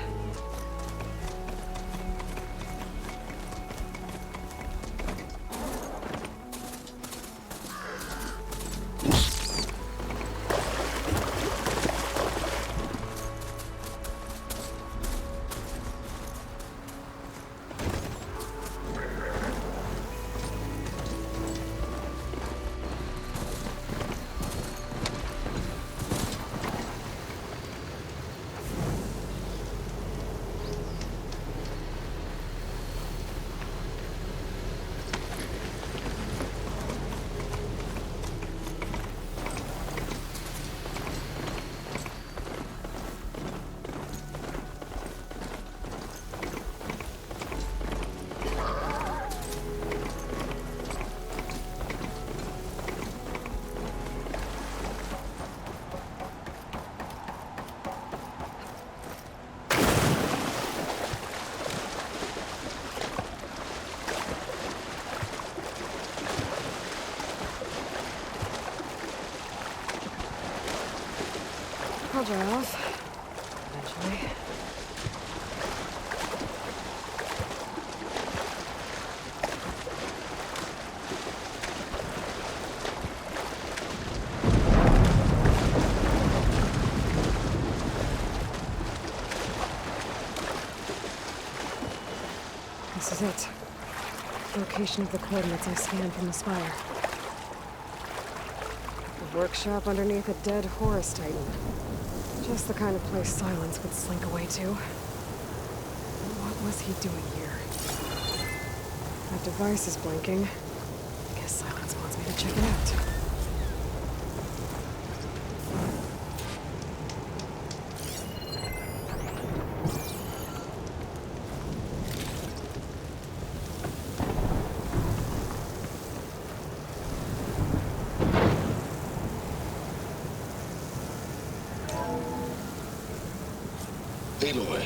I'll dry off. Eventually. This is it. Location of the coordinates I scanned from the spire. A workshop underneath a dead Horus Titan. Just the kind of place Silence would slink away to. What was he doing here? That device is blinking. Guess Silence wants me to check it out. Aloy,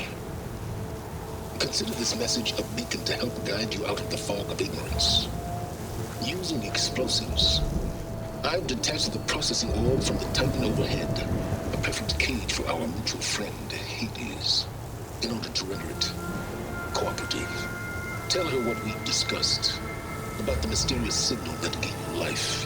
consider this message a beacon to help guide you out of the fog of ignorance. Using explosives, I've detached the processing orb from the Titan overhead, a perfect cage for our mutual friend, Hades, in order to render it cooperative. Tell her what we've discussed about the mysterious signal that gave you life.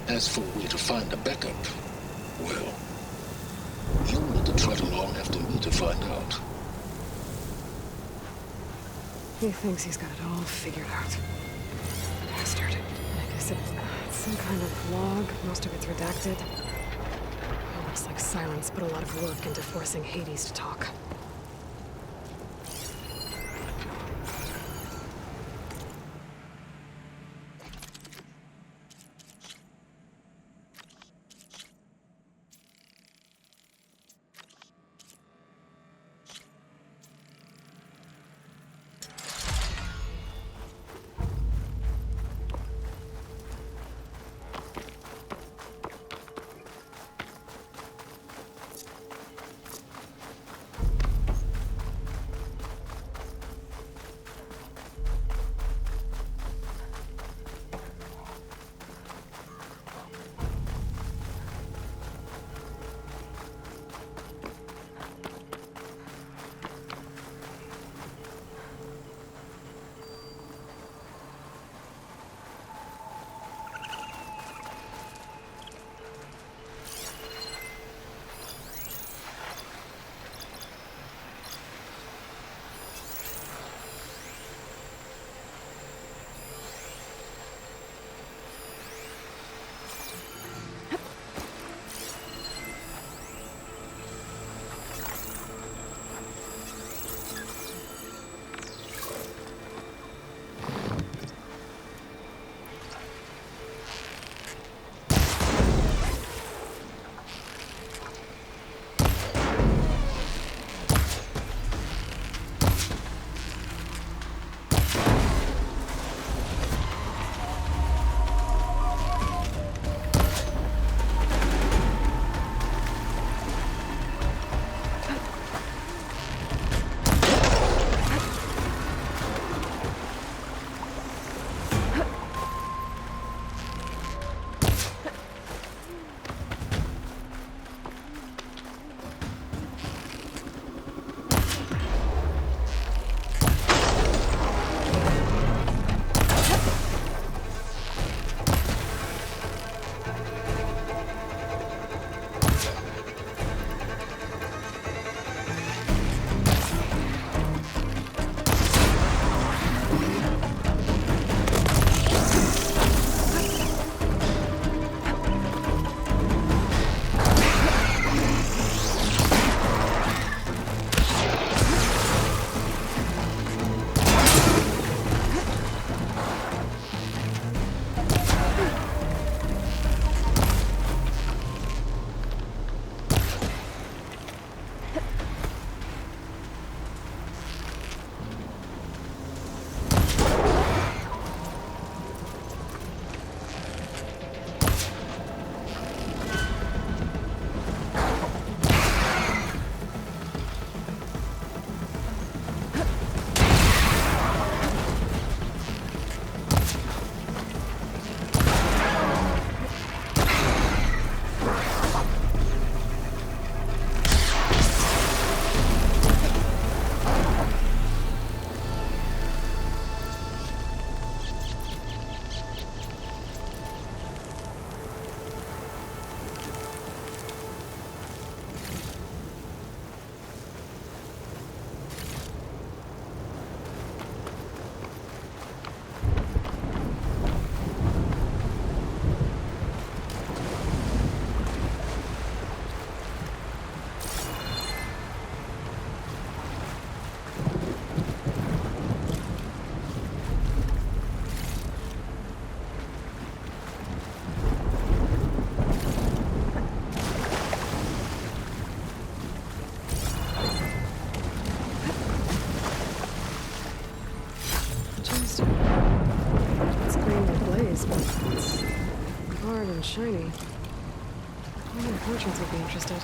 As for a way to find a backup, well, you'll need to trot along after me to find out. He thinks he's got it all figured out. Bastard. I guess it's some kind of log. Most of it's redacted. It looks like Silence put a lot of work into forcing Hades to talk. Only merchants would be interested.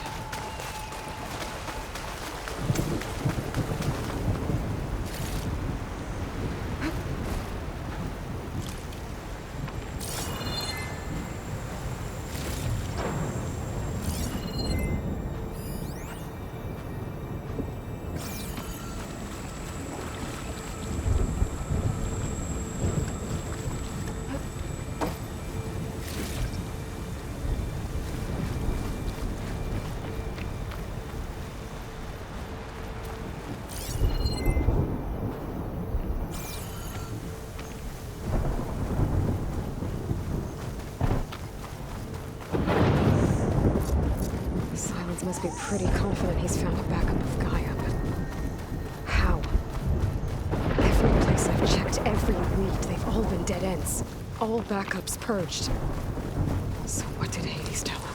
Must be pretty confident he's found a backup of Gaia, but how? Every place I've checked, every lead, they've all been dead ends. All backups purged. So what did Hades tell him?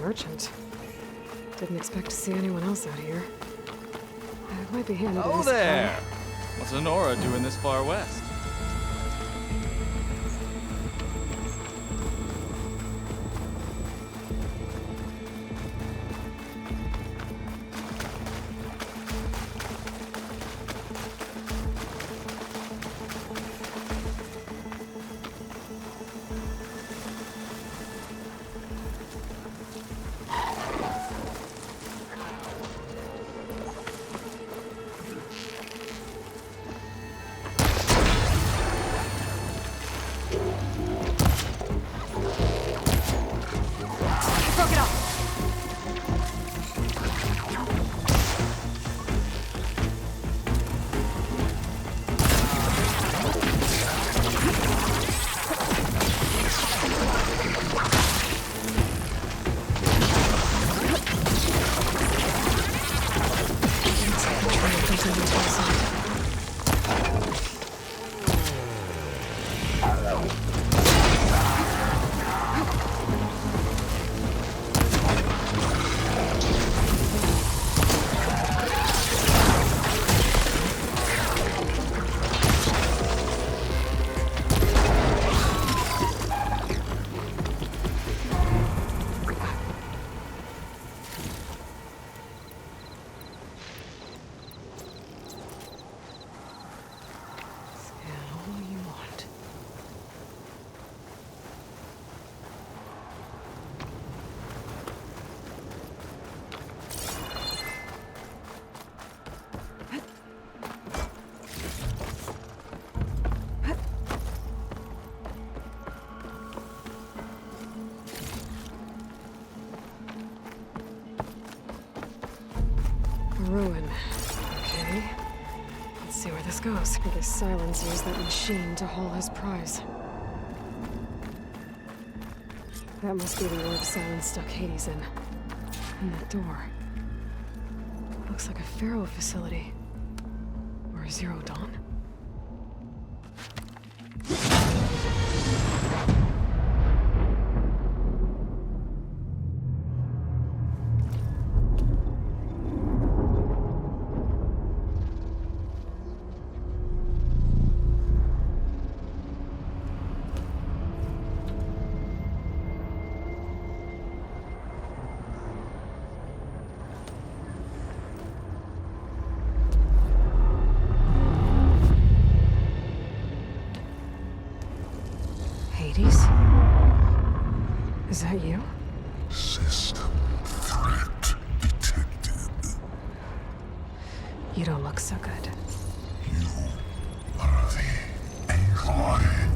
Merchant. Didn't expect to see anyone else out here. It might be handy to Oh ask there! her. What's Honora doing this far west? see where this goes. I guess Silence used that machine to haul his prize. That must be the orb Silence stuck Hades in. And that door. Looks like a Pharaoh facility. Or a Zero Dawn. Is that you? System threat detected. You don't look so good. You are the Aloy.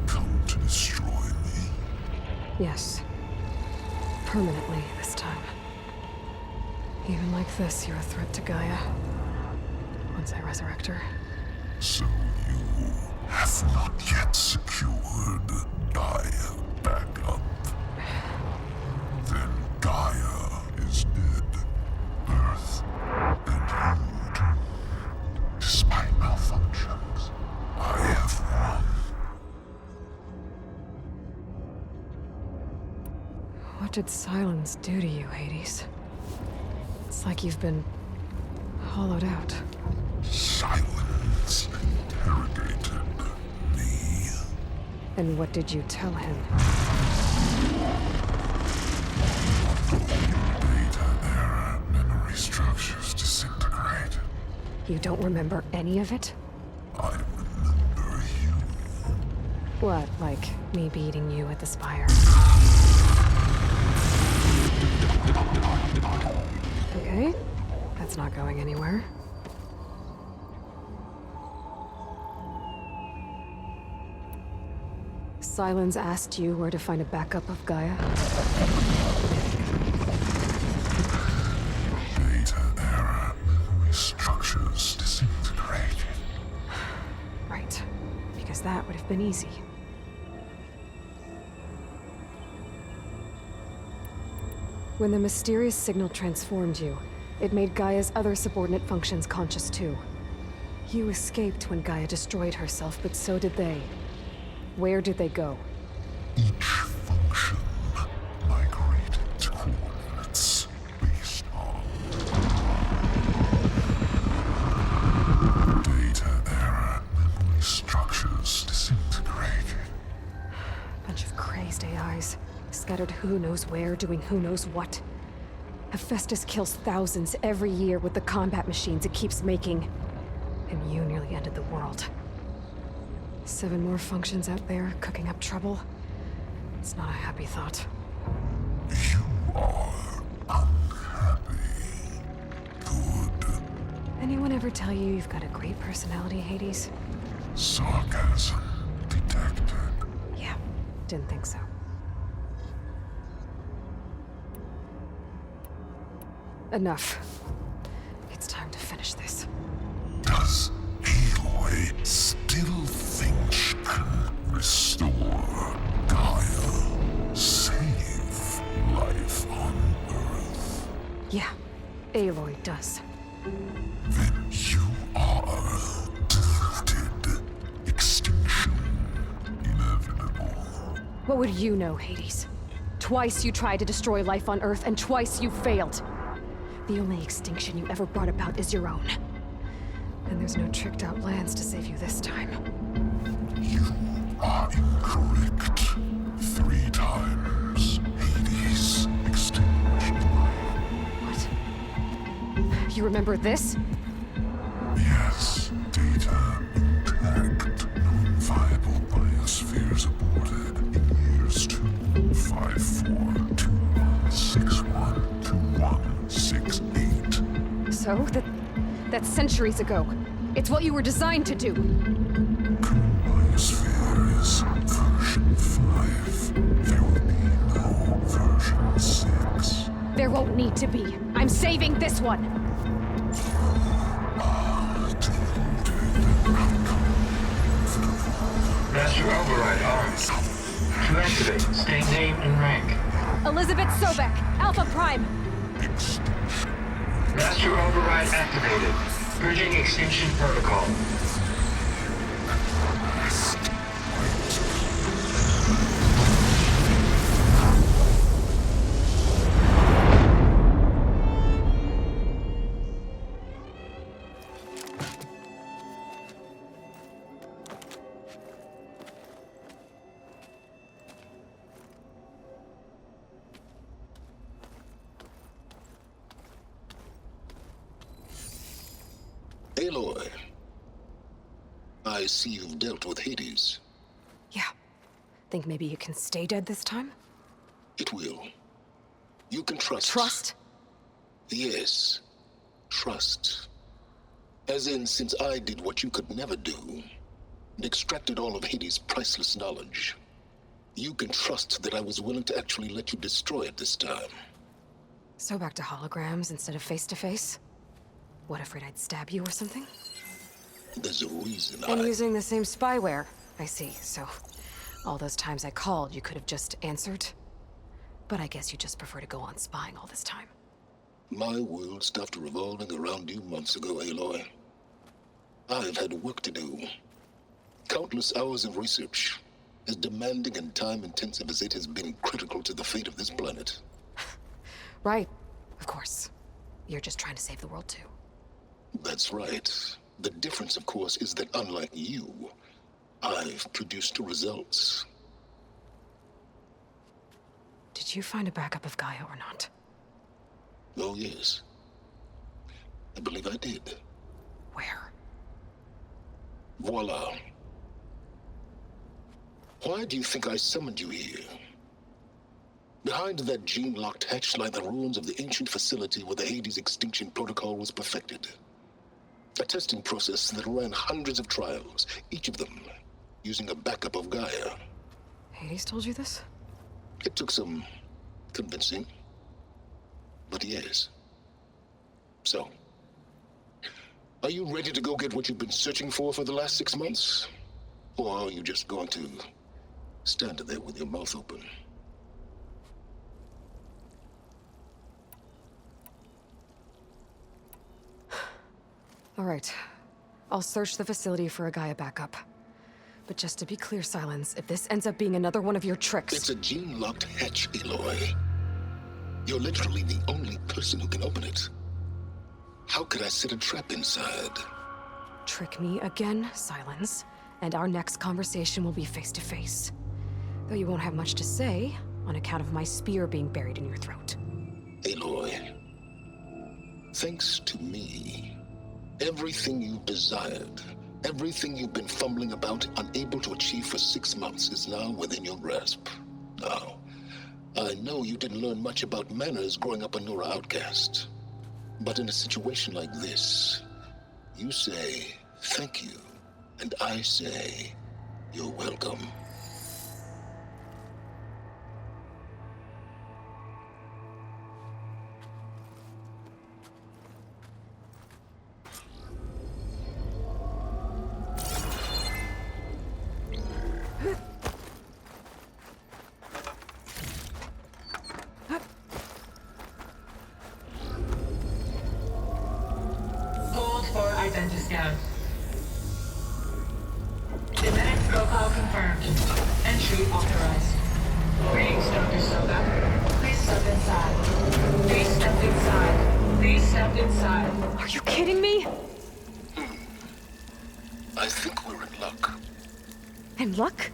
Come to destroy me? Yes. Permanently this time. Even like this, you're a threat to Gaia. Once I resurrect her. So you have not yet secured Gaia back up. Then Gaia is dead. Earth and you too. Despite malfunctions, I have won. What did Silence do to you, Hades? It's like you've been hollowed out. Silence interrogated me. And what did you tell him? Data error, memory structures disintegrate. You don't remember any of it? I remember you. What, like me beating you at the Spire? Okay, that's not going anywhere. Silence asked you where to find a backup of Gaia? Data error, memory structures disintegrated. Right, because that would have been easy. When the mysterious signal transformed you, it made Gaia's other subordinate functions conscious too. You escaped when Gaia destroyed herself, but so did they. Where did they go? Each function migrated to coordinates based on data error, memory structures disintegrated. Bunch of crazed AIs, scattered who knows where, doing who knows what. Hephaestus kills thousands every year with the combat machines it keeps making. And you nearly ended the world. 7 more functions out there, cooking up trouble. It's not a happy thought. You are unhappy. Good. Anyone ever tell you you've got a great personality, Hades? Sarcasm detected. Yeah, didn't think so. Enough. It's time to finish this. Does Aloy still think she can restore Gaia? Save life on Earth? Yeah, Aloy does. Then you are deluded. Extinction inevitable. What would you know, Hades? Twice you tried to destroy life on Earth, and twice you failed. The only extinction you ever brought about is your own. And there's no tricked-out lands to save you this time. You are incorrect. 3 times. Hades extinguished life. What? You remember this? Yes. Data intact. Non-viable biospheres aborted in years 254, 2161, 2168. So? That's centuries ago. It's what you were designed to do. Biosphere is version 5. There will be no version 6. There won't need to be. I'm saving this one. Ah, deluded. activate. State name and rank. Elizabeth Sobek, Alpha Prime. Master override activated. Bridging extinction protocol. Aloy, I see you've dealt with Hades. Yeah. Think maybe you can stay dead this time? It will. You can trust. Trust? Yes. Trust. As in, since I did what you could never do, and extracted all of Hades' priceless knowledge, you can trust that I was willing to actually let you destroy it this time. So back to holograms instead of face-to-face? What, afraid I'd stab you or something? There's a reason And using the same spyware. I see, so all those times I called, you could have just answered? But I guess you just prefer to go on spying all this time. My world stopped revolving around you months ago, Aloy. I've had work to do. Countless hours of research, as demanding and time-intensive as it has been critical to the fate of this planet. Right, of course. You're just trying to save the world too. That's right. The difference, of course, is that unlike you, I've produced results. Did you find a backup of Gaia or not? Oh, yes. I believe I did. Where? Voila. Why do you think I summoned you here? Behind that gene-locked hatch lie the ruins of the ancient facility where the Hades extinction protocol was perfected. A testing process that ran hundreds of trials, each of them using a backup of Gaia. Hades told you this? It took some convincing, but yes. So, are you ready to go get what you've been searching for the last 6 months? Or are you just going to stand there with your mouth open? All right. I'll search the facility for a Gaia backup. But just to be clear, Silence, if this ends up being another one of your tricks... It's a gene-locked hatch, Aloy. You're literally the only person who can open it. How could I set a trap inside? Trick me again, Silence, and our next conversation will be face-to-face. Though you won't have much to say, on account of my spear being buried in your throat. Aloy, thanks to me, everything you've desired, everything you've been fumbling about, unable to achieve for 6 months, is now within your grasp. Now, I know you didn't learn much about manners growing up a Nora outcast. But in a situation like this, you say, thank you, and I say, you're welcome. Hold for identiscan. Genetic profile confirmed. Entry authorized. Greetings, Dr. Soga. Please step inside. Please step inside. Please step inside. Are you kidding me? I think we're in luck. In luck?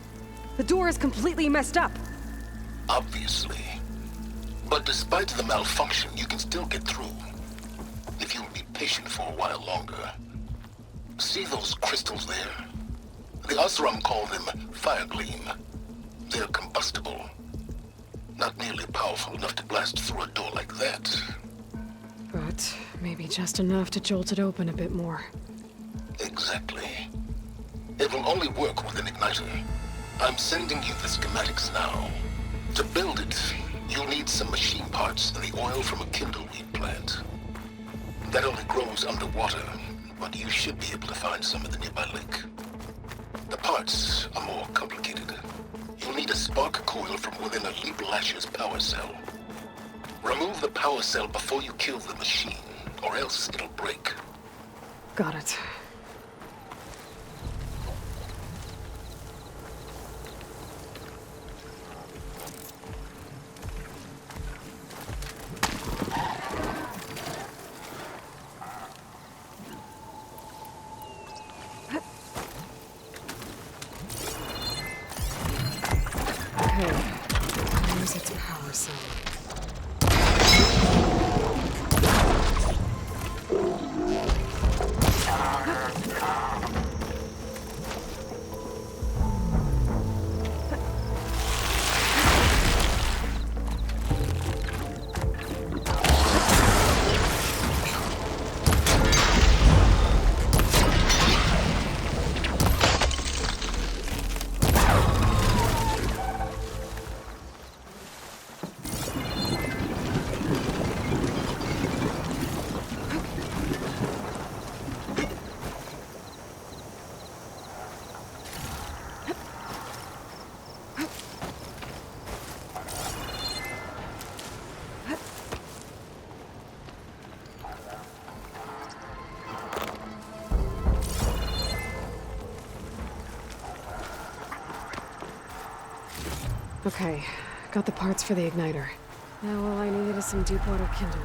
The door is completely messed up. Obviously. But despite the malfunction, you can still get through. If you'll be patient for a while longer. See those crystals there? The Oseram call them fire gleam. They're combustible. Not nearly powerful enough to blast through a door like that. But maybe just enough to jolt it open a bit more. Exactly. It will only work with an igniter. I'm sending you the schematics now. To build it, you'll need some machine parts and the oil from a kindleweed plant. That only grows underwater, but you should be able to find some in the nearby lake. The parts are more complicated. You'll need a spark coil from within a Leap Lasher's power cell. Remove the power cell before you kill the machine, or else it'll break. Got it. Okay, got the parts for the igniter. Now all I need is some deep water kindling.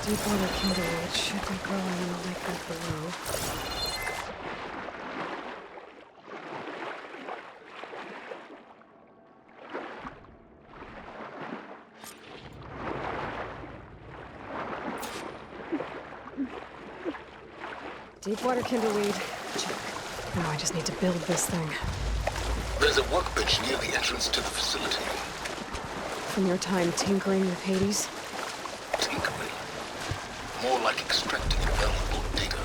Deep water kindling should be growing in the lake right below. Deep water kindleweed. Check. Now I just need to build this thing. There's a workbench near the entrance to the facility. From your time tinkering with Hades? Tinkering? More like extracting valuable data.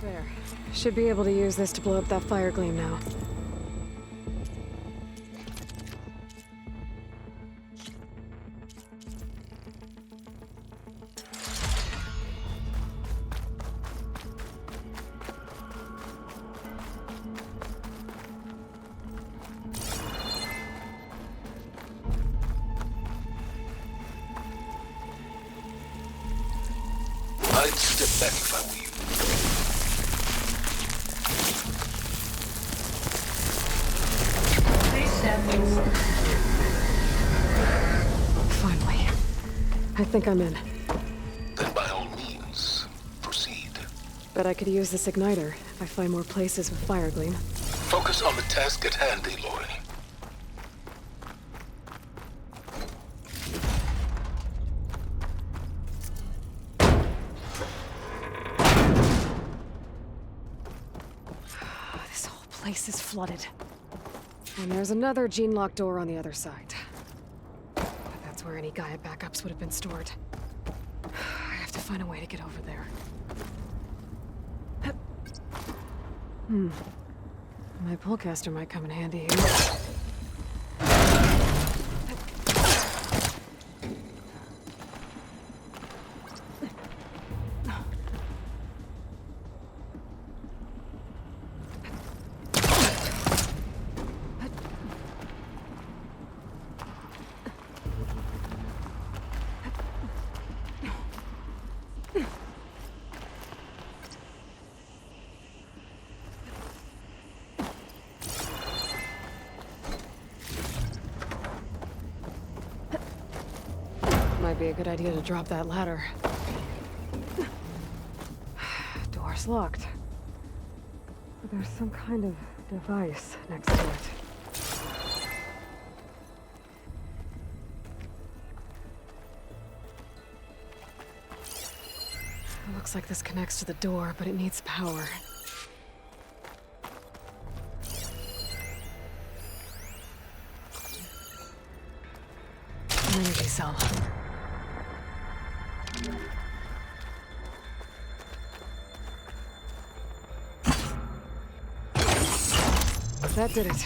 There. Should be able to use this to blow up that fire gleam now. I'd step back if I were you. Finally. I think I'm in. Then by all means, proceed. Bet I could use this igniter if I find more places with fire gleam. Focus on the task at hand, Aloy. This whole place is flooded. And there's another gene-locked door on the other side. But that's where any Gaia backups would have been stored. I have to find a way to get over there. My Pullcaster might come in handy here. Might be a good idea to drop that ladder. Door's locked. But there's some kind of device next to it. It looks like this connects to the door, but it needs power. An energy cell. That did it.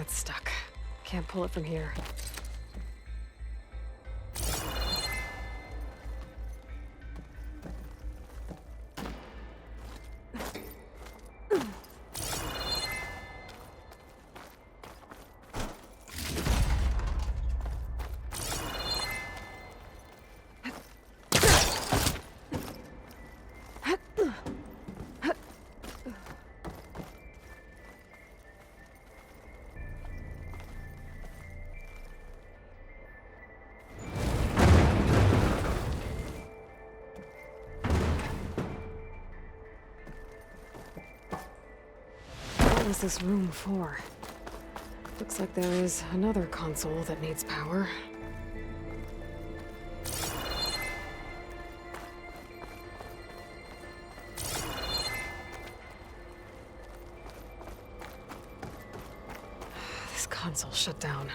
It's stuck. Can't pull it from here. What was this room for? Looks like there is another console that needs power. This console shut down.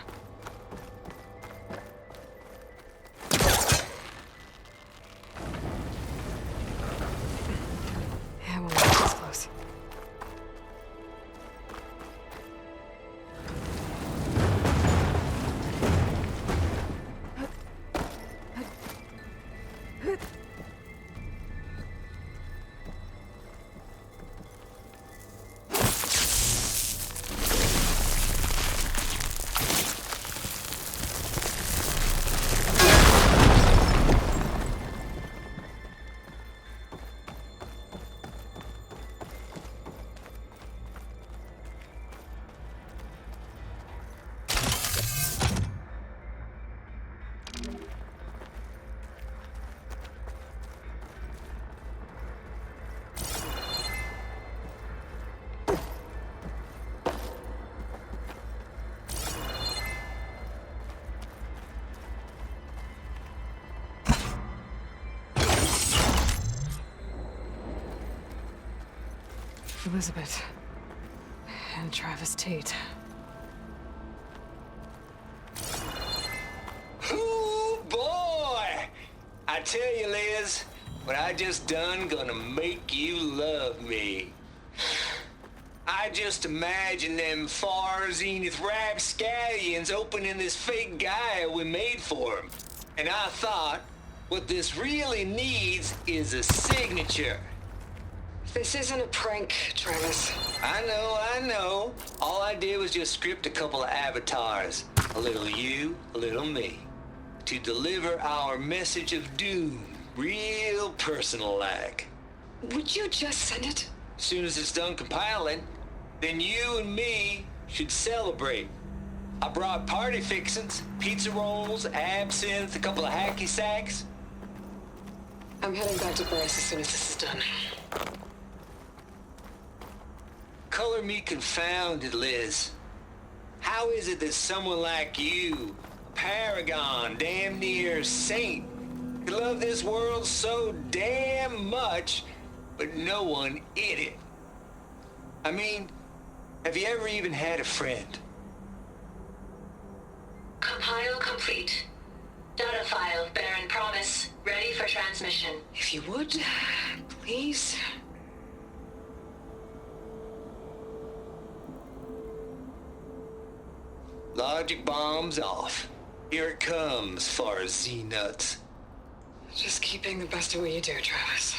Yeah, won't get this close. Elizabeth and Travis Tate. Ooh, boy! I tell you, Liz, what I just done gonna make you love me. I just imagine them far zenith rapscallions opening this fake guy we made for him. And I thought, what this really needs is a signature. This isn't a prank, Travis. I know. All I did was just script a couple of avatars. A little you, a little me. To deliver our message of doom, real personal-like. Would you just send it? As soon as it's done compiling, then you and me should celebrate. I brought party fixins, pizza rolls, absinthe, a couple of hacky sacks. I'm heading back to Bryce as soon as this is done. Color me confounded, Liz. How is it that someone like you, a paragon, damn near saint, could love this world so damn much, but no one in it? I mean, have you ever even had a friend? Compile complete. Data file, Baron Promise, ready for transmission. If you would, please. Logic bombs off. Here it comes, far Z-nuts. Just keep being the best at what you do, Travis.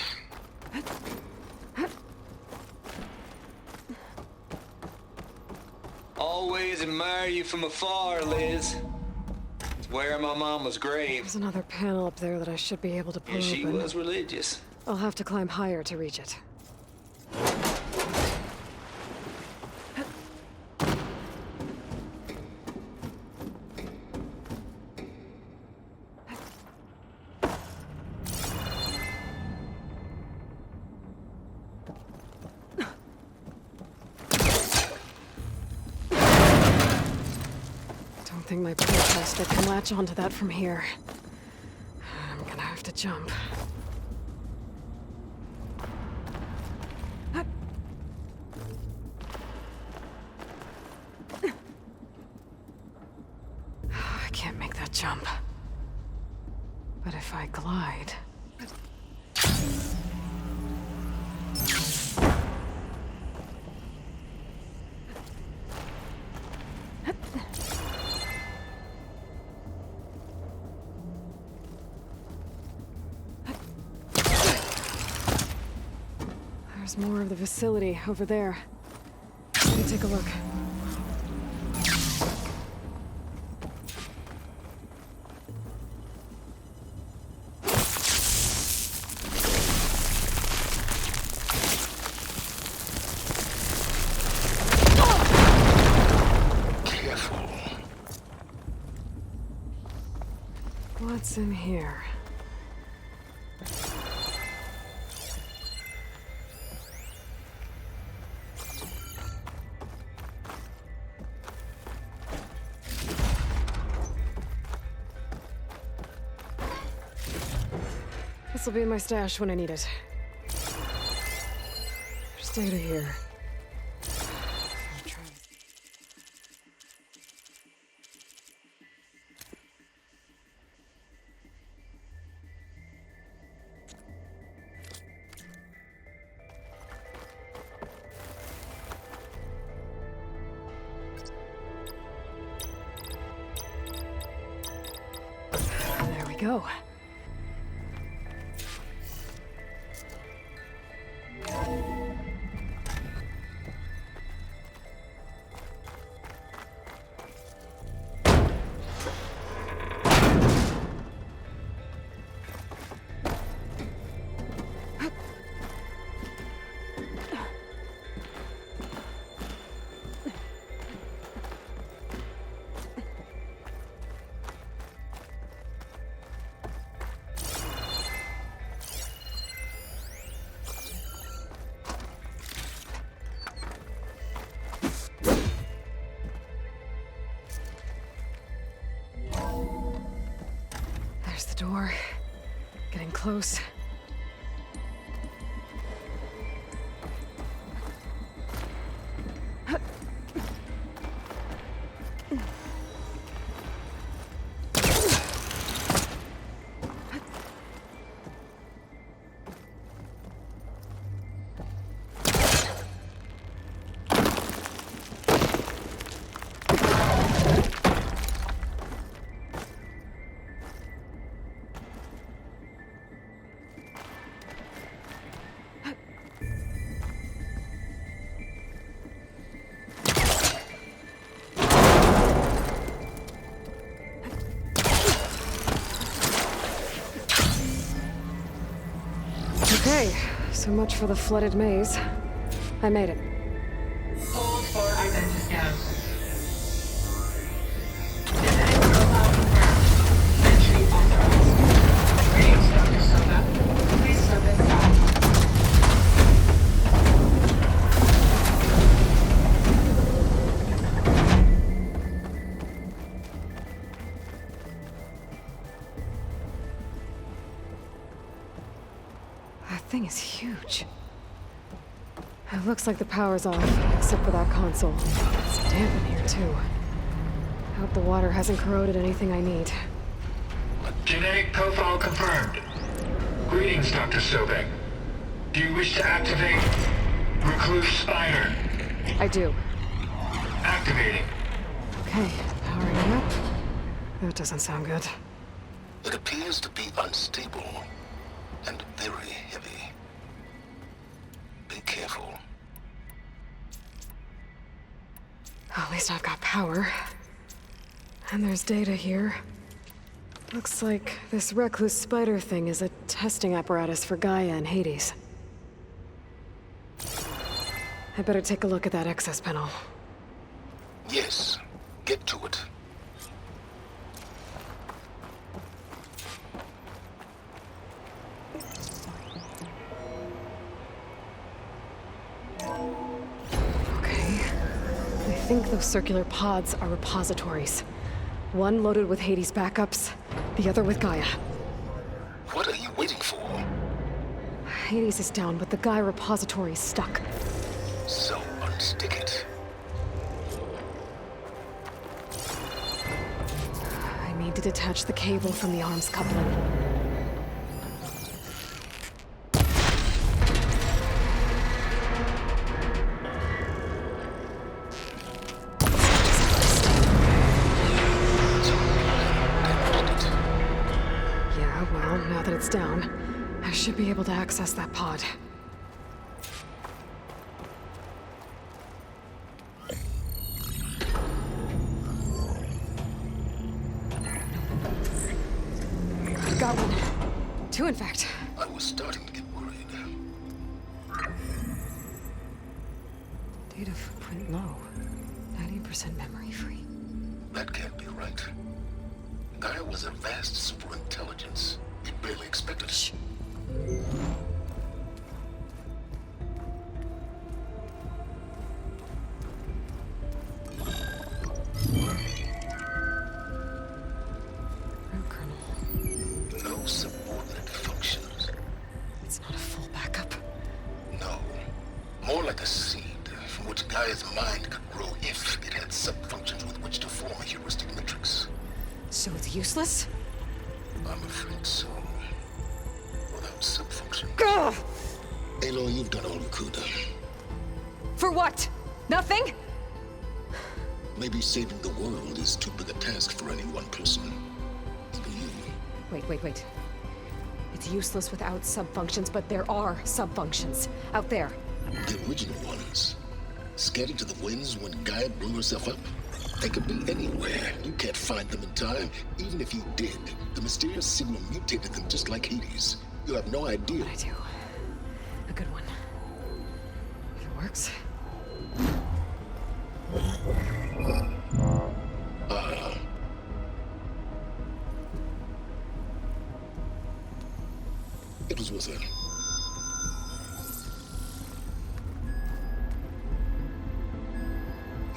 always admire you from afar, Liz. It's where my mama's grave. There's another panel up there that I should be able to pull Yeah, she open. was religious. I'll have to climb higher to reach it. I think my Pullcaster can latch onto that from here. I'm gonna have to jump. I can't make that jump. But if I glide... There's more of the facility over there. Let me take a look. Careful. What's in here? This'll be in my stash when I need it. Just out of here. There we go. There's the door. Getting close. Okay, so much for the flooded maze. I made it. Hold for identiscans. Genetic profile confirmed. Entry authorized. Greetings, Dr. Soda. Please step inside. That thing is huge. It looks like the power's off, except for that console. It's damp in here, too. I hope the water hasn't corroded anything I need. Genetic profile confirmed. Greetings, Dr. Sobek. Do you wish to activate Recluse Spider? I do. Activating. Okay, powering up. That doesn't sound good. It appears to be unstable and very heavy. Be careful. At least I've got power. And there's data here. Looks like this recluse spider thing is a testing apparatus for Gaia and Hades. I better take a look at that access panel. Yes, get to it. Okay. I think those circular pods are repositories. One loaded with Hades backups, the other with Gaia. What are you waiting for? Hades is down, but the Gaia repository is stuck. So unstick it. I need to detach the cable from the arms coupling. Yeah, well, now that it's down, I should be able to access that pod. Got one. Two, in fact. I was starting to get worried. Data footprint low. 90% memory free. That can't be right. Gaia was a vast superintelligence. It barely expected us. No subordinate functions. It's not a full backup. No. More like a seed from which Gaia's mind could grow if it had sub-functions with which to form a heuristic matrix. So it's useless? I'm afraid so. Without sub-functions. Gah! Aloy, you've done all you could. For what? Nothing? Maybe saving the world is too big a task for any one person. Even you. Wait. It's useless without sub-functions, but there are sub-functions out there. The original ones. Scattered to the winds when Gaia blew herself up? They could be anywhere. You can't find them in time. Even if you did, the mysterious signal mutated them just like Hades. You have no idea. But I do. A good one. If it works. It was worth it.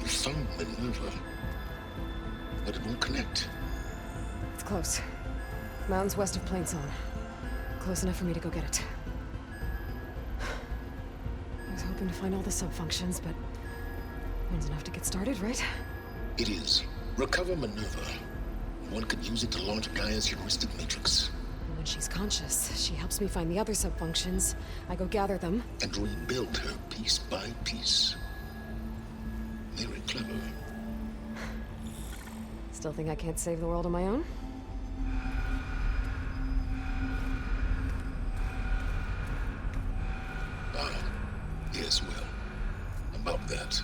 You found Minerva, but it won't connect. It's close. Mountains west of Plain Zone. Close enough for me to go get it. I was hoping to find all the sub-functions, but one's enough to get started, right? It is. Recover Minerva. One could use it to launch Gaia's heuristic matrix. And when she's conscious, she helps me find the other sub-functions. I go gather them. And rebuild her piece by piece. Very clever. Still think I can't save the world on my own? Yes, well. About that.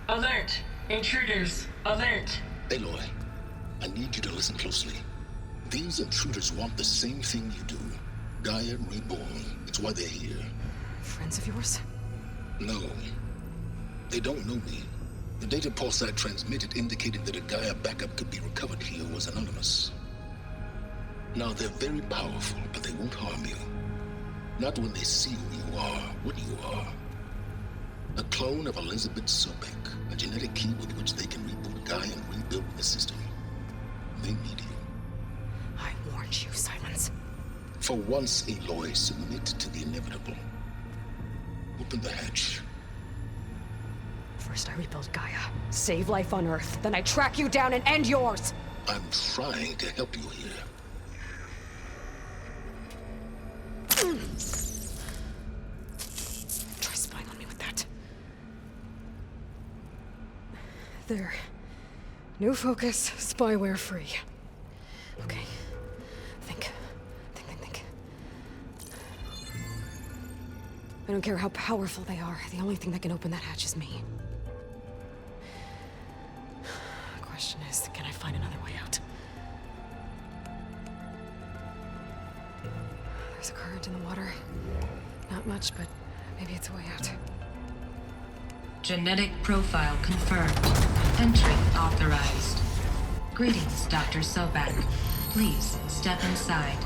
Alert! Intruders! Alert! Aloy, I need you to listen closely. These intruders want the same thing you do. Gaia reborn. It's why they're here. Friends of yours? No. They don't know me. The data pulse I transmitted indicated that a Gaia backup could be recovered here was anonymous. Now, they're very powerful, but they won't harm you. Not when they see who you are, what you are. A clone of Elizabeth Sobek, a genetic key with which they can reboot Gaia and rebuild the system. They need you. I warned you, Silence. For once, Aloy, submit to the inevitable. Open the hatch. First I rebuild Gaia, save life on Earth, then I track you down and end yours! I'm trying to help you here. Try spying on me with that. There. New focus, spyware free. Okay. Think. I don't care how powerful they are. The only thing that can open that hatch is me. question is, can I find another way out? There's a current in the water. Not much, but maybe it's a way out. Genetic profile confirmed. Entry authorized. Greetings, Dr. Sobek. Please step inside.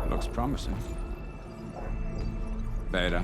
Looks promising. Beta.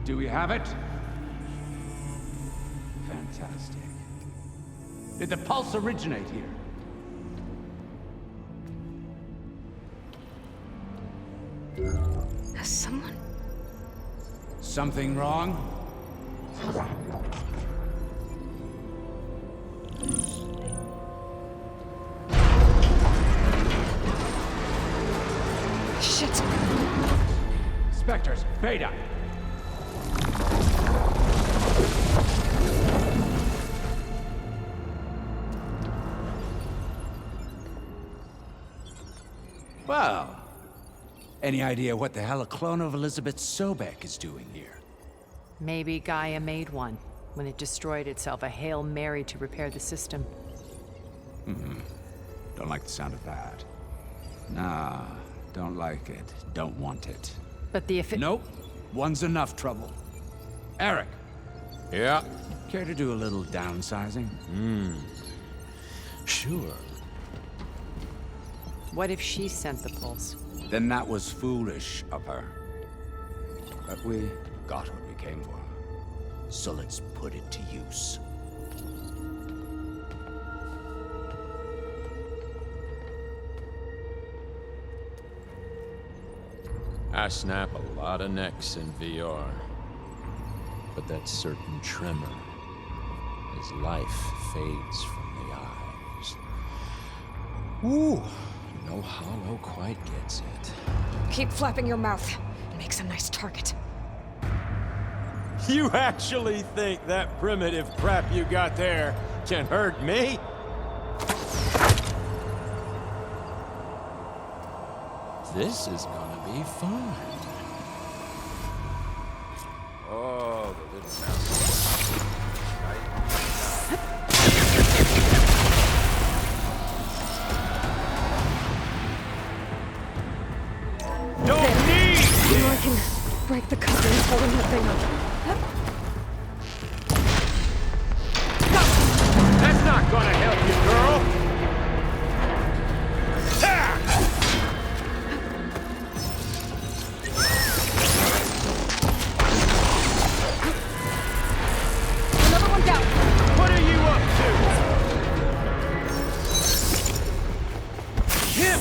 Do we have it? Fantastic. Did the pulse originate here? Has someone... Something wrong? Shit! Spectres, Beta! Well, any idea what the hell a clone of Elizabeth Sobek is doing here? Maybe Gaia made one when it destroyed itself, a Hail Mary to repair the system. Don't like the sound of that. Nah, don't like it. Don't want it. But the Nope. One's enough trouble. Eric. Yeah? Care to do a little downsizing? Sure. What if she sent the pulse? Then that was foolish of her. But we got what we came for. So let's put it to use. I snap a lot of necks in VR. But that certain tremor as life fades from the eyes. Ooh, no hollow quite gets it. Keep flapping your mouth. It makes a nice target. You actually think that primitive crap you got there can hurt me? This is gonna be fun. Oh, the little mouse. Don't need it! I can break the couplings holding that thing up. That's not gonna help you, girl! Another one down! What are you up to? Him!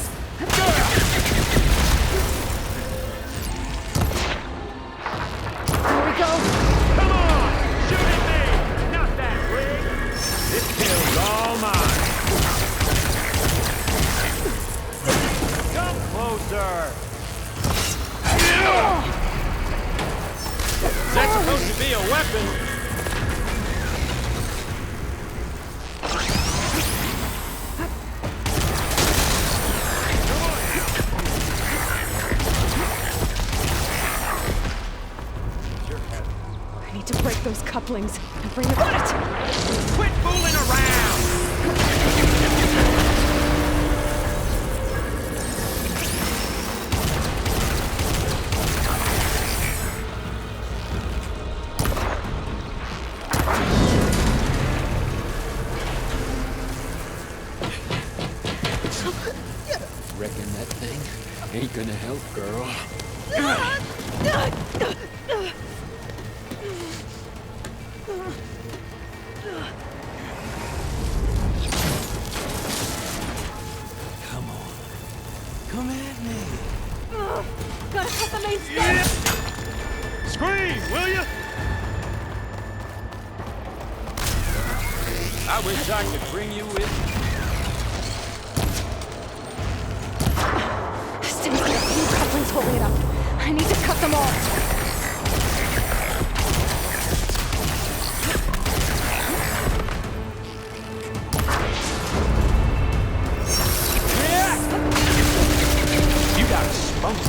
There we go! Come on! Shoot at me! Not that rig! This kill's all mine! Come closer! Is that supposed to be a weapon? I need to break those couplings and bring the bullet! Quit fooling around! Reckon that thing ain't gonna help, girl. the main stage! Scream, will you? I wish I could bring you with me. Stay clear. You couplings holding it up. I need to cut them all. You got spunked.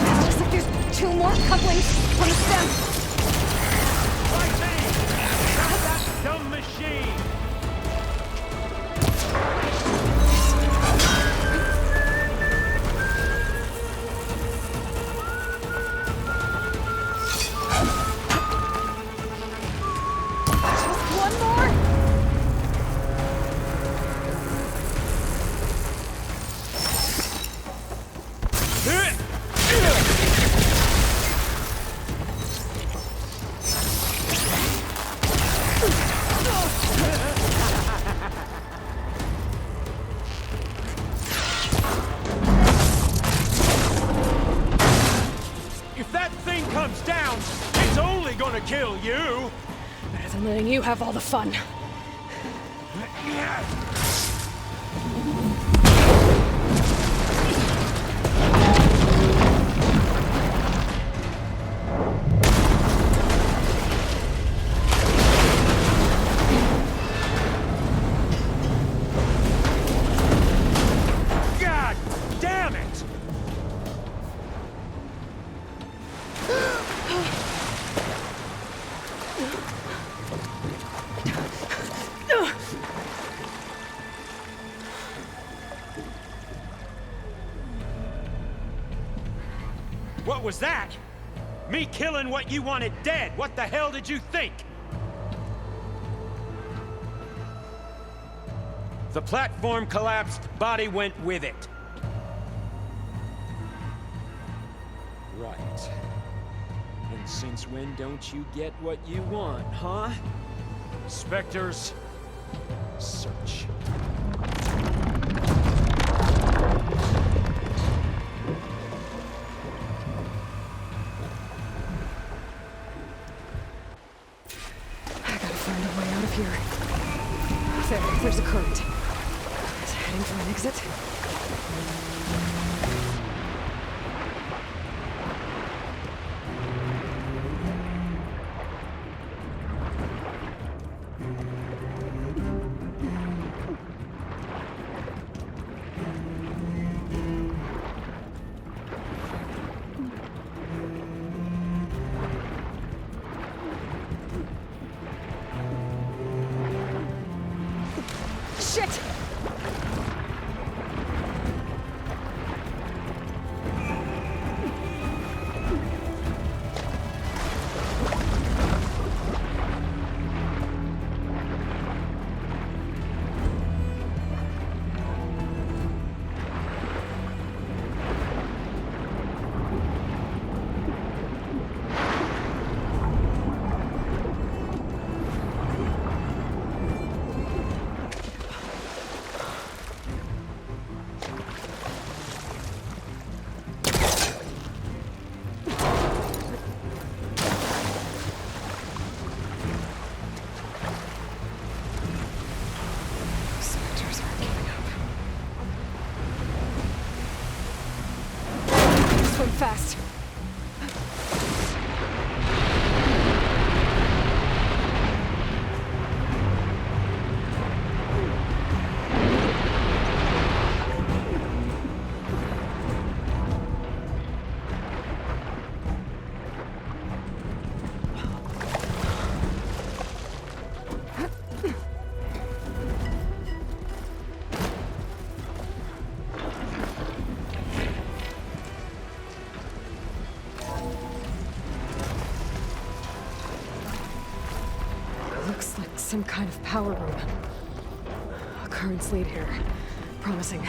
Looks like there's 2 more couplings on the stem. Right there! Stop that dumb machine! Just one more. If that thing comes down, it's only gonna kill you! Better than letting you have all the fun. God damn it! What was that? Me killing what you wanted dead. What the hell did you think? The platform collapsed, body went with it. Right. And since when don't you get what you want, huh? Spectres, search. I gotta find a way out of here. There's a current. Is it heading for an exit? Shit! Spectres aren't giving up. Swim fast. Looks like some kind of power room. Currents lead here. Promising.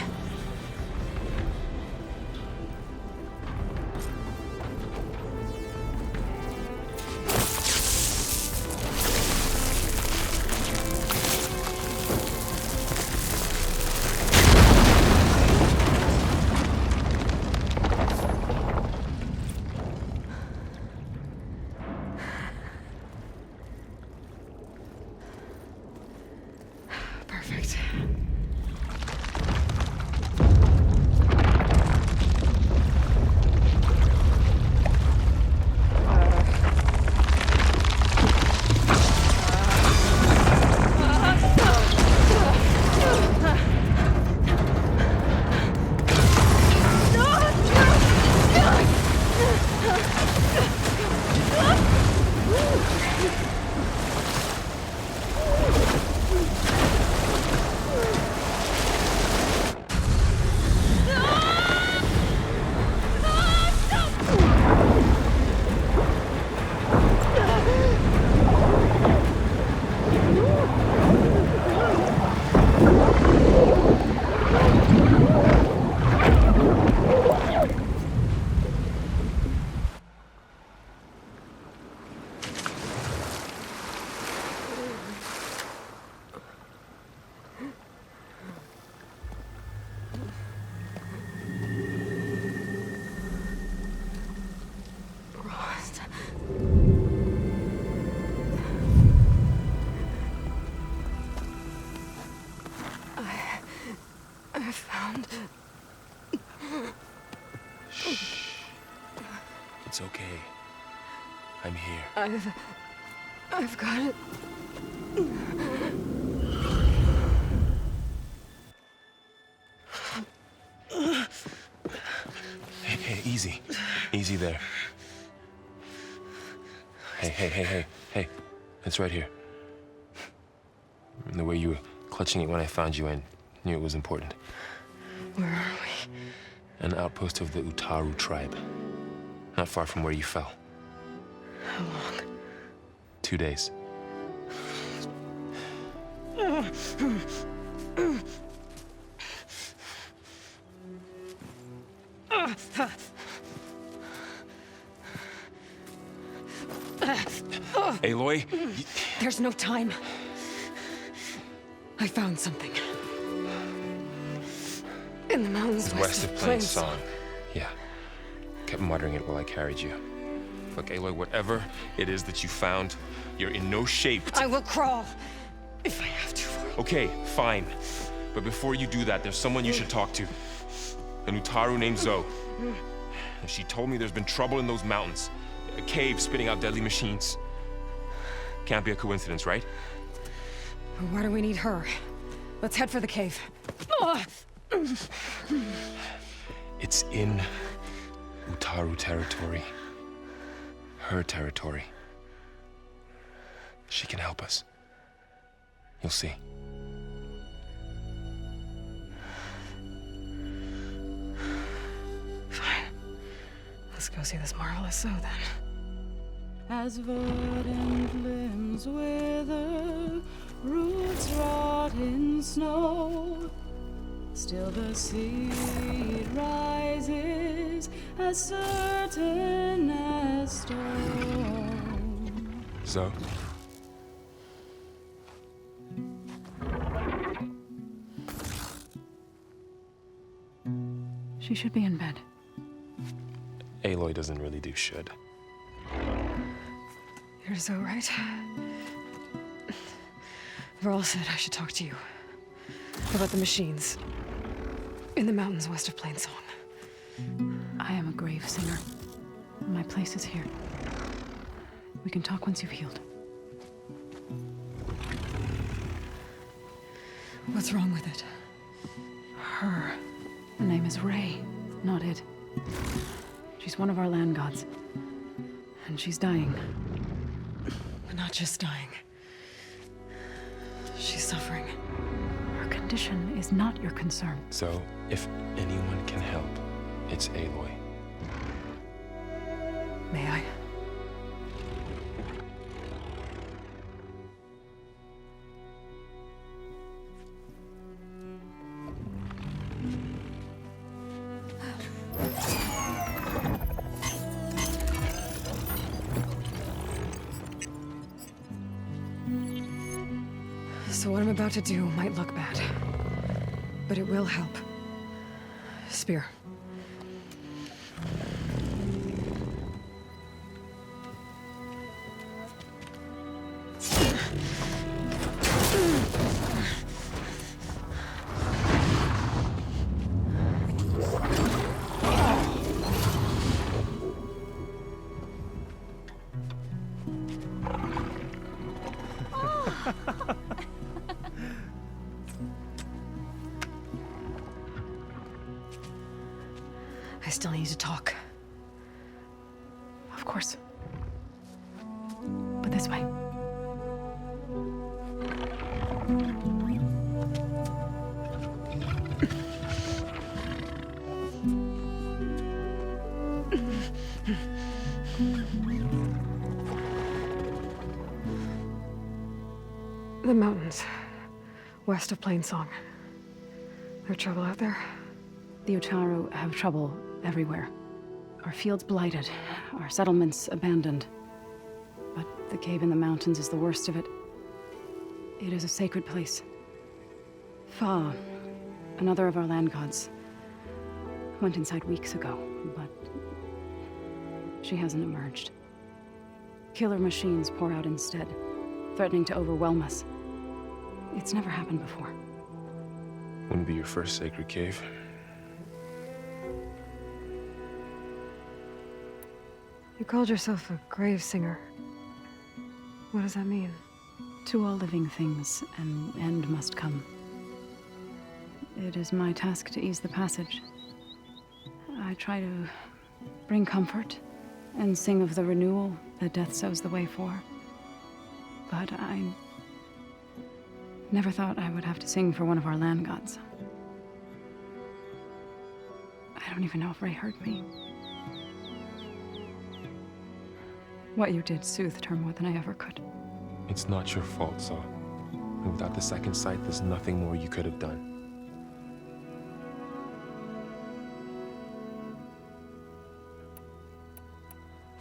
It's okay. I'm here. I've got it. Hey, easy. Easy there. Hey. It's right here. And the way you were clutching it when I found you, I knew it was important. Where are we? An outpost of the Utaru tribe. Not far from where you fell. How long? 2 days. Aloy? There's no time. I found something. In the mountains west of Plain Song. Yeah. Kept muttering it while I carried you. Look, Aloy, whatever it is that you found, you're in no shape to... I will crawl, if I have to. Okay, fine. But before you do that, there's someone you should talk to. An Utaru named Zoe. And she told me there's been trouble in those mountains. A cave spitting out deadly machines. Can't be a coincidence, right? Why do we need her? Let's head for the cave. It's in Utaru territory. Her territory. She can help us. You'll see. Fine. Let's go see this marvelous Zoe then. As verdant limbs wither, roots rot in snow, still the seed rises as certain as stone. Zoe? She should be in bed. Aloy doesn't really do should. You're Zoe, right? Varl said I should talk to you about the machines in the mountains west of Plain Song. I am a grave singer. My place is here. We can talk once you've healed. What's wrong with it? Her name is Ray, not it. She's one of our land gods. And she's dying. Not just dying. She's suffering. Her condition is not your concern. So, if anyone can help, it's Aloy. May I? So what I'm about to do might look bad, but it will help. Spear. I still need to talk. Of course. But this way. The mountains, west of Plain Song. There's trouble out there? The Utaru have trouble everywhere. Our fields blighted, our settlements abandoned. But the cave in the mountains is the worst of it. It is a sacred place. Fa, another of our land gods, went inside weeks ago, but she hasn't emerged. Killer machines pour out instead, threatening to overwhelm us. It's never happened before. Wouldn't be your first sacred cave. You called yourself a grave singer. What does that mean? To all living things, an end must come. It is my task to ease the passage. I try to bring comfort and sing of the renewal that death sows the way for. But I never thought I would have to sing for one of our land gods. I don't even know if Ray heard me. What you did soothed her more than I ever could. It's not your fault, Saw. And without the second sight, there's nothing more you could have done.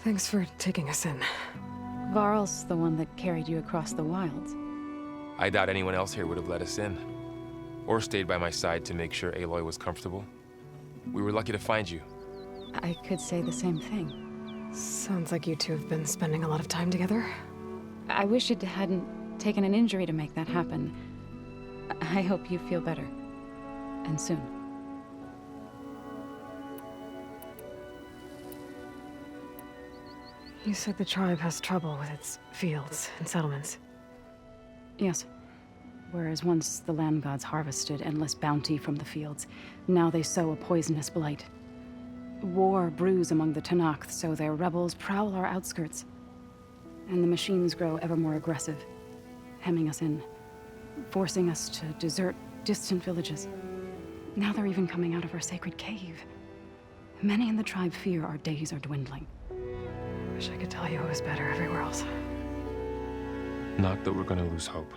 Thanks for taking us in. Varl's the one that carried you across the wilds. I doubt anyone else here would have let us in. Or stayed by my side to make sure Aloy was comfortable. We were lucky to find you. I could say the same thing. Sounds like you two have been spending a lot of time together. I wish it hadn't taken an injury to make that happen. I hope you feel better. And soon. You said the tribe has trouble with its fields and settlements. Yes. Whereas once the land gods harvested endless bounty from the fields, now they sow a poisonous blight. War brews among the Tenakth, so their rebels prowl our outskirts. And the machines grow ever more aggressive, hemming us in, forcing us to desert distant villages. Now they're even coming out of our sacred cave. Many in the tribe fear our days are dwindling. Wish I could tell you it was better everywhere else. Not that we're gonna lose hope.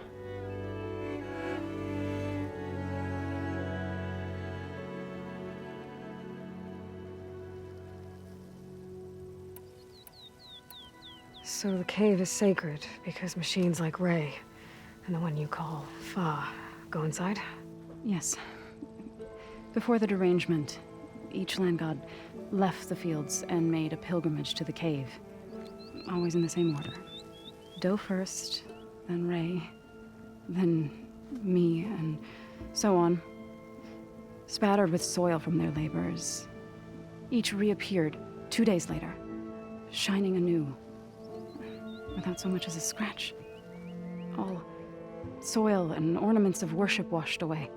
So the cave is sacred because machines like Ray, and the one you call Fa, go inside? Yes. Before the derangement, each land god left the fields and made a pilgrimage to the cave. Always in the same order. Do first, then Ray, then me, and so on. Spattered with soil from their labors. Each reappeared 2 days later, shining anew. Without so much as a scratch. All soil and ornaments of worship washed away.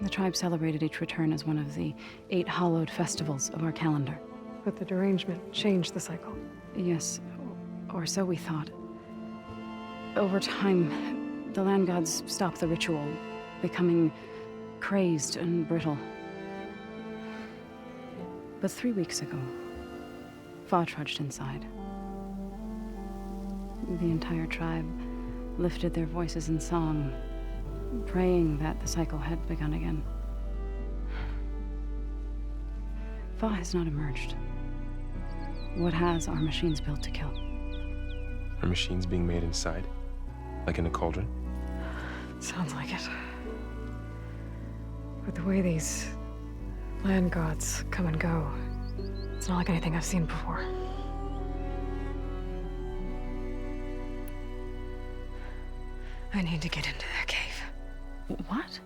The tribe celebrated each return as one of the 8 hallowed festivals of our calendar. But the derangement changed the cycle. Yes, or so we thought. Over time, the land gods stopped the ritual, becoming crazed and brittle. But 3 weeks ago, Fa trudged inside. The entire tribe lifted their voices in song, praying that the cycle had begun again. Fa has not emerged. What has are machines built to kill? Are machines being made inside? Like in a cauldron? Sounds like it. But the way these land gods come and go, it's not like anything I've seen before. I need to get into their cave. What?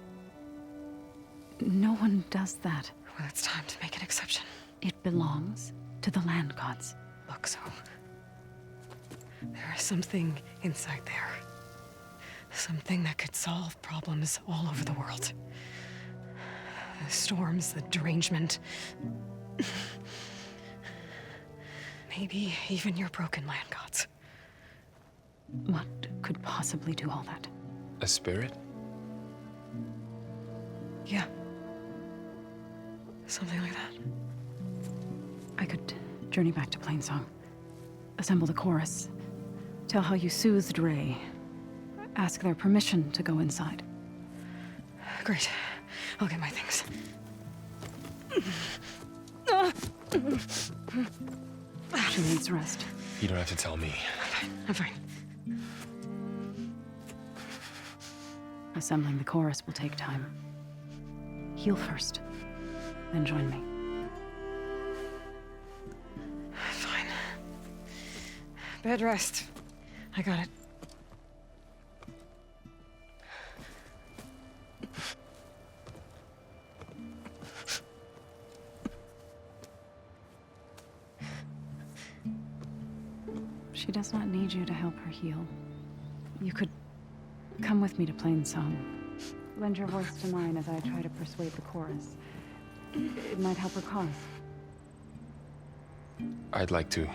No one does that. Well, it's time to make an exception. It belongs to the land gods. Look, so there is something inside there. Something that could solve problems all over the world. The storms, the derangement. Maybe even your broken land gods. What could possibly do all that? A spirit? Yeah. Something like that. I could journey back to Plainsong, assemble the chorus, tell how you soothed Ray, ask their permission to go inside. Great. I'll get my things. She needs rest. You don't have to tell me. I'm fine. Assembling the chorus will take time. Heal first, then join me. Fine. Bed rest. I got it. She does not need you to help her heal. You could come with me to Plainsong. Lend your voice to mine as I try to persuade the chorus. It might help her cause. I'd like to,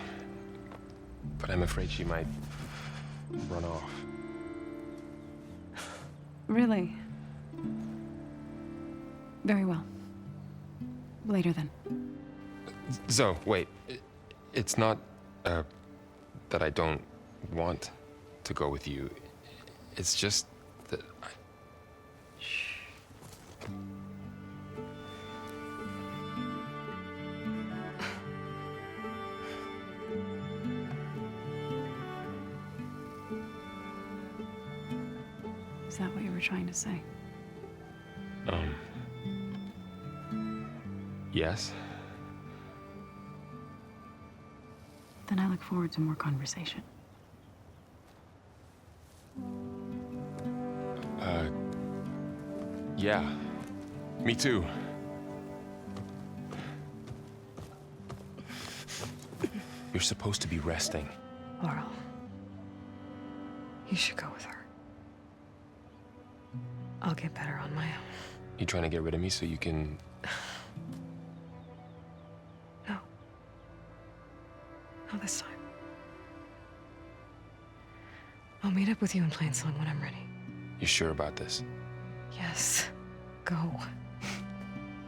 but I'm afraid she might run off. Really? Very well. Later then. Zoe, wait. It's not, that I don't want to go with you. It's just that I... Shh. Is that what you were trying to say? Yes? Then I look forward to more conversation. Yeah. Me too. You're supposed to be resting. Laurel, you should go with her. I'll get better on my own. You trying to get rid of me so you can... No. Not this time. I'll meet up with you in Plainsong when I'm ready. You sure about this? Yes. Go.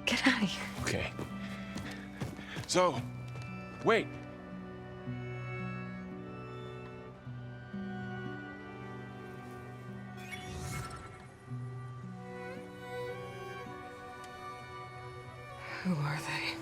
Get out of here. Okay. So, wait. Who are they?